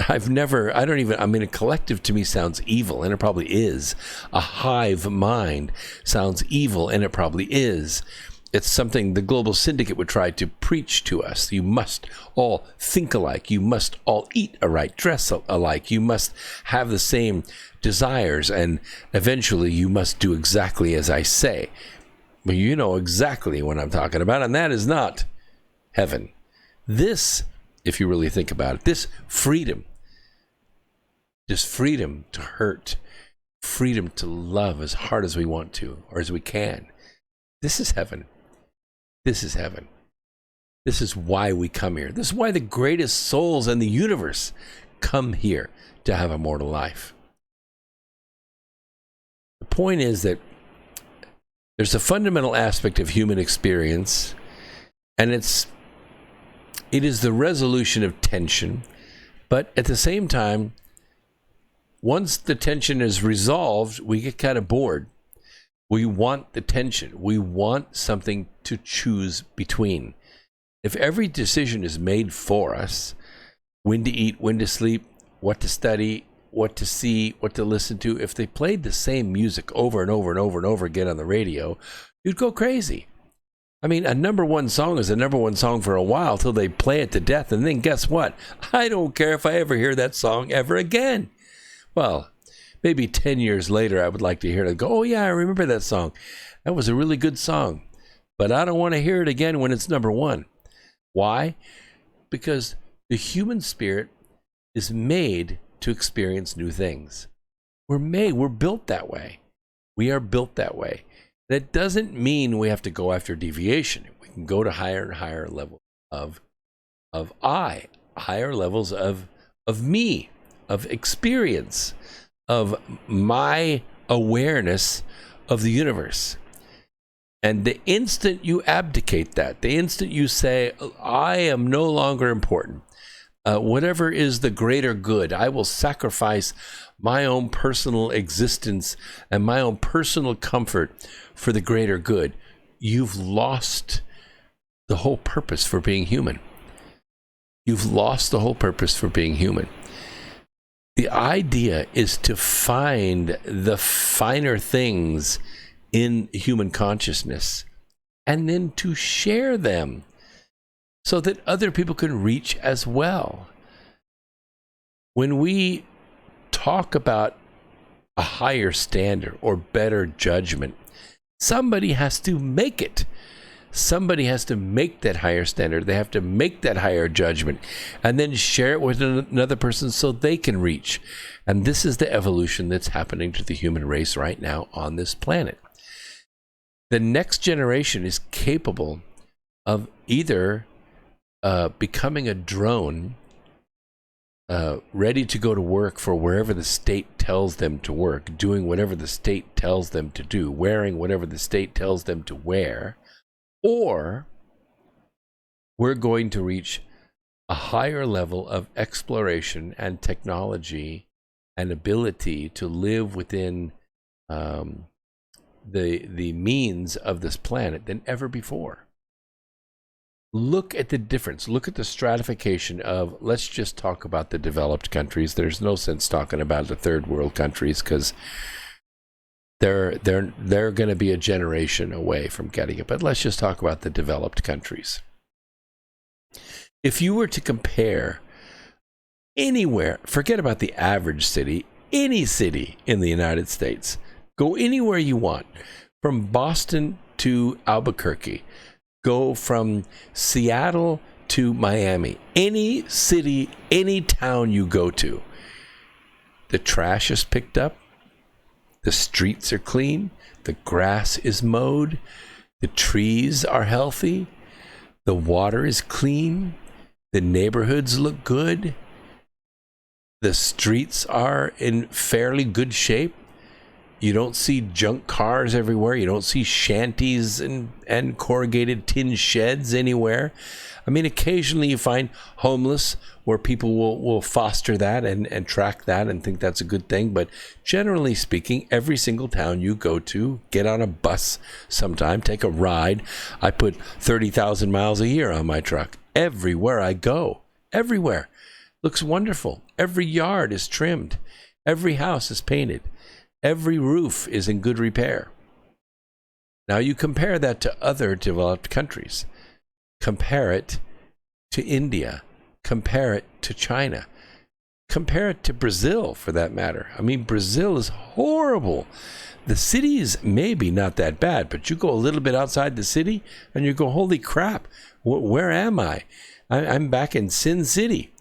[SPEAKER 2] I mean, a collective to me sounds evil, and it probably is. A hive mind sounds evil, and it probably is. It's something the global syndicate would try to preach to us. You must all think alike. You must all eat alike, dress alike. You must have the same desires, and eventually you must do exactly as I say. But you know exactly what I'm talking about, and that is not heaven. This, if you really think about it, this freedom to hurt, freedom to love as hard as we want to or as we can, this is heaven. This is heaven. This is why we come here. This is why the greatest souls in the universe come here to have a mortal life. The point is that there's a fundamental aspect of human experience, and it is the resolution of tension. But at the same time, once the tension is resolved, we get kind of bored. We want the tension. We want something to choose between. If every decision is made for us, when to eat, when to sleep, what to study, what to see, what to listen to, if they played the same music over and over and over and over again on the radio, you'd go crazy. I mean, a number one song is a number one song for a while till they play it to death. And then guess what? I don't care if I ever hear that song ever again. Well, maybe 10 years later, I would like to hear it and go, oh yeah, I remember that song. That was a really good song. but I don't want to hear it again when it's number one. Why? Because the human spirit is made to experience new things. We're built that way. We are built that way. That doesn't mean we have to go after deviation. We can go to higher and higher levels of I, higher levels of me, of experience, of my awareness of the universe. And the instant you abdicate that, the instant you say, I am no longer important, whatever is the greater good, I will sacrifice my own personal existence and my own personal comfort for the greater good, you've lost the whole purpose for being human. You've lost the whole purpose for being human. The idea is to find the finer things in human consciousness and then to share them so that other people can reach as well. When we talk about a higher standard or better judgment, somebody has to make it. Somebody has to make that higher standard. They have to make that higher judgment and then share it with another person so they can reach. And this is the evolution that's happening to the human race right now on this planet. The next generation is capable of either becoming a drone ready to go to work for wherever the state tells them to work, doing whatever the state tells them to do, wearing whatever the state tells them to wear, or we're going to reach a higher level of exploration and technology and ability to live within the means of this planet than ever before. Look at the difference. Look at the stratification of, let's just talk about the developed countries. There's no sense talking about the third world countries because they're going to be a generation away from getting it. But let's just talk about the developed countries. If you were to compare anywhere, forget about the average city, any city in the United States, go anywhere you want, from Boston to Albuquerque, go from Seattle to Miami, any city, any town you go to, the trash is picked up, the streets are clean, the grass is mowed, the trees are healthy, the water is clean, the neighborhoods look good, the streets are in fairly good shape. You don't see junk cars everywhere. You don't see shanties and corrugated tin sheds anywhere. I mean, occasionally you find homeless where people will foster that and track that and think that's a good thing. But generally speaking, every single town you go to, get on a bus sometime, take a ride. I put 30,000 miles a year on my truck. Everywhere I go, everywhere. Looks wonderful. Every yard is trimmed. Every house is painted. Every roof is in good repair. Now you compare that to other developed countries. Compare it to India. Compare it to China. Compare it to Brazil, for that matter. I mean, Brazil is horrible. The cities maybe not that bad, but you go a little bit outside the city and you go, holy crap, where am I? I'm back in Sin City.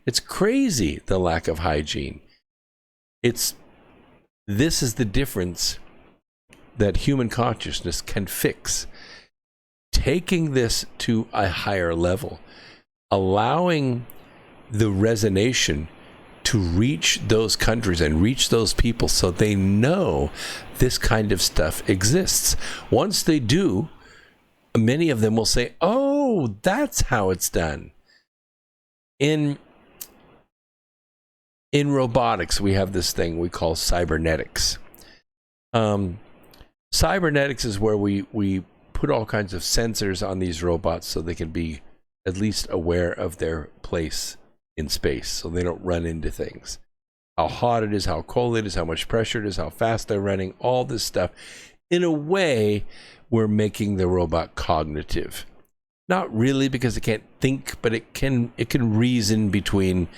[SPEAKER 2] It's crazy, the lack of hygiene. This is the difference that human consciousness can fix. Taking this to a higher level, allowing the resonation to reach those countries and reach those people so they know this kind of stuff exists. Once they do, many of them will say, oh, that's how it's done. In robotics, we have this thing we call cybernetics. Cybernetics is where we put all kinds of sensors on these robots so they can be at least aware of their place in space, so they don't run into things. How hot it is, how cold it is, how much pressure it is, how fast they're running, all this stuff. In a way, we're making the robot cognitive. Not really, because it can't think, but it can reason between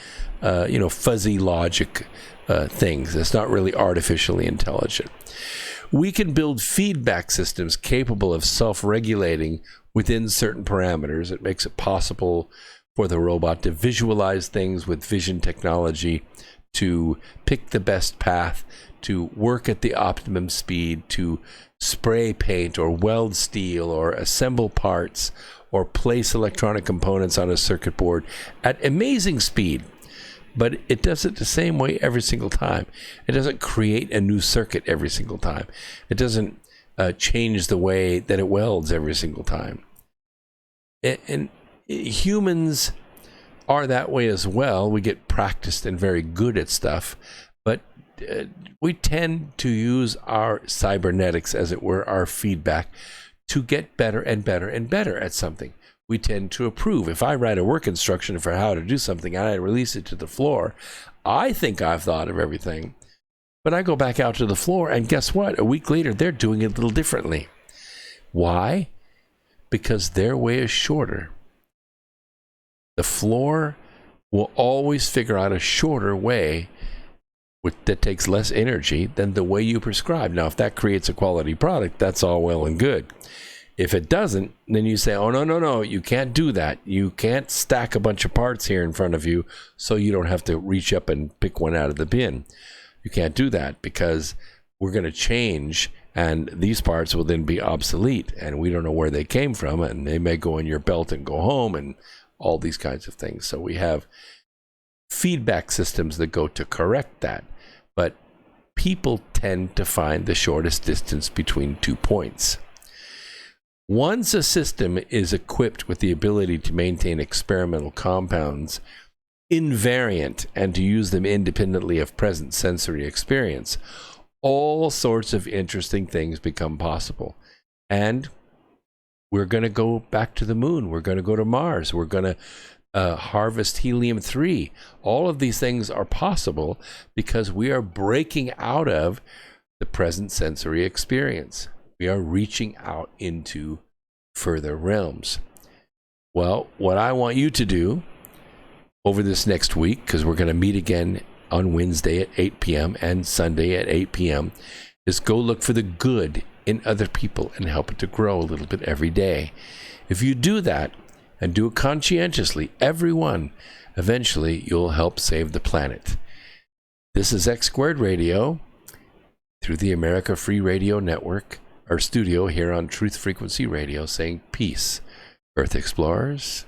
[SPEAKER 2] fuzzy logic things. It's not really artificially intelligent. We can build feedback systems capable of self-regulating within certain parameters. It makes it possible for the robot to visualize things with vision technology, to pick the best path, to work at the optimum speed, to spray paint or weld steel or assemble parts or place electronic components on a circuit board at amazing speed. But it does it the same way every single time. It doesn't create a new circuit every single time. It doesn't change the way that it welds every single time. And humans are that way as well. We get practiced and very good at stuff, but we tend to use our cybernetics, as it were, our feedback, to get better and better and better at something. We tend to approve. If I write a work instruction for how to do something and I release it to the floor, I think I've thought of everything, but I go back out to the floor and guess what? A week later, they're doing it a little differently. Why? Because their way is shorter. The floor will always figure out a shorter way that takes less energy than the way you prescribe. Now, if that creates a quality product, that's all well and good. If it doesn't, then you say, oh, no, you can't do that. You can't stack a bunch of parts here in front of you so you don't have to reach up and pick one out of the bin. You can't do that because we're going to change and these parts will then be obsolete and we don't know where they came from and they may go in your belt and go home and all these kinds of things. So we have feedback systems that go to correct that. But people tend to find the shortest distance between 2 points. Once a system is equipped with the ability to maintain experimental compounds invariant and to use them independently of present sensory experience, all sorts of interesting things become possible. And we're going to go back to the moon. We're going to go to Mars. We're going to harvest helium-3. All of these things are possible because we are breaking out of the present sensory experience. We are reaching out into further realms. Well, what I want you to do over this next week, because we're going to meet again on Wednesday at 8 p.m. and Sunday at 8 p.m., is go look for the good in other people and help it to grow a little bit every day. If you do that and do it conscientiously, everyone, eventually you'll help save the planet. This is X Squared Radio through the America Free Radio Network, our studio here on Truth Frequency Radio, saying peace, Earth Explorers.